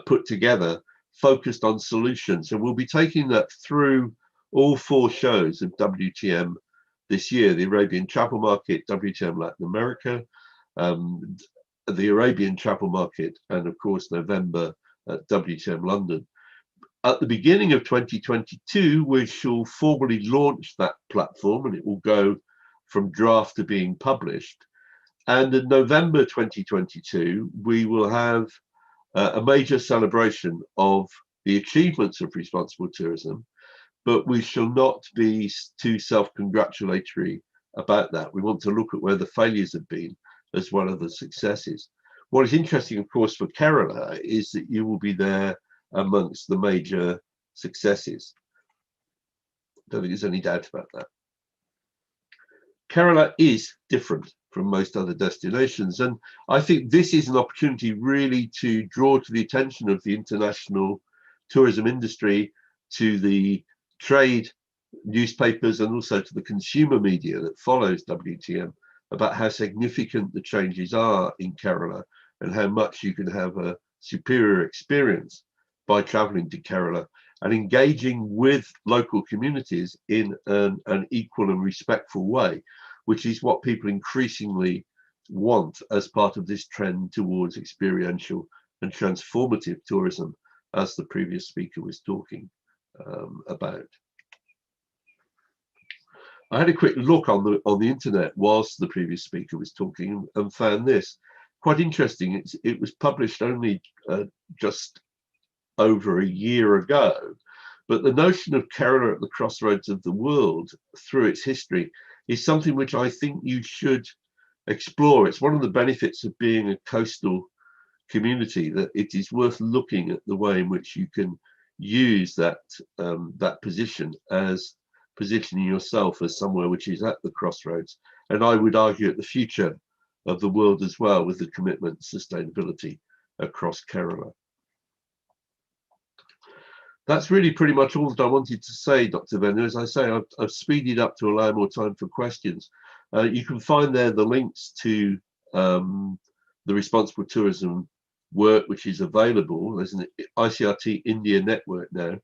put together, focused on solutions. And we'll be taking that through all 4 shows of WTM this year: the Arabian Travel Market, WTM Latin America, the Arabian Travel Market, and of course, November at WTM London. At the beginning of 2022, we shall formally launch that platform, and it will go from draft to being published. And in November 2022, we will have a major celebration of the achievements of responsible tourism, but we shall not be too self-congratulatory about that. We want to look at where the failures have been, as well as the successes. What is interesting, of course, for Kerala is that you will be there amongst the major successes. Don't think there's any doubt about that. Kerala is different from most other destinations, and I think this is an opportunity really to draw to the attention of the international tourism industry, to the trade newspapers, and also to the consumer media that follows WTM about how significant the changes are in Kerala and how much you can have a superior experience by traveling to Kerala and engaging with local communities in an equal and respectful way, which is what people increasingly want as part of this trend towards experiential and transformative tourism, as the previous speaker was talking about. I had a quick look on the internet whilst the previous speaker was talking and found this quite interesting. It was published only just over a year ago, but the notion of Kerala at the crossroads of the world through its history is something which I think you should explore. It's one of the benefits of being a coastal community, that it is worth looking at the way in which you can use that that position as positioning yourself as somewhere which is at the crossroads, and I would argue at the future of the world as well, with the commitment to sustainability across Kerala. That's really pretty much all that I wanted to say, Dr. Venu. As I say, I've speeded up to allow more time for questions. You can find there the links to the Responsible Tourism work which is available. There's an ICRT India network now,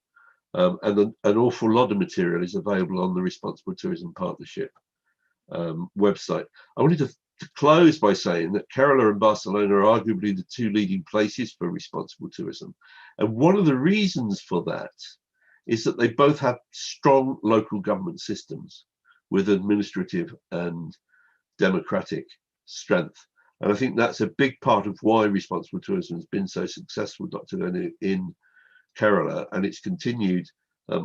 and an awful lot of material is available on the Responsible Tourism Partnership website. I wanted to close by saying that Kerala and Barcelona are arguably the two leading places for responsible tourism. And one of the reasons for that is that they both have strong local government systems with administrative and democratic strength. And I think that's a big part of why responsible tourism has been so successful, Dr. Venu, in Kerala, and it's continued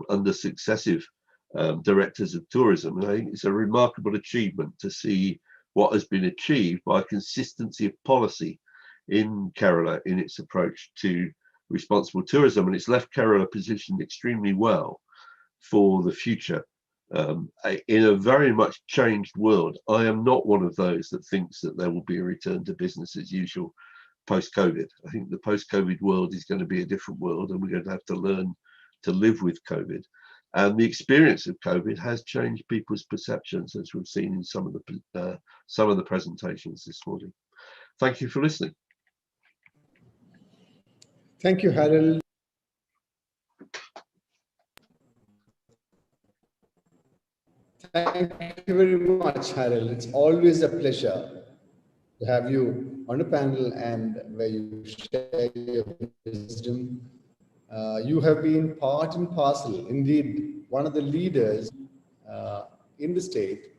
under successive directors of tourism. And I think it's a remarkable achievement to see what has been achieved by consistency of policy in Kerala in its approach to responsible tourism, and it's left Kerala positioned extremely well for the future. In a very much changed world, I am not one of those that thinks that there will be a return to business as usual post-COVID. I think the post-COVID world is going to be a different world, and we're going to have to learn to live with COVID. And the experience of COVID has changed people's perceptions, as we've seen in some of the presentations this morning. Thank you for listening. Thank you, Harold. Thank you very much, Harold. It's always a pleasure to have you on a panel and where you share your wisdom. You have been part and parcel, indeed, one of the leaders in the state,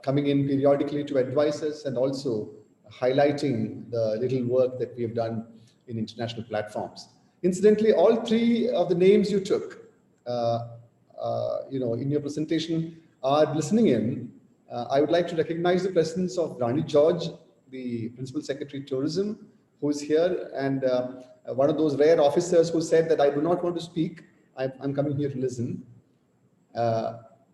coming in periodically to advise us and also highlighting the little work that we have done in international platforms. Incidentally, all three of the names you took, in your presentation are listening in. I would like to recognize the presence of Rani George, the Principal Secretary Tourism, who is here, and one of those rare officers who said that I do not want to speak, I'm coming here to listen.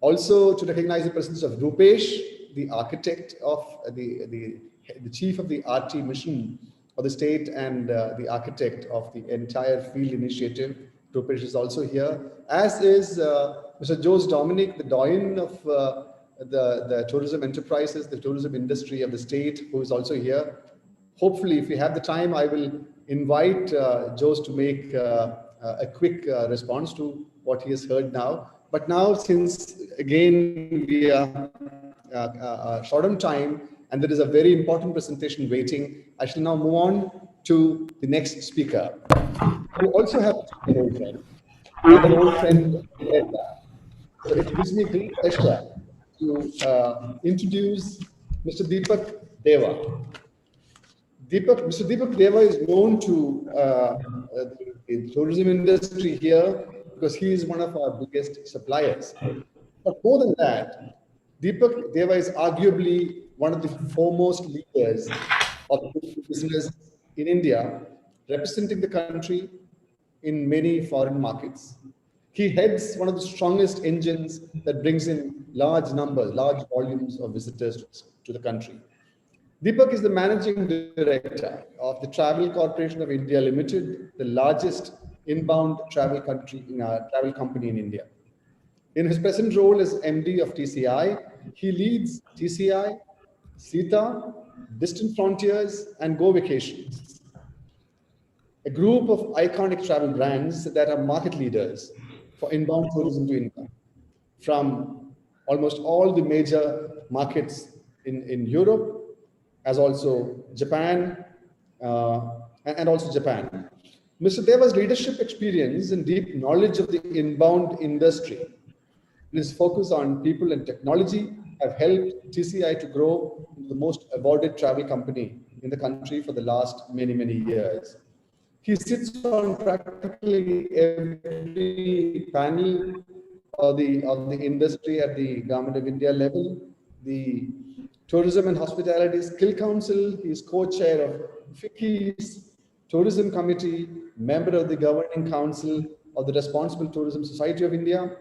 Also to recognize the presence of Rupesh, the architect of the chief of the RT mission of the state and the architect of the entire field initiative. Rupesh is also here, as is Mr. Jose Dominic, the doyen of the tourism enterprises, the tourism industry of the state, who is also here. Hopefully, if we have the time, I will invite Jose to make a quick response to what he has heard now. But now, since again we are short on time and there is a very important presentation waiting, I shall now move on to the next speaker, who also happens to be an old friend. So it gives me great pleasure to introduce Mr. Deepak Deva. Mr. Deepak Deva is known to the tourism industry here because he is one of our biggest suppliers. But more than that, Deepak Deva is arguably one of the foremost leaders of business in India, representing the country in many foreign markets. He heads one of the strongest engines that brings in large volumes of visitors to the country. Deepak is the managing director of the Travel Corporation of India Limited, the largest inbound travel company in India. In his present role as MD of TCI, he leads TCI, Sita, Distant Frontiers, and Go Vacations, a group of iconic travel brands that are market leaders for inbound tourism to India, from almost all the major markets in Europe, as also Japan, and also Japan. Mr. Deva's leadership experience and deep knowledge of the inbound industry and his focus on people and technology have helped TCI to grow into the most awarded travel company in the country for the last many, many years. He sits on practically every panel of the industry at the Government of India level, the Tourism and Hospitality Skill Council. He is co-chair of FICCI's Tourism Committee, member of the Governing Council of the Responsible Tourism Society of India,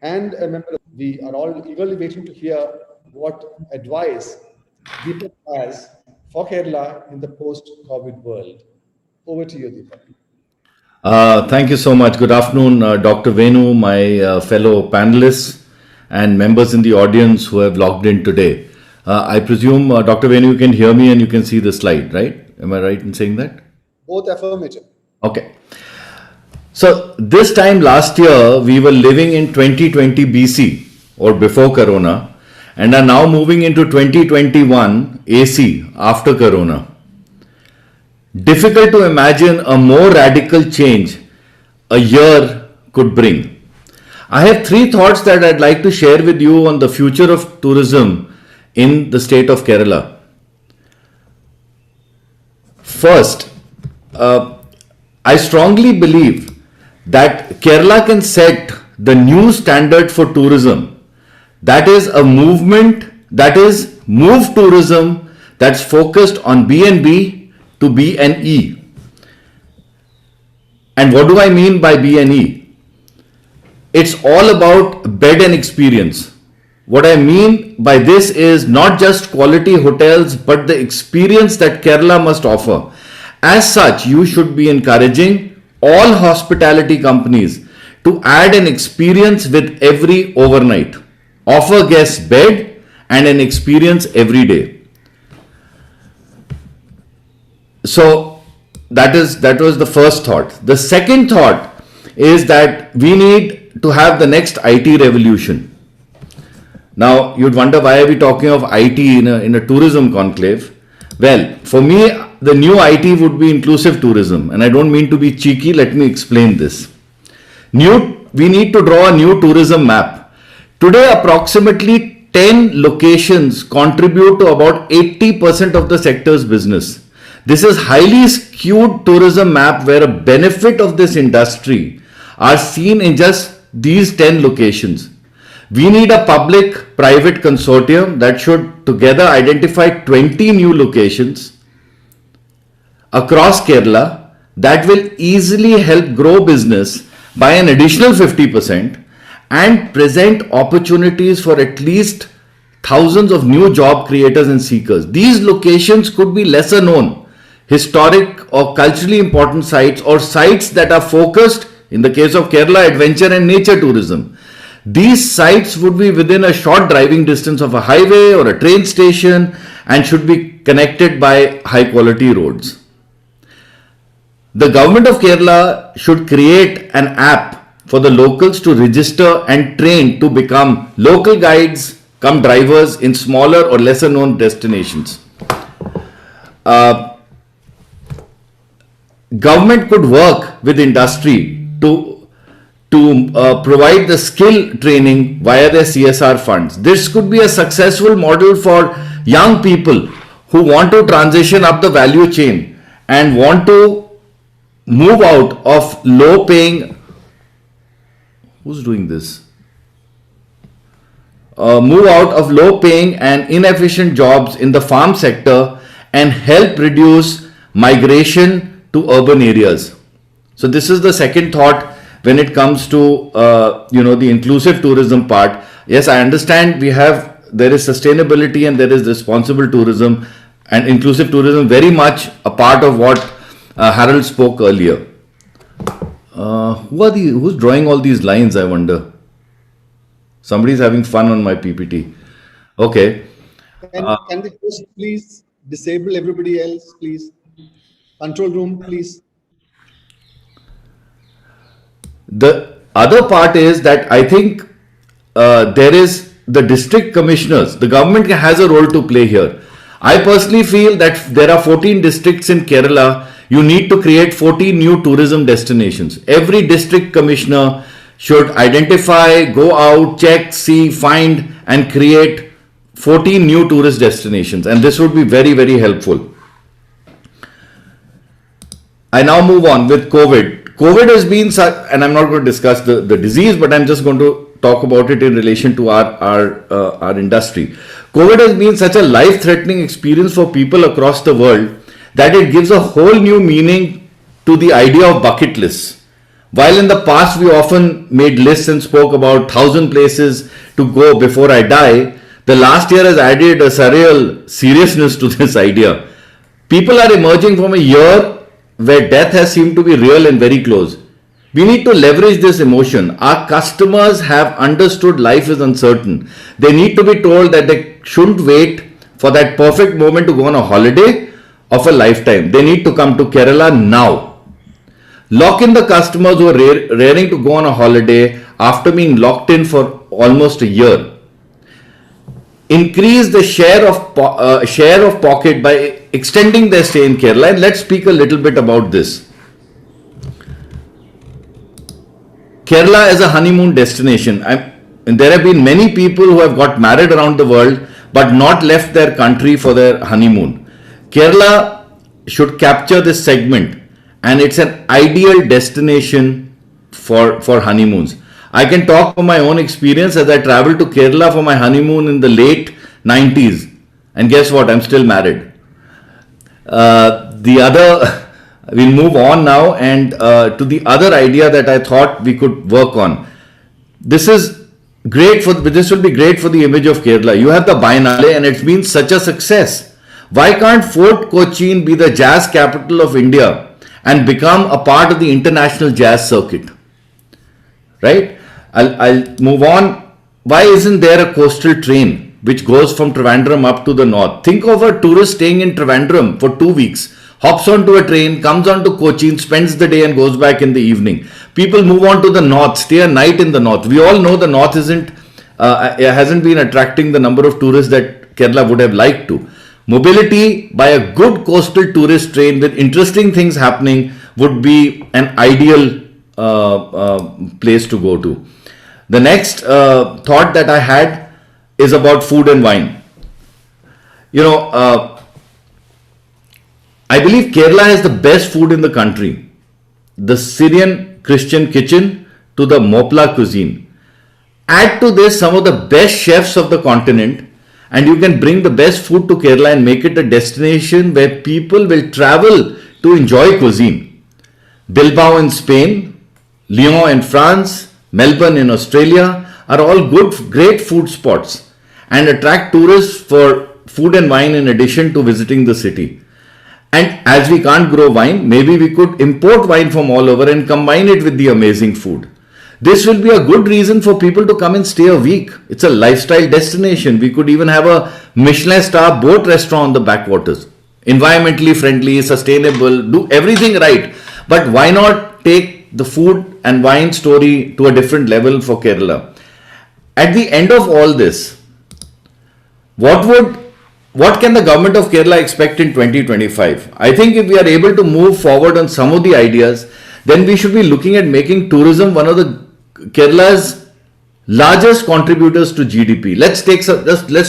and a member. We are all eagerly waiting to hear what advice Deepak has for Kerala in the post-COVID world. Over to you, Deepak. Thank you so much. Good afternoon, Dr. Venu, my fellow panelists, and members in the audience who have logged in today. I presume, Dr. Venu, you can hear me and you can see the slide, right? Am I right in saying that? Both affirmative. Okay. So this time last year, we were living in 2020 BC or before Corona and are now moving into 2021 AC after Corona. Difficult to imagine a more radical change a year could bring. I have 3 thoughts that I'd like to share with you on the future of tourism in the state of Kerala. First, I strongly believe that Kerala can set the new standard for tourism. That is a movement, that is move tourism that's focused on B&B to B&E. And what do I mean by B&E? It's all about bed and experience. What I mean by this is not just quality hotels, but the experience that Kerala must offer. As such, you should be encouraging all hospitality companies to add an experience with every overnight. Offer guests bed and an experience every day. So that was the first thought. The second thought is that we need to have the next IT revolution. Now you'd wonder, why are we talking of IT in a tourism conclave? Well, for me, the new IT would be inclusive tourism, and I don't mean to be cheeky. Let me explain this. We need to draw a new tourism map. Today, approximately 10 locations contribute to about 80% of the sector's business. This is highly skewed tourism map where a benefit of this industry are seen in just these 10 locations. We need a public-private consortium that should together identify 20 new locations across Kerala that will easily help grow business by an additional 50% and present opportunities for at least thousands of new job creators and seekers. These locations could be lesser known, historic or culturally important sites, or sites that are focused, in the case of Kerala, adventure and nature tourism. These sites would be within a short driving distance of a highway or a train station and should be connected by high quality roads. The government of Kerala should create an app for the locals to register and train to become local guides, come drivers in smaller or lesser known destinations. Government could work with industry to provide the skill training via their CSR funds. This could be a successful model for young people who want to transition up the value chain and want to move out of low paying, who's doing this? Move out of low paying and inefficient jobs in the farm sector and help reduce migration to urban areas. So this is the second thought when it comes to the inclusive tourism part. Yes, I understand there is sustainability and there is responsible tourism, and inclusive tourism very much a part of what Harold spoke earlier. Who's drawing all these lines, I wonder? Somebody's having fun on my PPT. Okay. Can they just please disable everybody else, please? Control room, please. The other part is that I think there is the district commissioners. The government has a role to play here. I personally feel that there are 14 districts in Kerala. You need to create 14 new tourism destinations. Every district commissioner should identify, go out, check, see, find and create 14 new tourist destinations. And this would be very, very helpful. I now move on with COVID. COVID has been such, and I'm not going to discuss the disease, but I'm just going to talk about it in relation to our industry. COVID has been such a life-threatening experience for people across the world that it gives a whole new meaning to the idea of bucket lists. While in the past we often made lists and spoke about 1,000 places to go before I die, the last year has added a surreal seriousness to this idea. People are emerging from a year where death has seemed to be real and very close. We need to leverage this emotion. Our customers have understood life is uncertain. They need to be told that they shouldn't wait for that perfect moment to go on a holiday of a lifetime. They need to come to Kerala now. Lock in the customers who are raring to go on a holiday after being locked in for almost a year. Increase the share of pocket by extending their stay in Kerala. And let's speak a little bit about this. Kerala as a honeymoon destination. And there have been many people who have got married around the world but not left their country for their honeymoon. Kerala should capture this segment, and it's an ideal destination for honeymoons. I can talk from my own experience as I traveled to Kerala for my honeymoon in the late 90s, and guess what? I'm still married. We'll move on now and to the other idea that I thought we could work on. This will be great for the image of Kerala. You have the Biennale and it's been such a success. Why can't Fort Cochin be the jazz capital of India and become a part of the international jazz circuit? Right? I'll move on. Why isn't there a coastal train which goes from Trivandrum up to the north? Think of a tourist staying in Trivandrum for 2 weeks, hops onto a train, comes on to Cochin, spends the day and goes back in the evening. People move on to the north, stay a night in the north. We all know the north hasn't been attracting the number of tourists that Kerala would have liked to. Mobility by a good coastal tourist train with interesting things happening would be an ideal place to go to. The next thought that I had is about food and wine. I believe Kerala has the best food in the country. The Syrian Christian kitchen to the Mopla cuisine. Add to this some of the best chefs of the continent, and you can bring the best food to Kerala and make it a destination where people will travel to enjoy cuisine. Bilbao in Spain, Lyon in France, Melbourne in Australia are all great food spots and attract tourists for food and wine in addition to visiting the city. And as we can't grow wine, maybe we could import wine from all over and combine it with the amazing food. This will be a good reason for people to come and stay a week. It's a lifestyle destination. We could even have a Michelin star boat restaurant on the backwaters. Environmentally friendly, sustainable, do everything right. But why not take the food and wine story to a different level for Kerala? At the end of all this, what can the government of Kerala expect in 2025? I think if we are able to move forward on some of the ideas, then we should be looking at making tourism one of the Kerala's largest contributors to GDP. Let's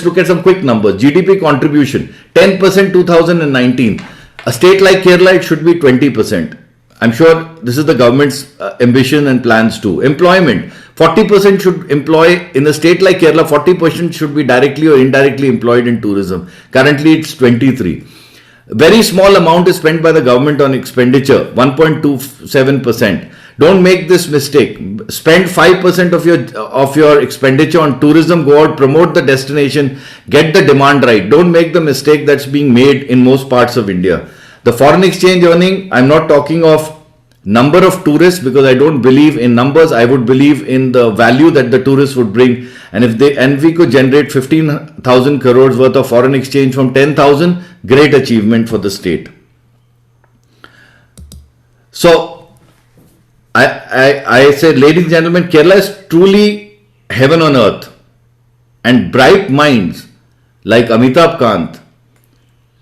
look at some quick numbers. GDP contribution 10% 2019. A state like Kerala, it should be 20%. I'm sure this is the government's ambition and plans too. Employment 40% should employ in a state like Kerala. 40% should be directly or indirectly employed in tourism. Currently, it's 23%. Very small amount is spent by the government on expenditure, 1.27%. Don't make this mistake. Spend 5% of your expenditure on tourism. Go out, promote the destination, get the demand right. Don't make the mistake that's being made in most parts of India. The foreign exchange earning, I'm not talking of number of tourists because I don't believe in numbers. I would believe in the value that the tourists would bring. And we could generate 15,000 crores worth of foreign exchange from 10,000, great achievement for the state. So I say, ladies and gentlemen, Kerala is truly heaven on earth, and bright minds like Amitabh Kant,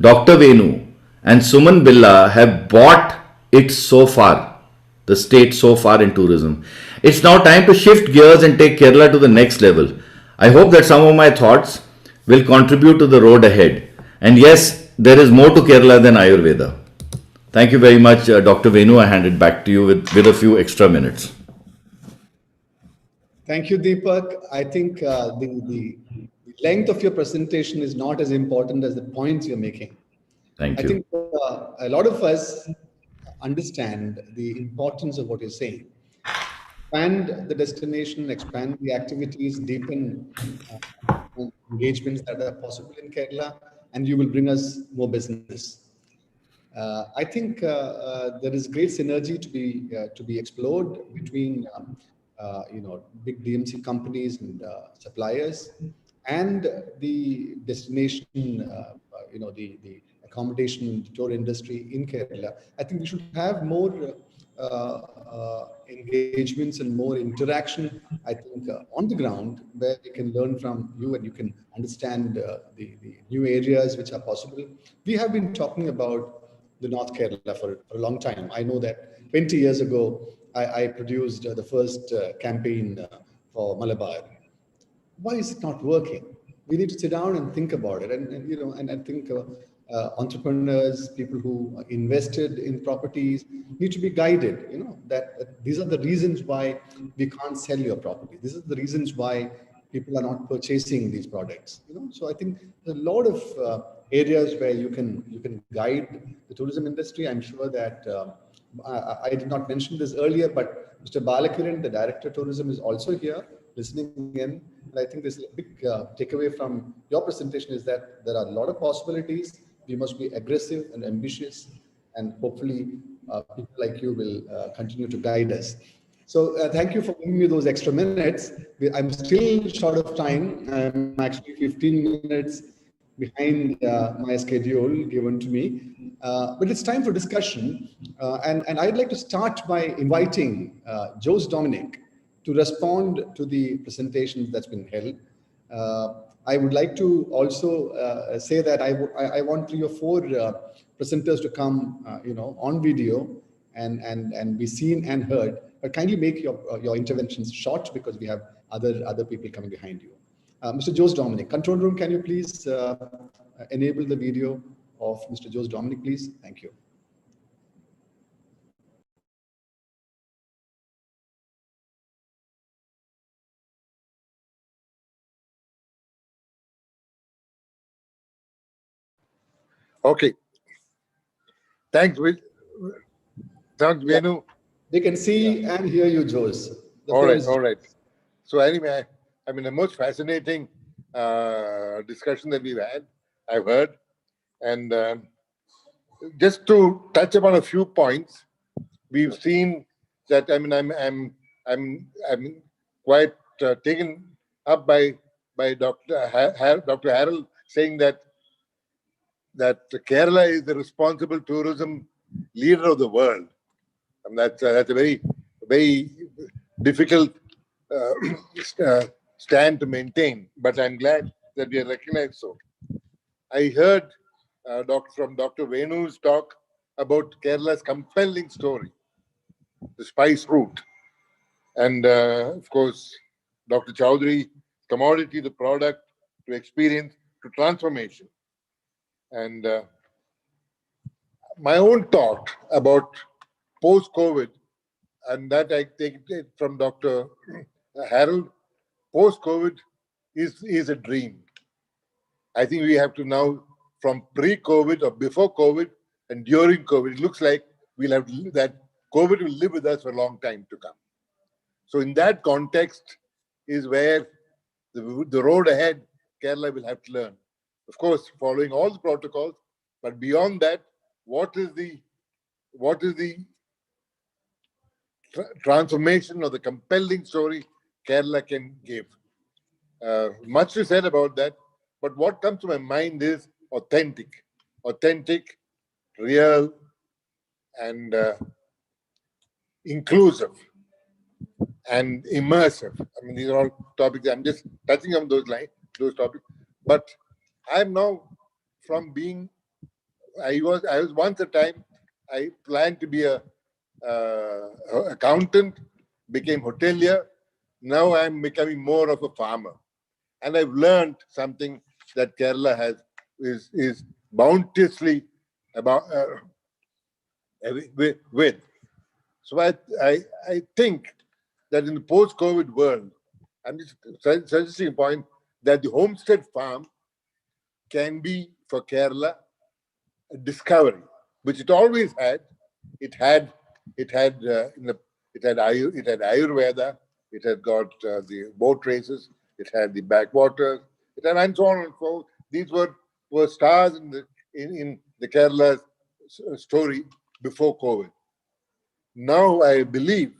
Dr. Venu and Suman Billa have brought it so far, the state so far in tourism. It's now time to shift gears and take Kerala to the next level. I hope that some of my thoughts will contribute to the road ahead. And yes, there is more to Kerala than Ayurveda. Thank you very much, Dr. Venu. I hand it back to you with a few extra minutes. Thank you, Deepak. I think the length of your presentation is not as important as the points you're making. Thank you. I think a lot of us understand the importance of what you're saying. Expand the destination, expand the activities, deepen engagements that are possible in Kerala, and you will bring us more business. I think there is great synergy to be explored between big DMC companies and suppliers and the destination, the accommodation and tour industry in Kerala. I think we should have more engagements and more interaction, I think, on the ground, where we can learn from you and you can understand the new areas which are possible. We have been talking about the North Kerala for a long time. I know that 20 years ago, I produced the first campaign for Malabar. Why is it not working? We need to sit down and think about it. And I think entrepreneurs, people who invested in properties need to be guided, that these are the reasons why we can't sell your property. These are the reasons why people are not purchasing these products. So I think there's a lot of areas where you can guide the tourism industry. I'm sure that I did not mention this earlier, but Mr. Balakiran, the Director of Tourism, is also here listening in. And I think this big takeaway from your presentation is that there are a lot of possibilities. We must be aggressive and ambitious, and hopefully people like you will continue to guide us. So thank you for giving me those extra minutes. I'm still short of time. I'm actually 15 minutes behind my schedule given to me. But it's time for discussion. And I'd like to start by inviting Jose Dominic to respond to the presentation that's been held. I would like to also say that I want 3 or 4 presenters to come, on video and be seen and heard. But kindly make your interventions short because we have other people coming behind you. Mr. Jose Dominic, control room, can you please enable the video of Mr. Jose Dominic, please? Thank you. Okay. Thanks, Venu. They can see and hear you, Jose. All right. So anyway, I mean, the most fascinating discussion that I've heard, and just to touch upon a few points, we've seen that. I mean, I'm quite taken up by Dr. Harold saying that Kerala is the responsible tourism leader of the world. And that's a very, very difficult stand to maintain, but I'm glad that we are recognized so. I heard from Dr. Venu's talk about Kerala's compelling story, the spice route. And of course, Dr. Chowdhury, commodity, the product, to experience, to transformation. And my own talk about post-COVID, and that I take it from Dr. Harold, post-COVID is a dream. I think we have to now, from pre-COVID or before COVID and during COVID, it looks like we'll have that COVID will live with us for a long time to come. So in that context is where the road ahead, Kerala will have to learn. Of course, following all the protocols, but beyond that, what is the transformation or the compelling story Kerala can give? Much is said about that, but what comes to my mind is authentic, real, and inclusive and immersive. I mean, these are all topics. I'm just touching on those topics. But I'm now from being. I was once a time. I planned to be a accountant, became hotelier. Now I'm becoming more of a farmer, and I've learned something that Kerala is bounteously about with. So I think that in the post-COVID world, I'm just suggesting a point that the homestead farm can be for Kerala a discovery, which it always had. It had Ayurveda. It had got the boat races. It had the backwaters. It had and so on and so forth. These were stars in the Kerala story before COVID. Now I believe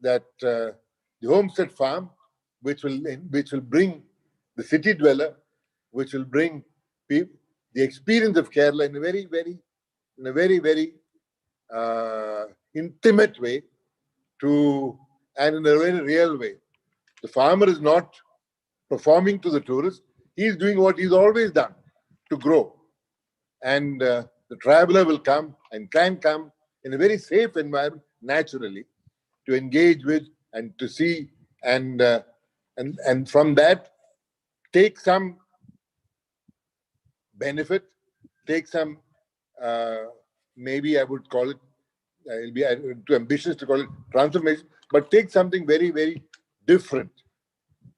that the homestead farm, which will bring the city dweller, which will bring the experience of Kerala in a very intimate way and in a very real way. The farmer is not performing to the tourist. He's doing what he's always done to grow. And the traveler will come and can come in a very safe environment, naturally, to engage with and to see and from that take some benefit, take some maybe I would call it, it'll be too ambitious to call it transformation, but take something very different.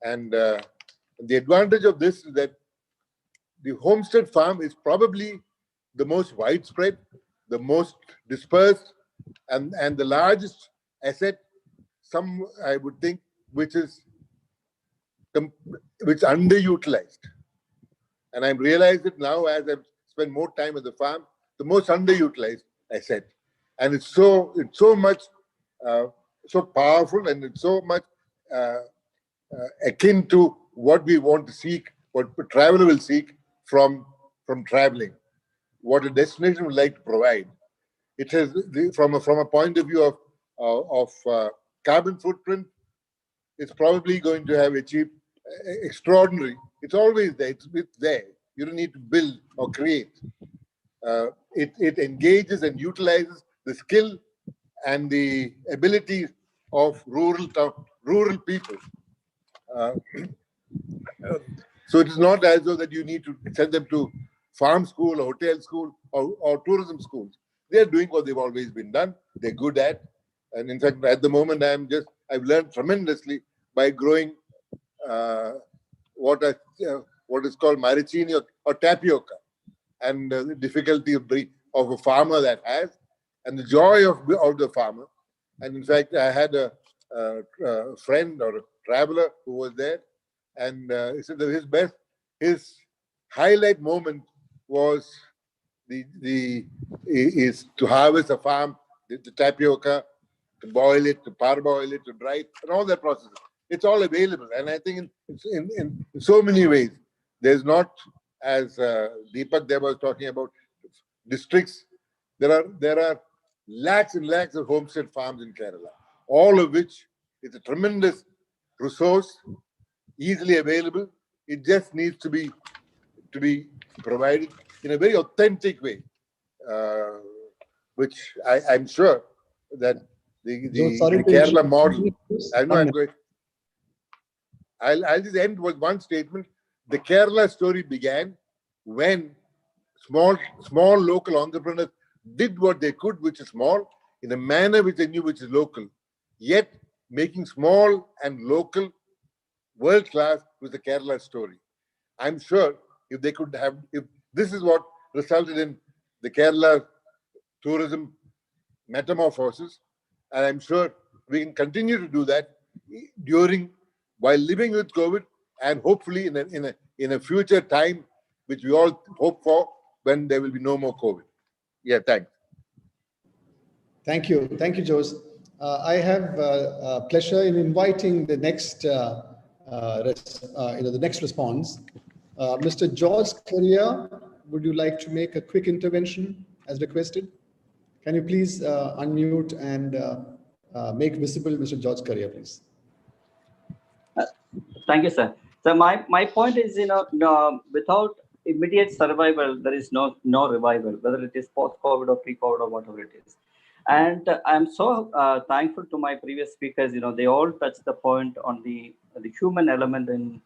And the advantage of this is that the homestead farm is probably the most widespread, the most dispersed, and the largest asset, I would think, which underutilized. And I've realized it now as I've spent more time at the farm, the most underutilized asset. And it's so much so powerful, and it's so much akin to what we want to seek, what a traveler will seek from traveling, what a destination would like to provide. It has, from a point of view of carbon footprint, it's probably going to have achieved extraordinary. It's always there. It's there. You don't need to build or create. It engages and utilizes the skill and the ability of rural people. So it is not as though that you need to send them to farm school or hotel school or tourism schools. They're doing what they've always been done. They're good at. And in fact, at the moment, I've learned tremendously by growing what is called maraschino or tapioca, and the difficulty of a farmer that has, and the joy of the farmer. And in fact, I had a friend or a traveler who was there, and he said that his highlight moment was is to harvest a farm, the tapioca, to boil it, to parboil it, to dry it, and all that process. It's all available, and I think in so many ways, there's not, as Deepak Dev was talking about, districts. There are lakhs and lakhs of homestead farms in Kerala, all of which is a tremendous resource, easily available. It just needs to be provided in a very authentic way, which I'm sure that the Kerala model. I know I'm going. I'll just end with one statement. The Kerala story began when small local entrepreneurs did what they could, which is small, in a manner which they knew which is local, yet making small and local world class with the Kerala story. I'm sure if this is what resulted in the Kerala tourism metamorphosis, and I'm sure we can continue to do that while living with COVID, and hopefully in a future time, which we all hope for, when there will be no more COVID. Yeah, thanks. Thank you, Jose. I have pleasure in inviting the next, the next response. Mr. George Correa, would you like to make a quick intervention as requested? Can you please unmute and make visible Mr. George Correa, please? Thank you, sir. So my point is, without immediate survival, there is no revival, whether it is post-COVID or pre-COVID or whatever it is. And I'm so thankful to my previous speakers. They all touched the point on the human element in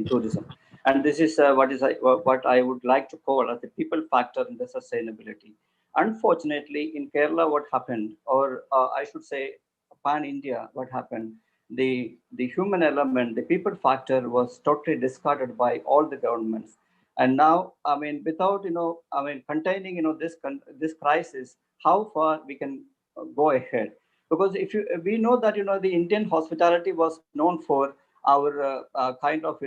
tourism, and this is what I would like to call as the people factor in the sustainability. Unfortunately, in Kerala, what happened, or I should say, pan-India, what happened? The human element, the people factor, was totally discarded by all the governments. And now, without containing this crisis, how far we can go ahead? Because we know that the Indian hospitality was known for our kind of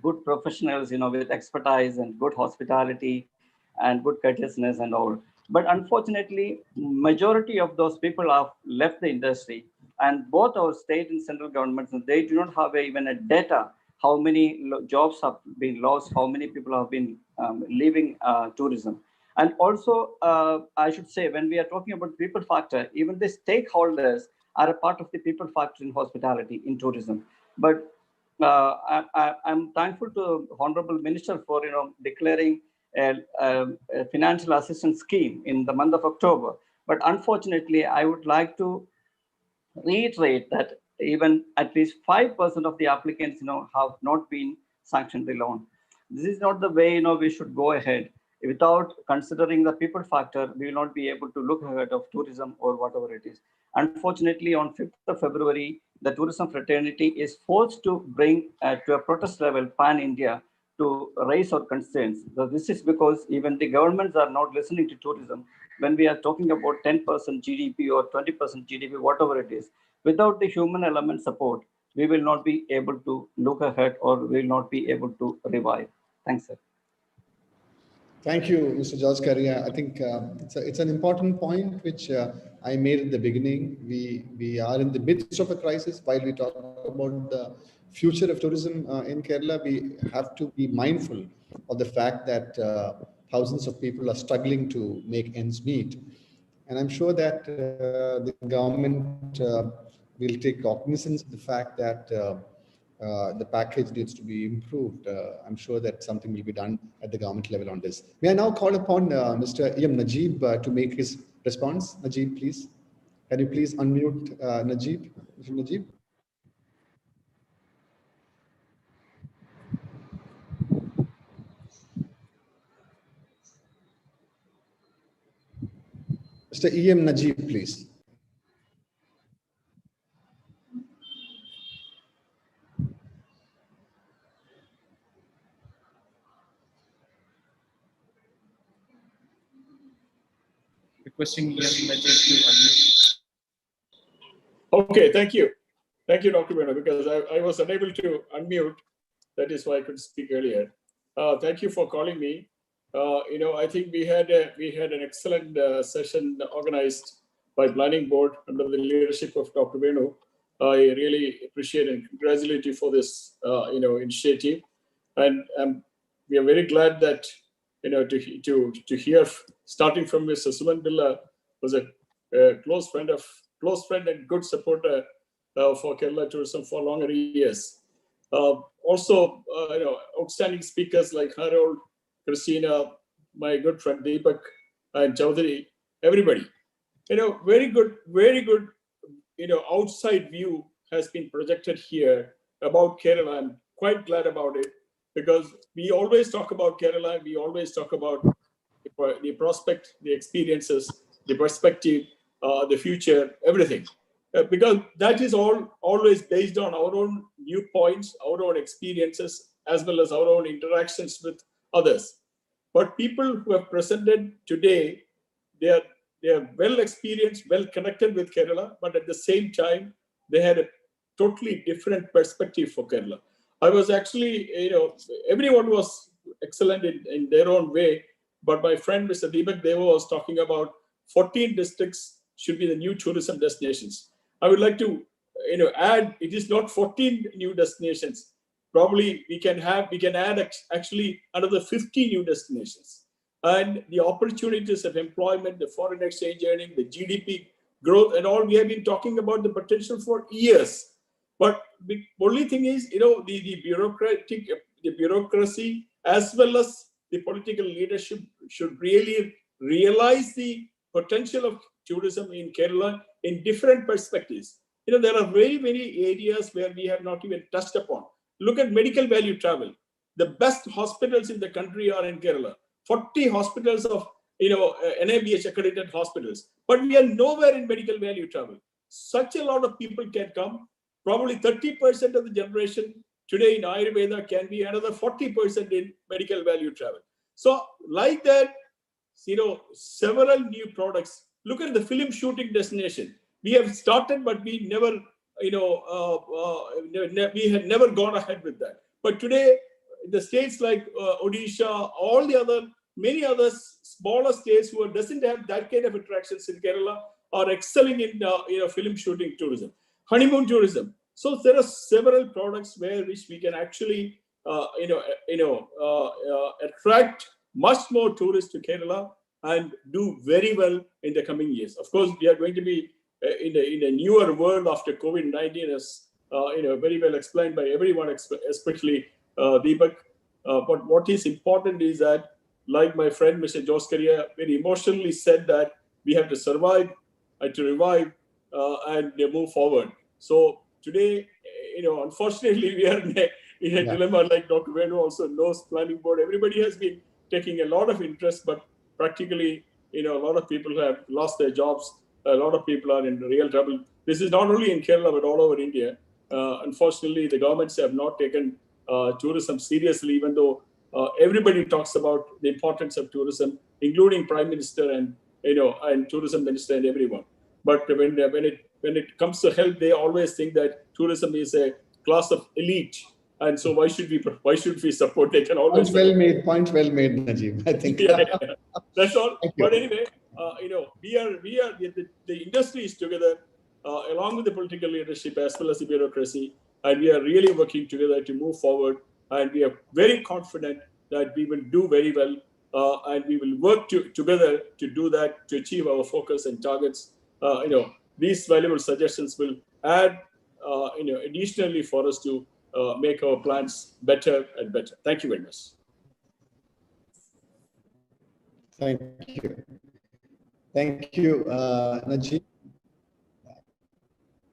good professionals, with expertise and good hospitality and good courteousness and all. But unfortunately, majority of those people have left the industry, and both our state and central governments, they do not have even a data how many jobs have been lost, how many people have been leaving tourism. And also, I should say, when we are talking about people factor, even the stakeholders are a part of the people factor in hospitality, in tourism. But I'm thankful to Honorable Minister for declaring a financial assistance scheme in the month of October. But unfortunately, I would like to reiterate that even at least 5% of the applicants have not been sanctioned the loan. This is not the way we should go ahead. Without considering the people factor, we will not be able to look ahead of tourism or whatever it is. Unfortunately, on 5th of February, the tourism fraternity is forced to bring to a protest level pan-India to raise our concerns. So this is because even the governments are not listening to tourism. When we are talking about 10% GDP or 20% GDP, whatever it is, without the human element support, we will not be able to look ahead or we will not be able to revive. Thanks, sir. Thank you, Mr. George Karia. I think it's an important point which I made at the beginning. We are in the midst of a crisis. While we talk about the future of tourism in Kerala, we have to be mindful of the fact that thousands of people are struggling to make ends meet. And I'm sure that the government will take cognizance of the fact that the package needs to be improved. I'm sure that something will be done at the government level on this. May I now call upon Mr. E.M. Najib to make his response? Najib, please. Can you please unmute Najib? Mr. Najib? Mr. E.M. Najib, please. Requesting E.M. Najib to unmute. Okay, thank you. Thank you, Dr. Venu, because I was unable to unmute. That is why I could speak earlier. Thank you for calling me. I think we had an excellent session organized by Planning Board under the leadership of Dr. Venu. I really appreciate and congratulate you for this, initiative. And we are very glad that, to hear, starting from Mr. Suman Billa, was a close friend and good supporter for Kerala tourism for longer years. Also, outstanding speakers like Harold, Christina, my good friend Deepak, and Chaudhary, everybody. Very good, outside view has been projected here about Kerala. I'm quite glad about it because we always talk about Kerala. We always talk about the prospect, the experiences, the perspective, the future, everything. Because that is always based on our own viewpoints, our own experiences, as well as our own interactions with others. But people who have presented today, they are well experienced, well connected with Kerala, but at the same time, they had a totally different perspective for Kerala. I was actually, everyone was excellent in their own way, but my friend Mr. Deepak Deva was talking about 14 districts should be the new tourism destinations. I would like to, add, it is not 14 new destinations. Probably we can add actually another 50 new destinations. And the opportunities of employment, the foreign exchange earning, the GDP growth and all, we have been talking about the potential for years. But the only thing is, the bureaucracy as well as the political leadership should really realize the potential of tourism in Kerala in different perspectives. There are very many areas where we have not even touched upon. Look at medical value travel. The best hospitals in the country are in Kerala. 40 hospitals of NABH accredited hospitals, but we are nowhere in medical value travel. Such a lot of people can come. Probably 30% of the generation today in Ayurveda can be another 40% in medical value travel. So like that, several new products. Look at the film shooting destination. We have started, but we never, we had never gone ahead with that. But today, the states like Odisha, many other smaller states who doesn't have that kind of attractions in Kerala are excelling in film shooting tourism. Honeymoon tourism. So there are several products which we can actually, attract much more tourists to Kerala and do very well in the coming years. Of course, we are going to be in a newer world after COVID-19, as very well explained by everyone, especially Deepak. But what is important is that, like my friend Mr. Joskaria very emotionally said, that we have to survive, to revive, and move forward. So today, unfortunately, we are in a dilemma, like Dr. Venu also knows, planning board. Everybody has been taking a lot of interest, but practically, a lot of people have lost their jobs. A lot of people are in real trouble. This is not only in Kerala, but all over India. Unfortunately, the governments have not taken tourism seriously, even though everybody talks about the importance of tourism, including Prime Minister and Tourism Minister and everyone. But when it comes to health, they always think that tourism is a class of elite, and so why should we support? They can always. Point well made, Najib. I think. Yeah. That's all. But anyway, we are the industry is together, along with the political leadership as well as the bureaucracy, and we are really working together to move forward. And we are very confident that we will do very well, and we will work together to do that, to achieve our focus and targets. These valuable suggestions will add, additionally for us to make our plans better and better. Thank you very much. Thank you, Najib.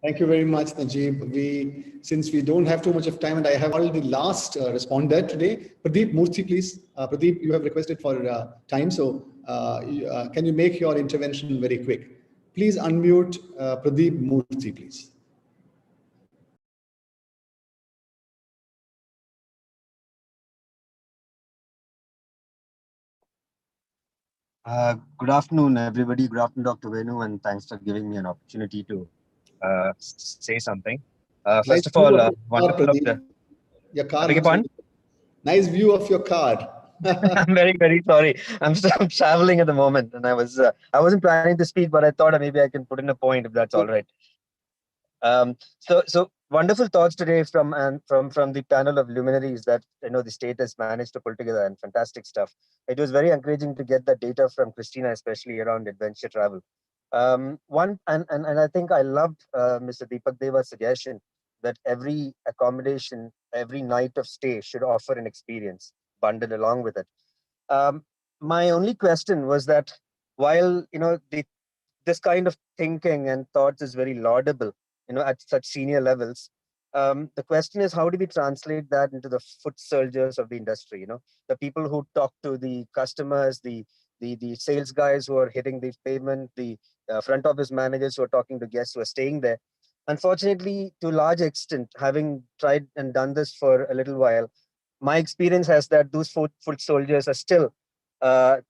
Thank you very much, Najib. Since we don't have too much of time, and I have already the last responder today, Pradeep Murthy, please. Pradeep, you have requested for time, so can you make your intervention very quick? Please unmute Pradeep Murthy, please. Good afternoon, everybody. Good afternoon, Dr. Venu, and thanks for giving me an opportunity to say something. First of all, wonderful of the... Your car. Nice view of your car. I'm very, very sorry. I'm traveling at the moment, and I wasn't planning to speak, but I thought maybe I can put in a point if that's all right. So wonderful thoughts today from the panel of luminaries that the state has managed to pull together, and fantastic stuff. It was very encouraging to get that data from Christina, especially around adventure travel. And I think I loved Mr. Deepak Deva's suggestion that every accommodation, every night of stay should offer an experience bundled along with it. My only question was that while this kind of thinking and thoughts is very laudable, at such senior levels, the question is, how do we translate that into the foot soldiers of the industry? The people who talk to the customers, the sales guys who are hitting the pavement, the front office managers who are talking to guests who are staying there. Unfortunately, to a large extent, having tried and done this for a little while, my experience has that those foot soldiers are still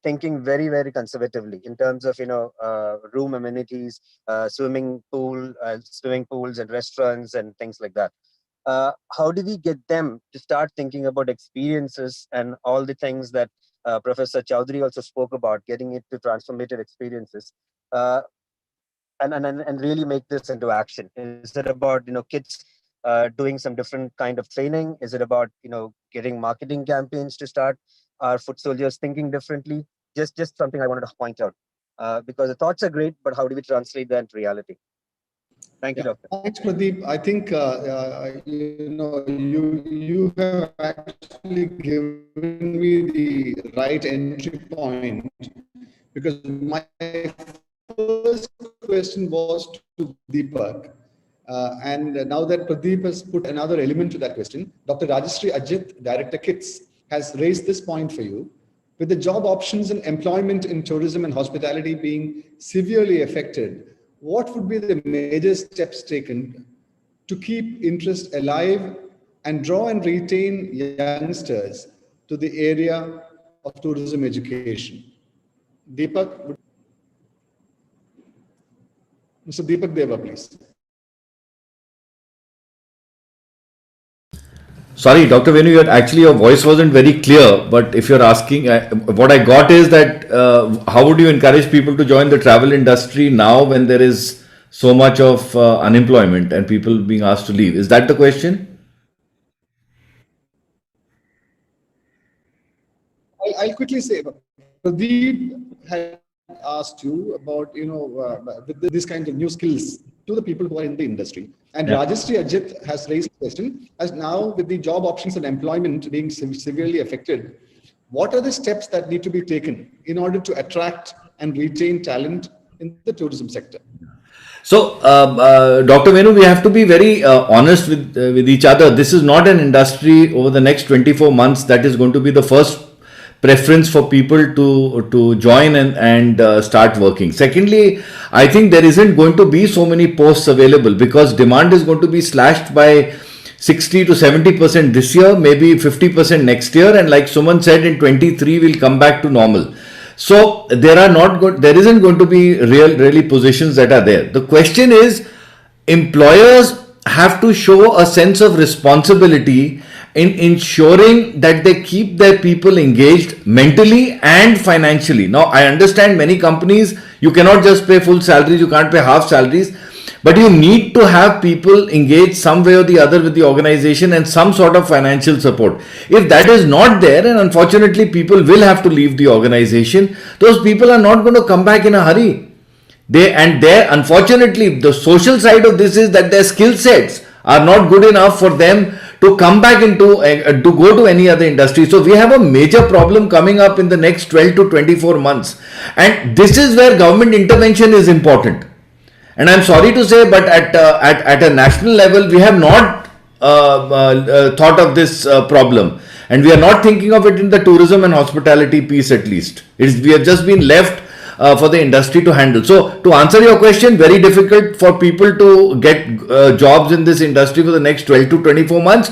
thinking very, very conservatively in terms of room amenities, swimming pools and restaurants and things like that. How do we get them to start thinking about experiences and all the things that Professor Chowdhury also spoke about, getting it to transformative experiences, and really make this into action? Is it about kids doing some different kind of training? Is it about getting marketing campaigns to start our foot soldiers thinking differently? Just something I wanted to point out, because the thoughts are great, but how do we translate that into reality? Thank you, Doctor. Thanks, Pradeep. I think you have actually given me the right entry point, because my first question was to Deepak. And now that Pradeep has put another element to that question, Dr. Rajashree Ajit, Director KITS, has raised this point for you. With the job options and employment in tourism and hospitality being severely affected, what would be the major steps taken to keep interest alive and draw and retain youngsters to the area of tourism education? Deepak, Mr. Deepak Deva, please. Sorry, Dr. Venu, your voice wasn't very clear, but if you're asking, what I got is that how would you encourage people to join the travel industry now when there is so much of unemployment and people being asked to leave. Is that the question? I'll quickly say, Pradeep had asked you about, this kind of new skills to the people who are in the industry. And Yeah. Rajastri Ajit has raised the question, as now with the job options and employment being severely affected, what are the steps that need to be taken in order to attract and retain talent in the tourism sector? So, Dr. Venu, we have to be very honest with each other. This is not an industry over the next 24 months that is going to be the first preference for people to join and start working. Secondly, I think there isn't going to be so many posts available because demand is going to be slashed by 60 to 70% this year, maybe 50% next year, and like Suman said, in 23 we'll come back to normal. So there isn't going to be really positions that are there. The question is, employers have to show a sense of responsibility in ensuring that they keep their people engaged mentally and financially. Now, I understand many companies, you cannot just pay full salaries, you can't pay half salaries, but you need to have people engaged some way or the other with the organization and some sort of financial support. If that is not there, and unfortunately people will have to leave the organization, those people are not going to come back in a hurry. Unfortunately, the social side of this is that their skill sets are not good enough for them to come back into to go to any other industry. So we have a major problem coming up in the next 12 to 24 months, and this is where government intervention is important. And I'm sorry to say, but at a national level, we have not thought of this problem, and we are not thinking of it in the tourism and hospitality piece at least. We have just been left for the industry to handle. So to answer your question, very difficult for people to get jobs in this industry for the next 12 to 24 months.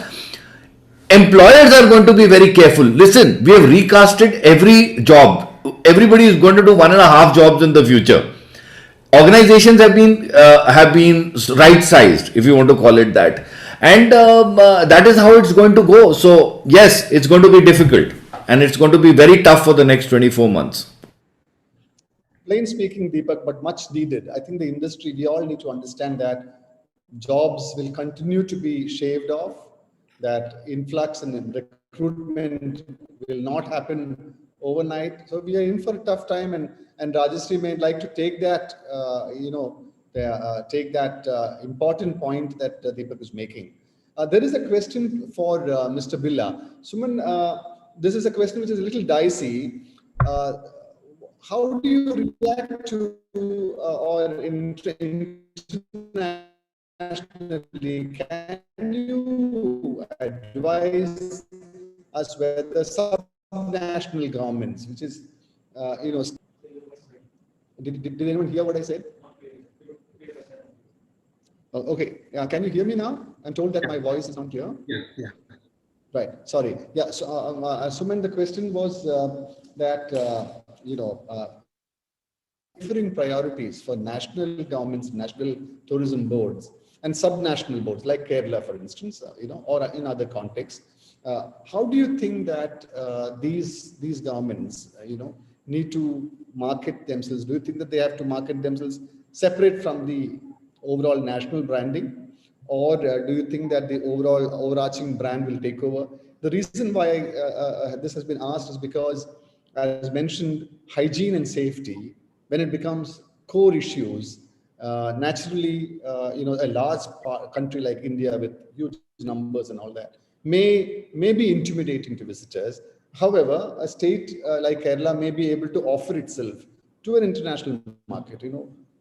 Employers are going to be very careful. Listen, we have recasted every job. Everybody is going to do 1.5 jobs in the future. Organizations have been right sized, if you want to call it that, and that is how it's going to go. So yes, it's going to be difficult, and it's going to be very tough for the next 24 months. Plain speaking, Deepak, but much needed. I think the industry, we all need to understand that jobs will continue to be shaved off, that influx and recruitment will not happen overnight. So we are in for a tough time, and Rajastri may like to take that, important point that Deepak is making. There is a question for Mr. Billa. Suman, this is a question which is a little dicey. How do you react to or internationally? Can you advise us whether sub-national governments, which is, did anyone hear what I said? Okay, can you hear me now? I'm told that my voice is not clear. Yeah. Right, sorry. Yeah, so Suman, the question was that, considering priorities for national governments, national tourism boards, and sub-national boards like Kerala, for instance, or in other contexts, how do you think that these governments, need to market themselves? Do you think that they have to market themselves separate from the overall national branding, or do you think that the overall overarching brand will take over? The reason why this has been asked is because, as mentioned, hygiene and safety, when it becomes core issues, naturally, a large country like India with huge numbers and all that may be intimidating to visitors. However, a state like Kerala may be able to offer itself to an international market,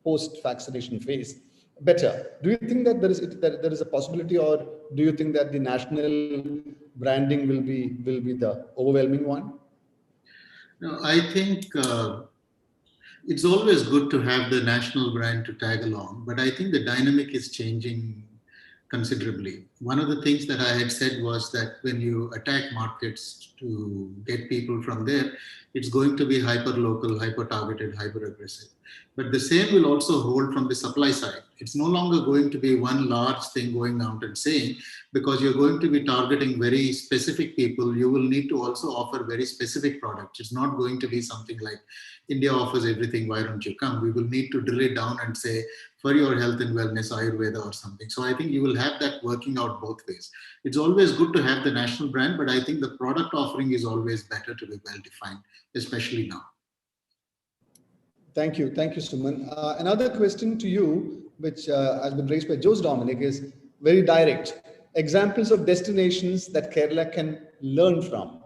post-vaccination phase better. Do you think that there is a possibility, or do you think that the national branding will be the overwhelming one? No, I think it's always good to have the national brand to tag along, but I think the dynamic is changing considerably. One of the things that I had said was that when you attack markets to get people from there, it's going to be hyper local, hyper targeted, hyper aggressive. But the same will also hold from the supply side. It's no longer going to be one large thing going out and saying, because you're going to be targeting very specific people, you will need to also offer very specific products. It's not going to be something like India offers everything, why don't you come? We will need to drill it down and say, for your health and wellness, Ayurveda or something. So I think you will have that working out both ways. It's always good to have the national brand, but I think the product offering is always better to be well defined, especially now. Thank you, Suman. Another question to you, which has been raised by Jose Dominic, is very direct. Examples of destinations that Kerala can learn from.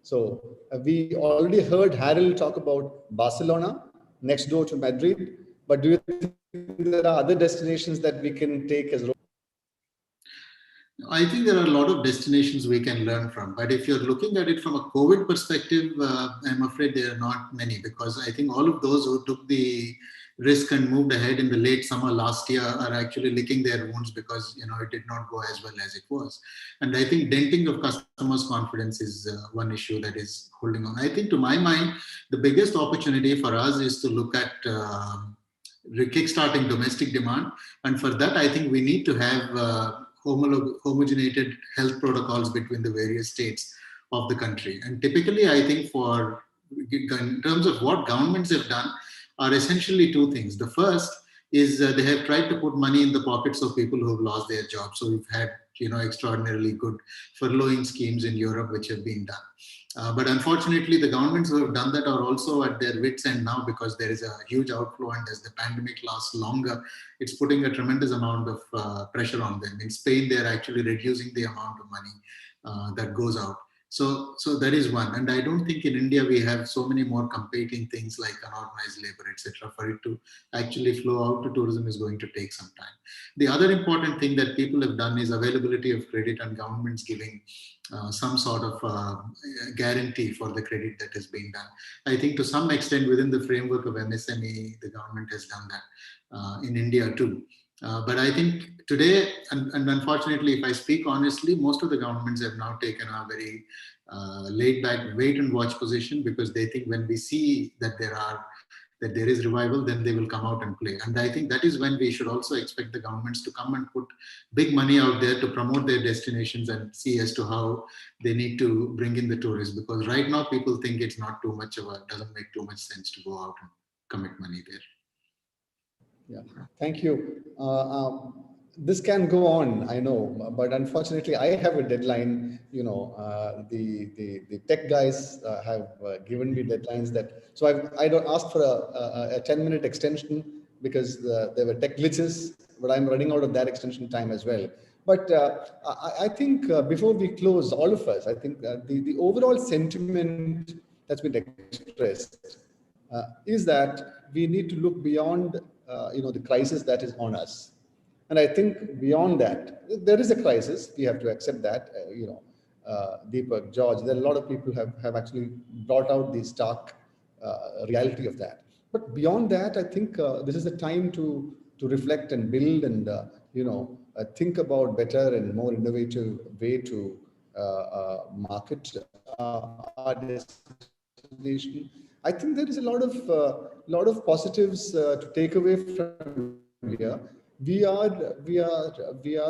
So we already heard Harold talk about Barcelona, next door to Madrid. But do you think there are other destinations that we can take as role? I think there are a lot of destinations we can learn from, but if you're looking at it from a COVID perspective, I'm afraid there are not many, because I think all of those who took the risk and moved ahead in the late summer last year are actually licking their wounds because it did not go as well as it was. And I think denting of customers' confidence is one issue that is holding on. I think, to my mind, the biggest opportunity for us is to look at kickstarting domestic demand, and for that, I think we need to have homogeneated health protocols between the various states of the country. And typically, I think in terms of what governments have done, are essentially two things. The first is they have tried to put money in the pockets of people who have lost their jobs. So we've had extraordinarily good furloughing schemes in Europe which have been done. But unfortunately, the governments who have done that are also at their wits' end now, because there is a huge outflow, and as the pandemic lasts longer, it's putting a tremendous amount of pressure on them. In Spain, they're actually reducing the amount of money that goes out. So that is one. And I don't think in India we have so many more competing things like unorganized labor, etc. For it to actually flow out to tourism is going to take some time. The other important thing that people have done is availability of credit, and governments giving some sort of guarantee for the credit that has been done. I think to some extent within the framework of MSME, the government has done that in India too. But I think today, and unfortunately, if I speak honestly, most of the governments have now taken a very laid back wait and watch position, because they think when we see that there is revival, then they will come out and play. And I think that is when we should also expect the governments to come and put big money out there to promote their destinations and see as to how they need to bring in the tourists. Because right now people think it's not too much doesn't make too much sense to go out and commit money there. Yeah, thank you. This can go on, I know, but unfortunately, I have a deadline. The tech guys have given me deadlines so I don't ask for a 10-minute extension because there were tech glitches, but I'm running out of that extension time as well. But I think before we close, all of us, I think the overall sentiment that's been expressed is that we need to look beyond the crisis that is on us. And I think beyond that, there is a crisis. We have to accept that. Deepak, George, there are a lot of people have actually brought out the stark reality of that. But beyond that, I think this is the time to reflect and build and think about better and more innovative way to market our destination. I think there is a lot of positives to take away from here. We are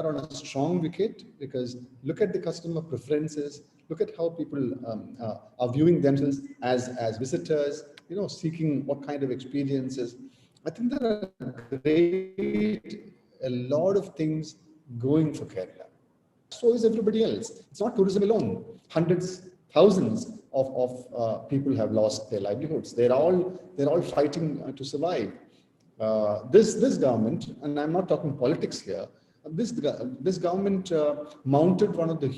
on a strong wicket, because look at the customer preferences. Look at how people are viewing themselves as visitors. Seeking what kind of experiences. I think there are a lot of things going for Kerala. So is everybody else. It's not tourism alone. Hundreds, thousands of people have lost their livelihoods. They're all fighting to survive. This government, and I'm not talking politics here, this government mounted one of the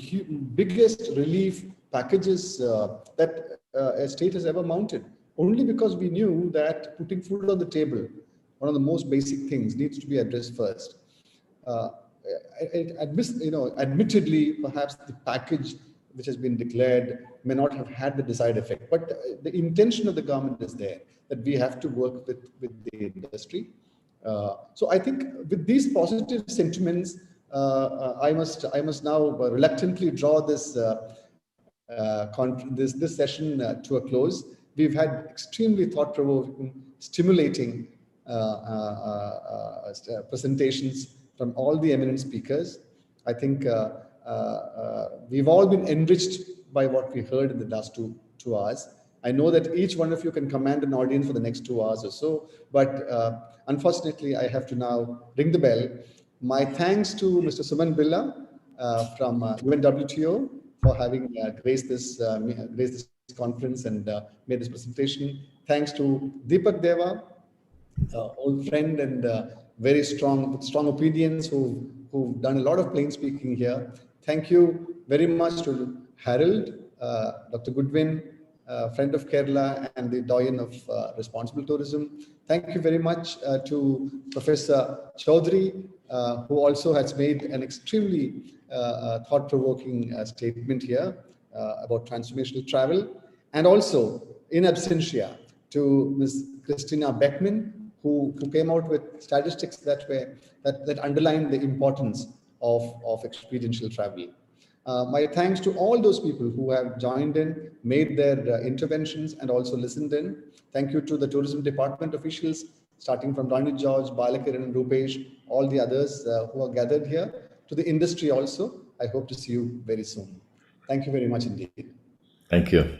biggest relief packages that a state has ever mounted, only because we knew that putting food on the table, one of the most basic things, needs to be addressed first. Admittedly, perhaps the package which has been declared may not have had the desired effect, but the intention of the government is there, that we have to work with the industry. So I think with these positive sentiments, I must now reluctantly draw this session to a close. We've had extremely thought-provoking, stimulating presentations from all the eminent speakers. I think we've all been enriched by what we heard in the last two hours. I know that each one of you can command an audience for the next 2 hours or so, but unfortunately, I have to now ring the bell. My thanks to Mr. Suman Billa from UNWTO for having graced this conference and made this presentation. Thanks to Deepak Deva, old friend and very strong opinions who've done a lot of plain speaking here. Thank you very much to Harold, Dr. Goodwin, friend of Kerala and the doyen of responsible tourism. Thank you very much to Professor Chaudhary, who also has made an extremely thought-provoking statement here about transformational travel, and also in absentia to Ms. Christina Beckman, who came out with statistics that underline the importance of experiential travel. My thanks to all those people who have joined in, made their interventions, and also listened in. Thank you to the tourism department officials, starting from Rani George, Balakiran, and Rupesh, all the others who are gathered here. To the industry also, I hope to see you very soon. Thank you very much indeed. Thank you.